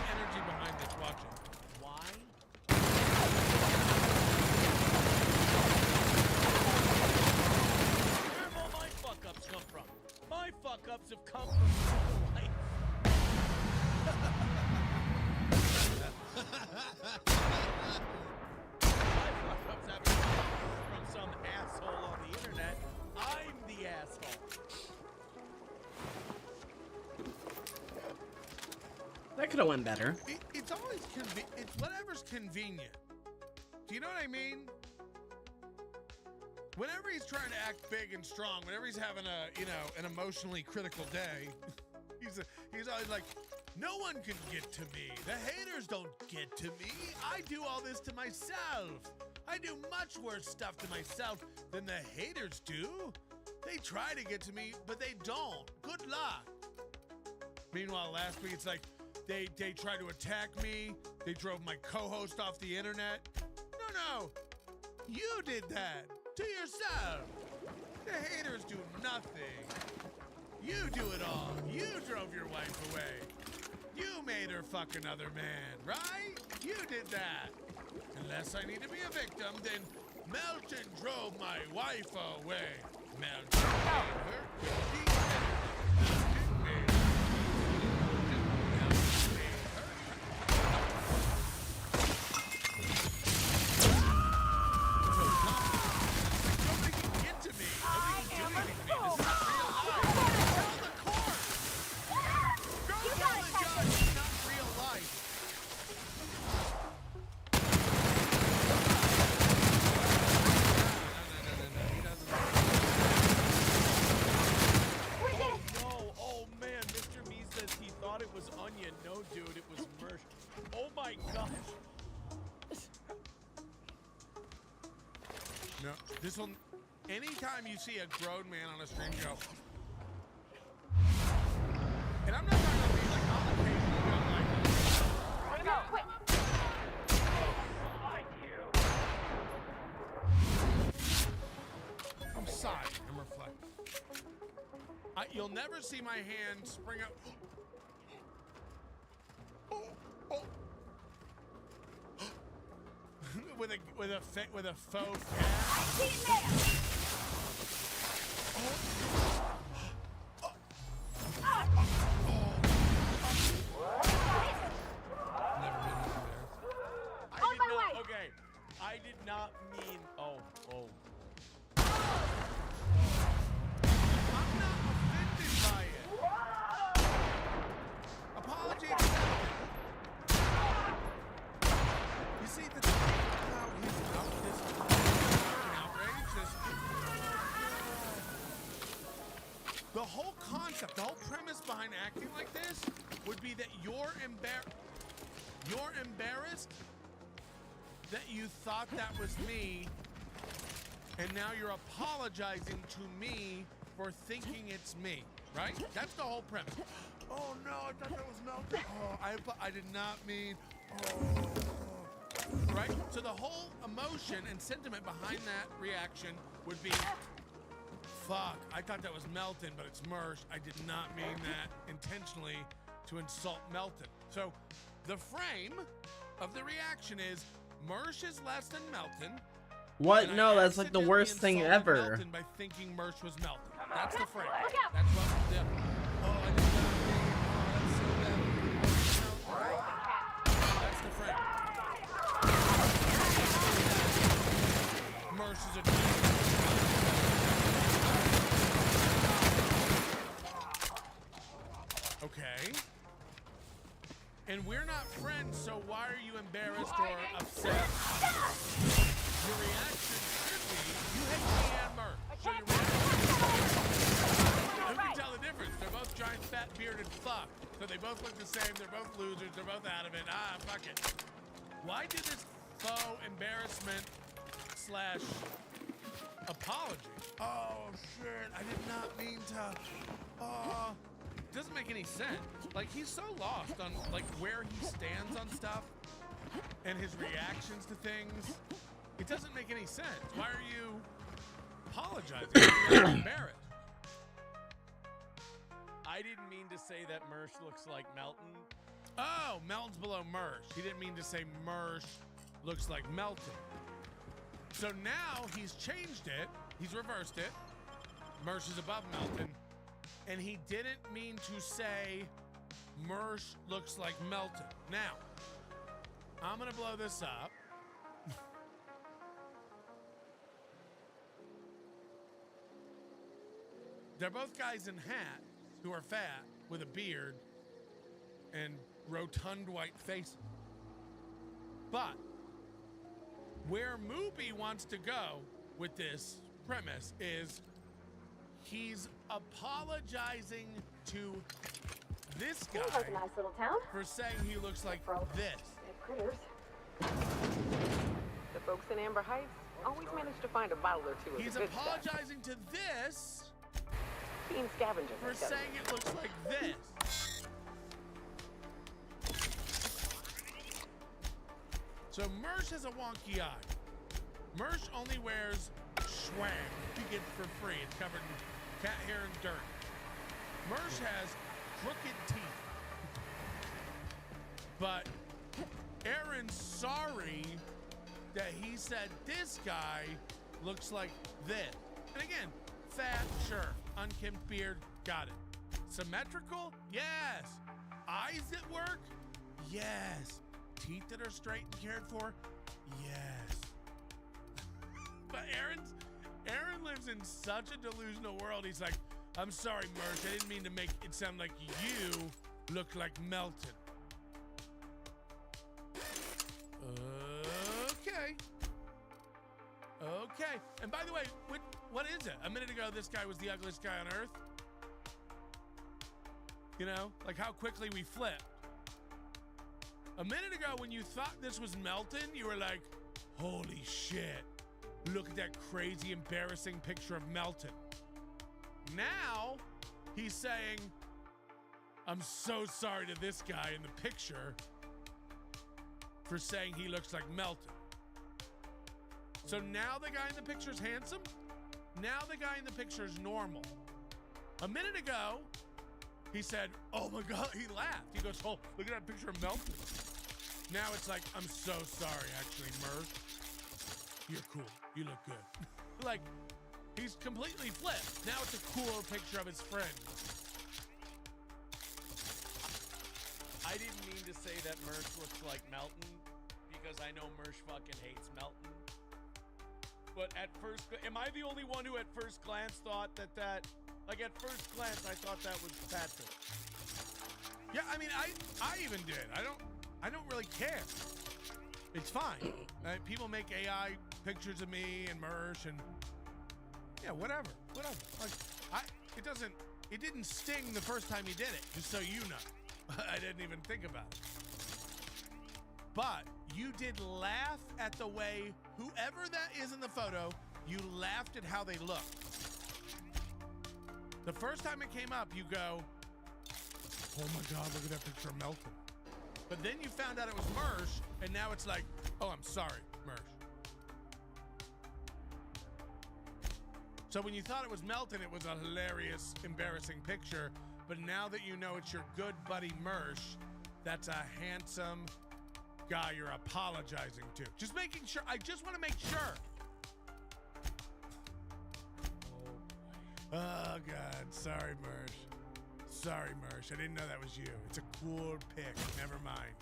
energy behind this watching. Why? Where have all my fuck-ups come from? My fuck-ups have come from real life. My fuck-ups haven't come from some asshole on the internet. I'm the asshole. That could have went better. It's always it's whatever's convenient. Do you know what I mean? Whenever he's trying to act big and strong, whenever he's having an emotionally critical day, he's always like, no one can get to me. The haters don't get to me. I do all this to myself. I do much worse stuff to myself than the haters do. They try to get to me, but they don't. Good luck. Meanwhile, last week, it's like, they tried to attack me. They drove my co-host off the internet. No. You did that to yourself. The haters do nothing. You do it all. You drove your wife away. You made her fuck another man, right? You did that. Unless I need to be a victim, then Melton drove my wife away. Melton made her. No, this will. Anytime you see a grown man on a stream go, and I'm not talking about being like on the case, like, go, quick. I'm sorry, I'm reflecting. You'll never see my hand spring up. with a faux cat. I see it there. Never been embarrassed. On my way. Okay, I did not mean. Oh. I'm not offended by it. Apology accepted. You see, the thing about his outrage, the whole concept, the whole premise behind acting like this would be that you're embarrassed that you thought that was me, and now you're apologizing to me for thinking it's me, right? That's the whole premise. Oh no, I thought that was Melton. Oh, I did not mean. Oh. Right? So the whole emotion and sentiment behind that reaction would be, fuck, I thought that was Melton, but it's Mersh. I did not mean that intentionally to insult Melton. So the frame of the reaction is Mersh is less than Melton. What? No, that's like the worst thing ever. Melton by thinking Mersh was Melton. That's the frame. That's what. Yeah. Oh, I did not mean. Oh, that's so bad. That's the frame. Mersh is a. Okay. And we're not friends, so why are you embarrassed or upset? Your reaction should be, you hate me and Murph. So your reaction, who can tell the difference? They're both giant, fat, bearded fuck. So they both look the same. They're both losers. They're both out of it. Fuck it. Why did this faux embarrassment / apology? Oh, shit. I did not mean to. Doesn't make any sense. Like, he's so lost on, like, where he stands on stuff and his reactions to things. It doesn't make any sense. Why are you apologizing? You're embarrassed. I didn't mean to say that Mersh looks like Melton. Oh, Melton's below Mersh. He didn't mean to say Mersh looks like Melton. So now he's changed it. He's reversed it. Mersh is above Melton. And he didn't mean to say Mersh looks like Melton. Now, I'm going to blow this up. They're both guys in hats who are fat with a beard and rotund white faces. But where Moopy wants to go with this premise is he's apologizing to this guy Seems like a nice little town. for saying he looks like this. Critters. The folks in Amber Heights always manage to find a bottle or two of He's the good stuff. apologizing to this Being scavengers. for saying it looks like this. So Mersh has a wonky eye. Mersh only wears swag he gets for free. It's covered in cat hair and dirt. Mersh has crooked teeth. But Aaron's sorry that he said this guy looks like this. And again, fat, sure. Unkempt beard, got it. Symmetrical? Yes. Eyes that work? Yes. Teeth that are straight and cared for? Yes. But Aaron lives in such a delusional world. He's like, I'm sorry, Mersh. I didn't mean to make it sound like you look like Melton. Okay. And by the way, what is it? A minute ago, this guy was the ugliest guy on earth. You know, like how quickly we flipped. A minute ago, when you thought this was Melton, you were like, holy shit. Look at that crazy, embarrassing picture of Melton. Now, he's saying, I'm so sorry to this guy in the picture for saying he looks like Melton. So now the guy in the picture is handsome. Now the guy in the picture is normal. A minute ago, he said, oh my God, he laughed. He goes, oh, look at that picture of Melton. Now it's like, I'm so sorry, actually, Mersh. You're cool. You look good. Like, he's completely flipped. Now it's a cool picture of his friend. I didn't mean to say that Mersh looks like Melton because I know Mersh fucking hates Melton. But at first, am I the only one who at first glance thought that like at first glance, I thought that was Patrick? Yeah, I mean, I even did. I don't really care. It's fine. People make AI pictures of me and Mersh and yeah, whatever. Like, it didn't sting the first time he did it, just so you know. I didn't even think about it. But you did laugh at the way, whoever that is in the photo, you laughed at how they look. The first time it came up, you go, oh my God, look at that picture of Melton. But then you found out it was Mersh, and now it's like, oh, I'm sorry, Mersh. So when you thought it was Melton, it was a hilarious, embarrassing picture. But now that you know it's your good buddy Mersh, that's a handsome guy you're apologizing to. Just making sure. I just want to make sure. Oh, God. Sorry, Mersh. Sorry, Mersh. I didn't know that was you. It's a cool pic. Never mind.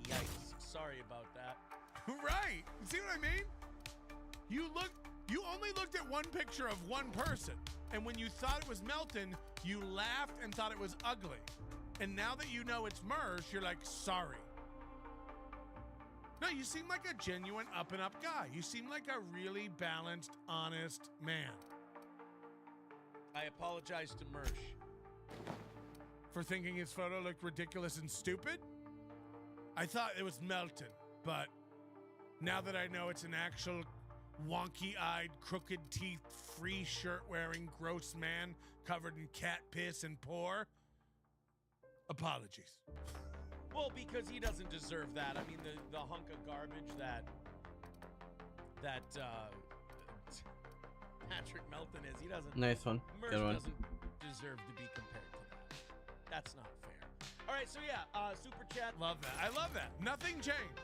Yikes. Sorry about that. Right. See what I mean? You look You only looked at one picture of one person, and when you thought it was Melton, you laughed and thought it was ugly. And now that you know it's Mersh, you're like, sorry. No, you seem like a genuine up-and-up guy. You seem like a really balanced, honest man. I apologize to Mersh. For thinking his photo looked ridiculous and stupid? I thought it was Melton, but now that I know it's an actual wonky-eyed, crooked teeth, free shirt-wearing, gross man covered in cat piss and pour, apologies. Well, because he doesn't deserve that. I mean, the hunk of garbage that Patrick Melton is, he doesn't. Nice one. Mersh Good one. doesn't deserve to be compared to that. That's not fair. All right, so yeah, super chat. Love that. I love that. Nothing changed.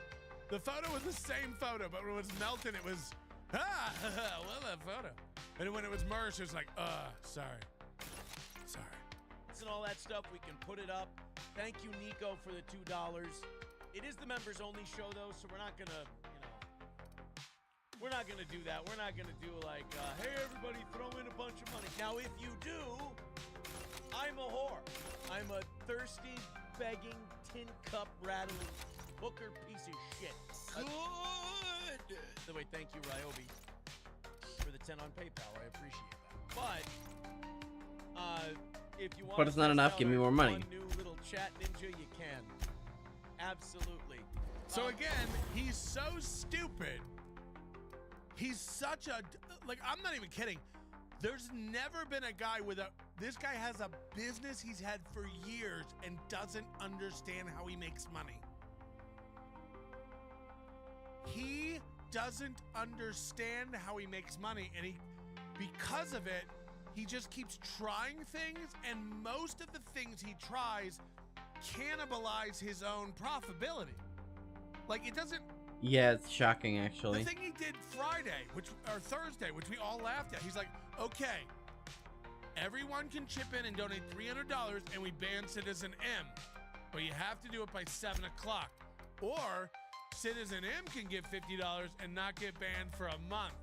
The photo was the same photo, but when it was Melton, it was, well, that photo. And when it was Mersh, it was like, sorry. And all that stuff, we can put it up. Thank you, Nico, for the $2. It is the members only show though, so we're not gonna, we're not gonna do that. We're not gonna do like, hey everybody, throw in a bunch of money. Now, if you do, I'm a whore. I'm a thirsty, begging, tin cup rattling, hooker piece of shit. Good. By the way, thank you, Ryobi, for the 10 on PayPal. I appreciate that. But if you want, But it's not enough. Give me more money. New little chat ninja, you can. Absolutely. So again, he's so stupid. He's such a, like, I'm not even kidding. There's never been a guy with a, this guy has a business he's had for years and doesn't understand how he makes money. He doesn't understand how he makes money, and because of it, he just keeps trying things, and most of the things he tries cannibalize his own profitability. Like, it doesn't. Yeah, it's shocking, actually. The thing he did Friday, or Thursday, which we all laughed at, he's like, okay, everyone can chip in and donate $300, and we ban Citizen M, but you have to do it by 7 o'clock. Or Citizen M can give $50 and not get banned for a month,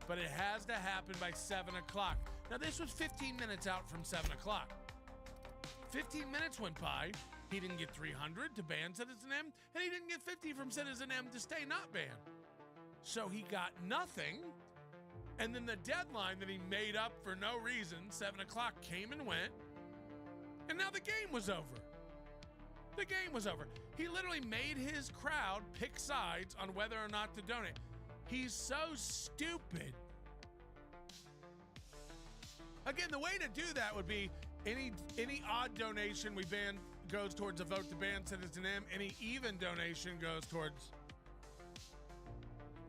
but it has to happen by 7 o'clock. Now, this was 15 minutes out from 7 o'clock. 15 minutes went by. He didn't get 300 to ban Citizen M, and he didn't get 50 from Citizen M to stay not banned. So he got nothing, and then the deadline that he made up for no reason, 7 o'clock, came and went, and now the game was over. The game was over. He literally made his crowd pick sides on whether or not to donate. He's so stupid. Again, the way to do that would be any odd donation we ban goes towards a vote to ban Citizen M. Any even donation goes towards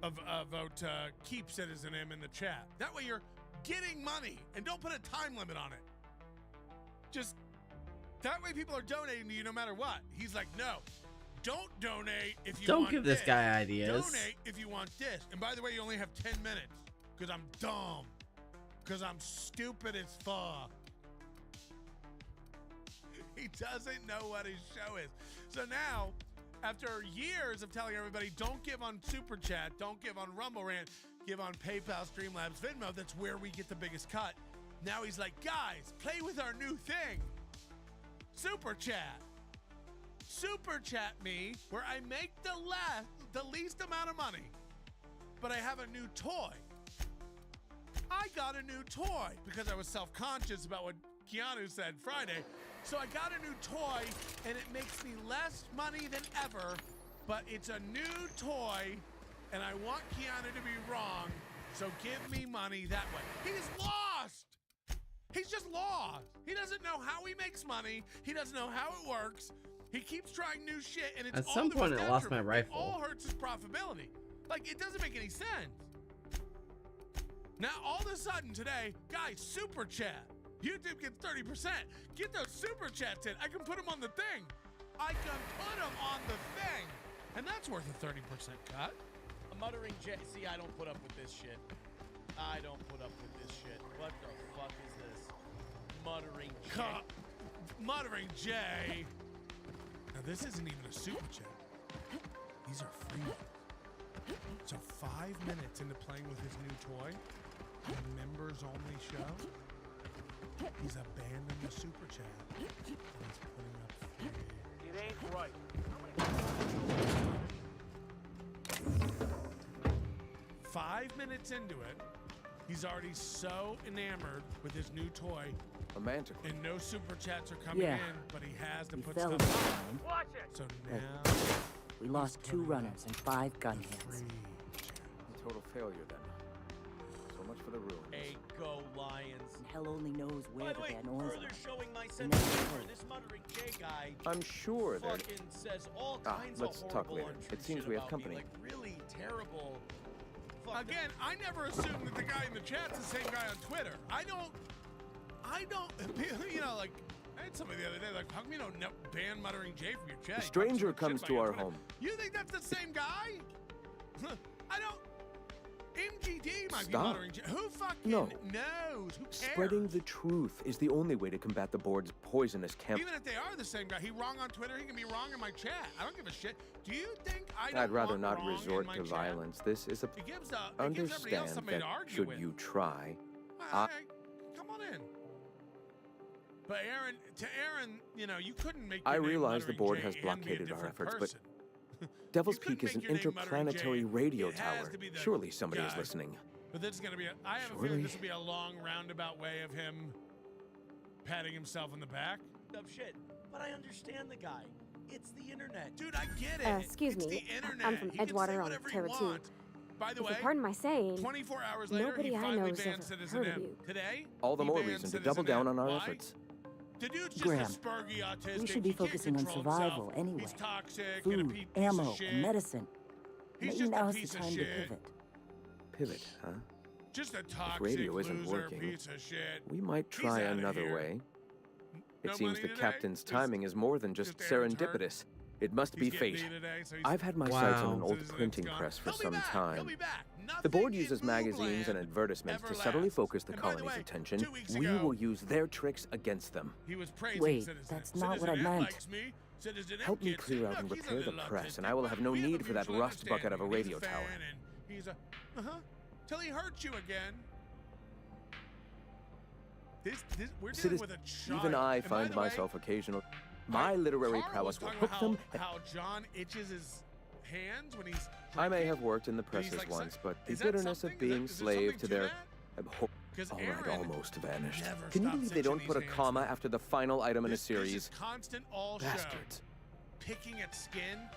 a vote to keep Citizen M in the chat. That way you're getting money, and don't put a time limit on it. Just that way people are donating to you no matter what. He's like, no, don't donate if you don't want give this guy ideas. Donate if you want this. And by the way, you only have 10 minutes because I'm dumb. Because I'm stupid as fuck. He doesn't know what his show is. So now, after years of telling everybody, don't give on Super Chat, don't give on Rumble Rant, give on PayPal, Streamlabs, Venmo, that's where we get the biggest cut. Now he's like, guys, play with our new thing. Super Chat. Super Chat me, where I make the least amount of money, but I have a new toy. I got a new toy because I was self-conscious about what Keanu said Friday. So I got a new toy, and it makes me less money than ever, but it's a new toy, and I want Keanu to be wrong, so give me money that way. He's lost! He's just lost. He doesn't know how he makes money. He doesn't know how it works. He keeps trying new shit, and it's At some point, I lost my rifle. It all hurts his profitability. Like, it doesn't make any sense. Now, all of a sudden today, guys, Super Chat. YouTube gets 30%. Get those Super Chats in. I can put them on the thing. I can put them on the thing. And that's worth a 30% cut. A muttering J. See, I don't put up with this shit. I don't put up with this shit. What the fuck is this? Muttering J. Muttering J. Now, this isn't even a Super Chat. These are free. So 5 minutes into playing with his new toy, a members-only show, he's abandoned the super chat. And he's putting up free. It ain't right. 5 minutes into it, he's already so enamored with his new toy. A manticore. And no super chats are coming in, but he has to put fell stuff behind. on. Watch it. So But now we lost 2 runners and 5 gun hits. A total failure then. So much for the ruins. Hey, go Lions. And hell only knows where By the the way, Van Orns further are. showing my You sense never of humor, know. this Muttering J guy I'm sure that. fucking says all kinds let's of talk horrible, later. untrue It seems shit we have about company. me, like really terrible. again, I never assumed that the guy in the chat's the same guy on Twitter. I don't, you know, like, I had somebody the other day, like, how come you don't ban Muttering Jay from your chat? A stranger comes to our home. You think that's the same guy? I don't. MGD might be Stop. Muttering Jay. Who fucking No. knows? Who cares? Spreading the truth is the only way to combat the board's poisonous camp. Even if they are the same guy, he wrong on Twitter, he can be wrong in my chat. I don't give a shit. Do you think I don't I'd rather want not wrong resort in my to chat? violence. This is a It gives everybody else understand somebody that to argue should with. you try. Come on in. But Aaron, you know, you couldn't make. I your name realize the Muttering board Jay has and be a blockaded our different efforts, person. but Devil's You couldn't Peak is an make your name Muttering interplanetary Jay. radio It has tower. to be the Surely somebody is guy. listening. But this is gonna be. I have a feeling this will be a long roundabout way of him patting himself on the back. Of shit. But I understand the guy. It's the internet. Dude, I get it. Excuse It's me. the internet. I'm from He can say Edgewater on whatever he Terra 2. wants. By the If way, you'll pardon my saying, 24 hours later, nobody he I finally know's banned ever Citizen heard of M. you. Today, All the he more banned reason to Citizen double down M. on our Why? efforts. The dude's just Graham, a spurgy autistic. we should be He can't focusing on control survival himself. anyway. He's toxic and a Food, piece ammo, of shit. and medicine. He's Maybe just a now's the piece of time to shit. pivot. Pivot, huh? Just a toxic radio isn't loser working, piece of shit. We might He's try outta another here. way. It No seems money the today? captain's timing is more than just Aaron's hurt? serendipitous. It must be He's getting fate. me today, so he's- I've had my sights on an Wow. old Citizen printing M's gone. press for He'll be some back. time. He'll be back. The board Nothing uses in magazines and Moogland advertisements to ever subtly lasts. focus the And by the colony's way, attention. 2 weeks We ago, will use their tricks against them. he was praising Wait, Citizen. that's not what Citizen I M meant. likes me. Citizen M Help me can't clear say, out "Look, and he's a repair the little press, autistic, and I will but have no we a need for that mutual rust bucket of a understanding. radio He's a tower. fan and he's a till he hurts you again. This we're dealing with a child. Even I And by find the way, myself occasional. My literary Carl was prowess will talking hook about them. how John itches his hands when he's. I may have worked in the he's presses like, once, but the is that bitterness something? of being Is there slave something to to their that? abhor. 'Cause Oh, I'd Aaron almost vanished. never Can you stops believe they itching don't put a these hands. comma after the final item in a This is series? constant all Bastards. show. Picking at skin,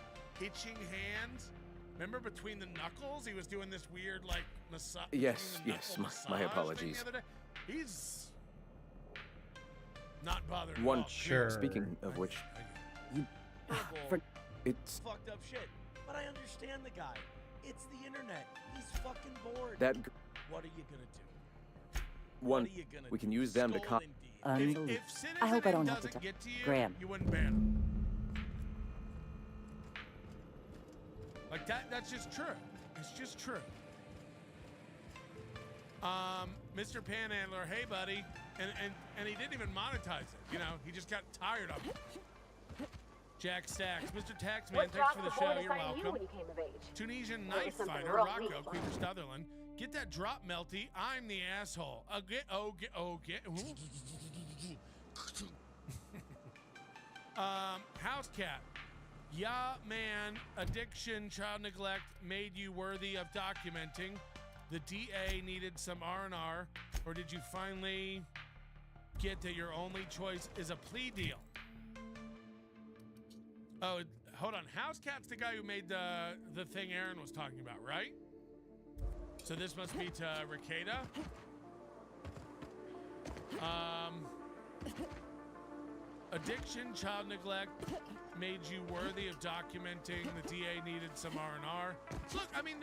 itching hands. Remember between the knuckles, he was doing this weird like massage. Yes, yes. My apologies. He's not bothered. One. at all. Sure. Speaking of which, it's Fucked up shit. But I understand the guy. It's the internet. He's fucking bored. that What are you gonna do? one. What are you gonna We can do? use them to Scold com. indeed. If Citizen I hope I don't M have to doesn't tell get to you, Graham. you wouldn't ban him. Like that's just true. It's just true. Mr. Panhandler, hey buddy, and he didn't even monetize it. You know, he just got tired of it. Jack Stacks, Mr. Taxman, What thanks for the dropped show. boy You're decided you welcome. when you came of age? Tunisian There was knife something fighter, real Rocco, neat about Queeper it. Sutherland. Get that drop, Melty. I'm the asshole. House cat. Yeah, man. Addiction, child neglect made you worthy of documenting. The DA needed some R&R, or did you finally get that your only choice is a plea deal? Oh, hold on. House cat's the guy who made the thing Aaron was talking about, right? So this must be to Ricada. Addiction, child neglect made you worthy of documenting. The DA needed some R&R. Look, I mean,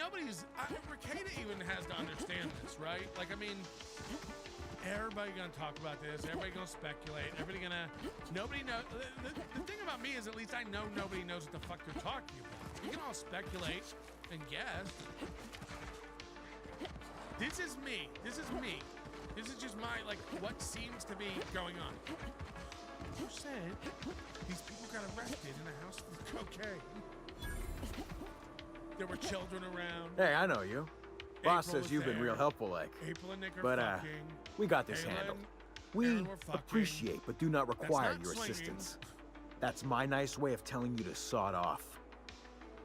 Ricada even has to understand this, right? Like, I mean, everybody gonna talk about this. Everybody gonna speculate. Nobody knows. The thing about me is, at least I know nobody knows what the fuck they're talking about. We can all speculate and guess. This is me. This is me. This is just my, like, what seems to be going on. Who said these people got arrested in a house full of cocaine? There were children around. Hey, I know you. Boss April says you've been there. real helpful, like. April and Nick are But, fucking. we got this Kayla handled. and We Aaron were fucking. appreciate but do not require not your swinging. assistance. That's my nice way of telling you to saw it off.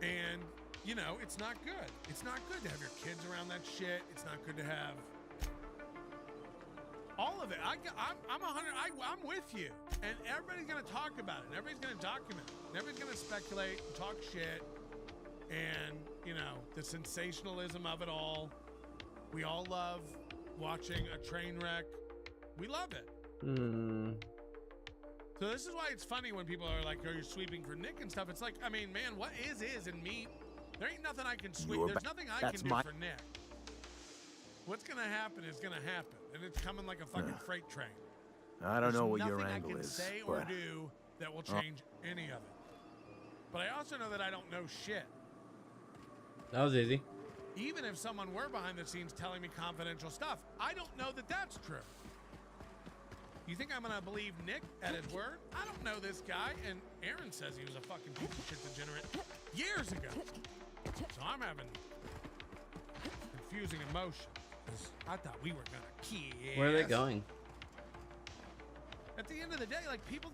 And, you know, it's not good. It's not good to have your kids around that shit. It's not good to have all of it. I'm with you. And everybody's going to talk about it. And everybody's going to document it. And everybody's going to speculate and talk shit. And, you know, the sensationalism of it all. We all love watching a train wreck. We love it. So this is why it's funny when people are like, "Oh, you're sweeping for Nick and stuff." It's like, I mean, man, what is and me? There ain't nothing I can sweep. There's nothing I can do for Nick. What's gonna happen is gonna happen, and it's coming like a fucking freight train. I don't know what your There's angle nothing I can is, say or but do that will change any of it. But I also know that I don't know shit. That was easy. Even if someone were behind the scenes telling me confidential stuff, I don't know that that's true. You think I'm gonna believe Nick at his word? I don't know this guy, and Aaron says he was a fucking piece of shit degenerate years ago. So I'm having confusing emotions. 'Cause I thought we were gonna kiss. Where are they going? At the end of the day, like, people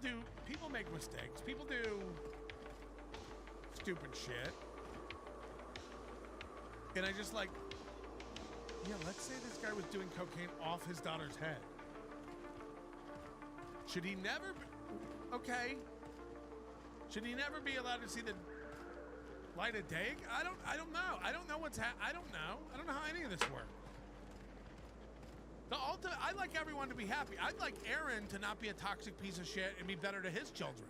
make mistakes. People do stupid shit. And I just like, yeah, let's say this guy was doing cocaine off his daughter's head. Should he never be, okay. Should he never be allowed to see the light of day? I don't know. I don't know I don't know. I don't know how any of this works. The ultimate, I'd like everyone to be happy. I'd like Aaron to not be a toxic piece of shit and be better to his children.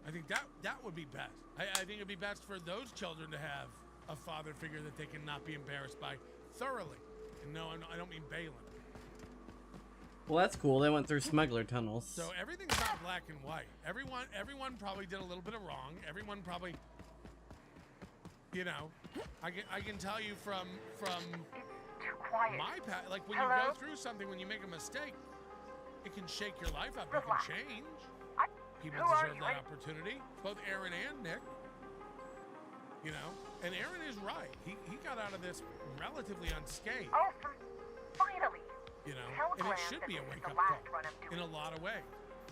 I think that would be best. I think it'd be best for those children to have a father figure that they can not be embarrassed by thoroughly. And no, I don't mean Balin. Well, that's cool. They went through smuggler tunnels. So everything's not black and white. Everyone probably did a little bit of wrong. Everyone probably, you know, I can tell you from my past, like when you go through something, when you make a mistake, it can shake your life up. It can change. People deserve that opportunity. Both Aaron and Nick. You know, and Aaron is right. He got out of this relatively unscathed. Oh, finally. You know, and it should be a wake-up call in a lot of ways.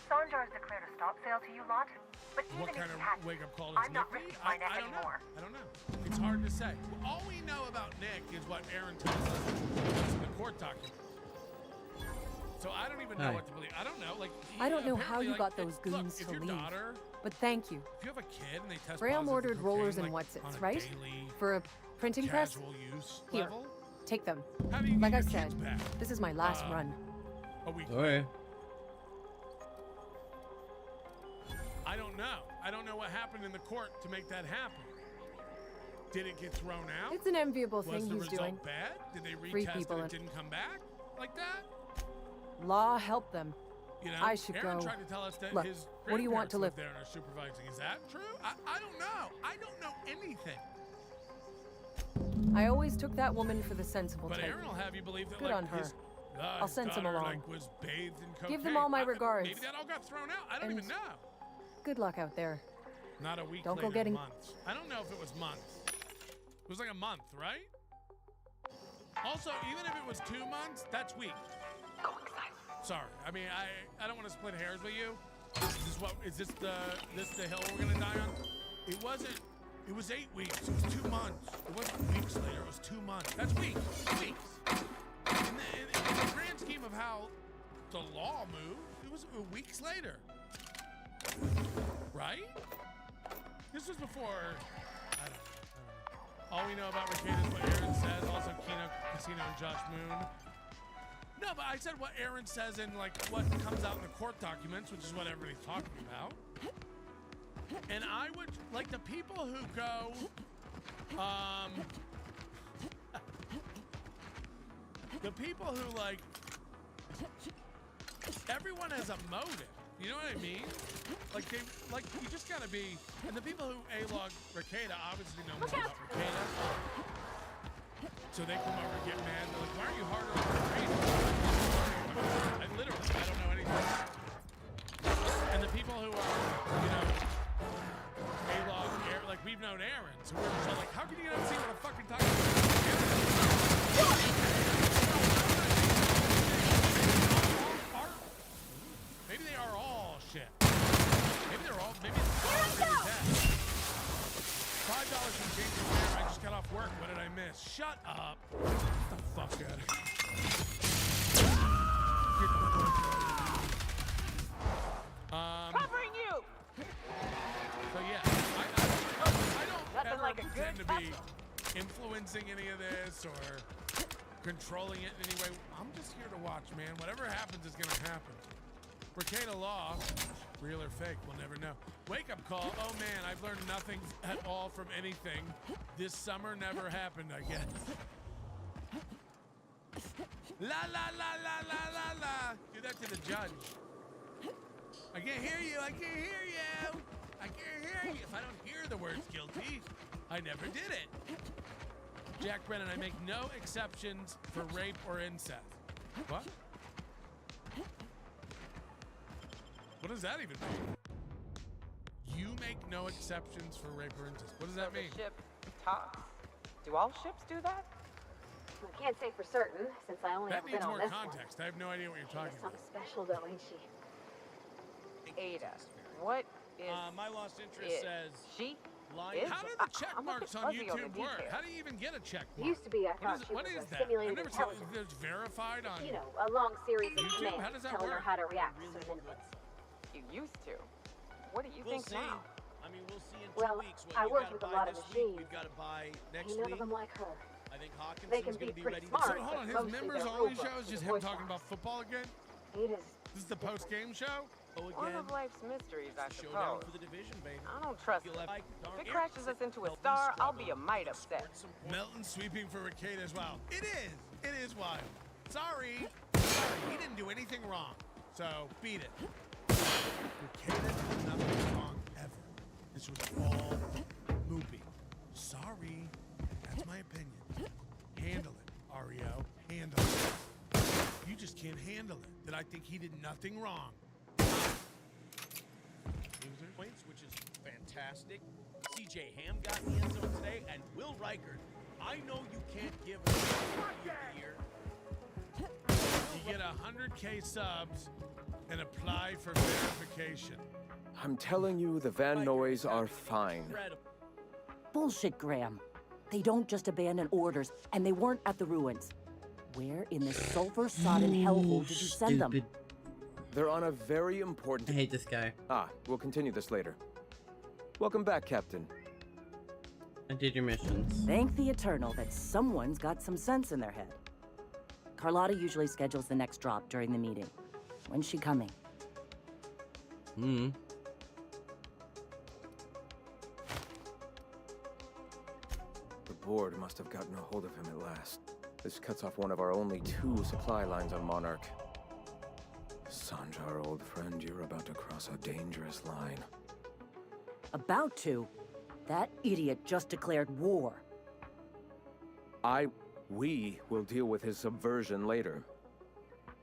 Sanjar's declared a stop sale to you lot, but even What kind if of he had, wake-up call does I'm Nick not need? risking my neck I don't know. anymore. I don't know. It's hard to say. All we know about Nick is what Aaron tells us in the court document. So I don't even know what to believe. I don't know. Like, I don't know how you like, got those goons if to your leave. daughter, But thank you. if you have a kid and they test Graham positive ordered for rollers cocaine, and like, what's-its, on a right? daily For a printing press? casual use Here, level, take them. how do you Like get I your said, kids back? this is my last run. A week Okay. I don't know. I don't know what happened in the court to make that happen. Did it get thrown out? It's an enviable Was thing the he's result doing. bad? Did they Free retest people and and- it didn't come back like that? Law help them. You know, I should Aaron go. tried to tell us that Look, his what do you want to grandparents live? lived there and are supervising. Is that true? I don't know. I don't know anything. I always took that woman for the sensible But type. Aaron will have you believe that Good like on her. his, I'll his send some daughter, along. like, was bathed in cocaine. Give them all my regards. Maybe that all got thrown out. I don't And even know. Good luck out there. Not a week Don't later, go getting- months. I don't know if it was months. It was like a month, right? Also, even if it was 2 months, that's weak. Sorry. I mean, I don't want to split hairs with you. Is this the hill we're gonna die on? It wasn't. It was 8 weeks. It was 2 months. It wasn't weeks later. It was 2 months. That's weeks. Weeks. In the grand scheme of how the law moved, it was weeks later. Right? This was before. I don't know. All we know about Rekieta is what Aaron says. Also, Kino Casino and Josh Moon. No, but I said what Aaron says in like what comes out in the court documents, which is what everybody's talking about. And I would like the people who go, the people who like, everyone has a motive. You know what I mean? Like you just gotta be. And the people who A-log Rekieta obviously know more about Rekieta. So they come over and get mad. They're like, why are you harder on Rekieta? I don't know anything. And the people who are, you know, A-log, like we've known Aaron. shit. Maybe they're all. Maybe it's that. $5 from change in there. I just got off work. What did I miss? Shut up. Get the fuck out of here. Covering you. So yeah, I don't ever like a pretend good to be influencing any of this or controlling it in any way. I'm just here to watch, man. Whatever happens is gonna happen. Bricada Law, real or fake, we'll never know. Wake up call. Oh man, I've learned nothing at all from anything. This summer never happened, I guess. La la la la la la la. Do that to the judge. I can't hear you. I can't hear you. I can't hear you. If I don't hear the words guilty, I never did it. Jack Brennan, I make no exceptions for rape or incest. What? What does that even mean? You make no exceptions for rape or incest. What does that mean? The ship talks. Do all ships do that? I can't say for certain, since I only That ever needs been on more this context. I have no idea what you're talking about. Something special though, ain't she? Ada, what is my lost interest says she? How do the check marks on YouTube work? How do you even get a check mark? Used to be, I thought she what was is a that? simulated I've never seen intelligence. it. It's verified on. You know, a long series of YouTube? commands How does that telling her work? how to react to certain inputs. You used to. What do you We'll think see. now? I mean, we'll see in 2 Well, weeks. I you worked gotta with a buy lot of this machines. week. We've got to buy next Ain't none week. of them like her. I think They Hawkinson's can going to be be pretty ready. smart, So hold on, but his mostly members they're only robots show is with just a him voice talking box. about football again? It is. This is the post game show? One of life's mysteries, I Showdown suppose. for the division, baby. I don't trust You'll it. have If it crashes us into a star, I'll be a mite upset. Melton sweeping for Ricada as well. It is. It is wild. Sorry. He didn't do anything wrong. So beat it. Ricada did nothing wrong ever. This was all movie. Sorry. That's my opinion. Handle it, Ario. Handle it. You just can't handle it. That I think he did nothing wrong. Points, which is fantastic. CJ Ham got in the end zone today, and Will Reichert. I know you can't give us Rookie of the Year. You get 100K subs and apply for verification. I'm telling you, the Van Noys are fine. Bullshit, Graham. They don't just abandon orders, and they weren't at the ruins. Where in the sulfur-sodden hellhole did you send them? They're on a very important... I hate this guy. We'll continue this later. Welcome back, Captain. I did your missions. Thank the Eternal that someone's got some sense in their head. Carlotta usually schedules the next drop during the meeting. When's she coming? The board must have gotten a hold of him at last. This cuts off one of our only 2 supply lines on Monarch. Sanjar, old friend, you're about to cross a dangerous line. About to? That idiot just declared war. We will deal with his subversion later.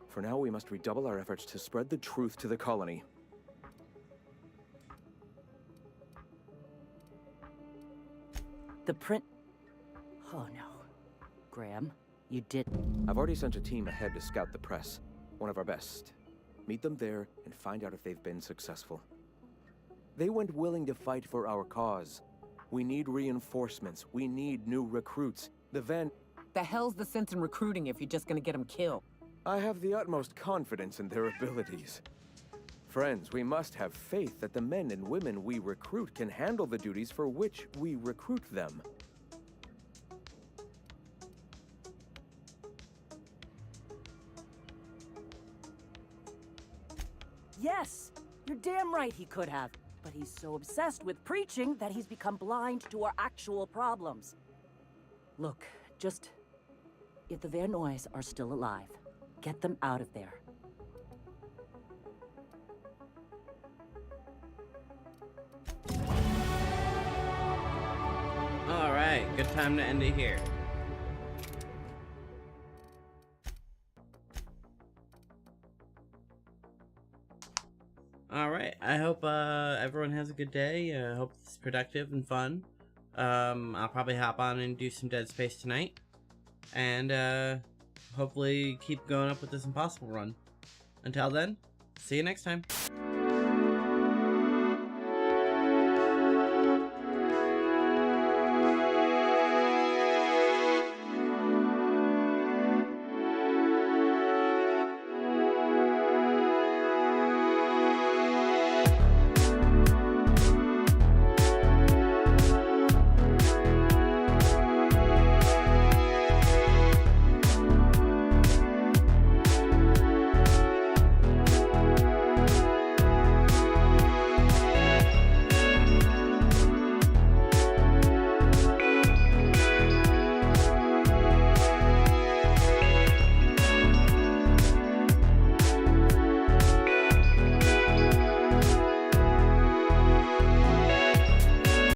For now, we must redouble our efforts to spread the truth to the colony. The print... Oh no. Graham, you didn't. I've already sent a team ahead to scout the press. One of our best. Meet them there and find out if they've been successful. They went willing to fight for our cause. We need reinforcements. We need new recruits. The hell's the sense in recruiting if you're just gonna get them killed? I have the utmost confidence in their abilities. Friends, we must have faith that the men and women we recruit can handle the duties for which we recruit them. Yes! You're damn right he could have. But he's so obsessed with preaching that he's become blind to our actual problems. Look, just... if the Van Noys are still alive, get them out of there. Alright, good time to end it here. Alright, I hope everyone has a good day. I hope it's productive and fun. I'll probably hop on and do some Dead Space tonight. And hopefully keep going up with this impossible run. Until then, see you next time.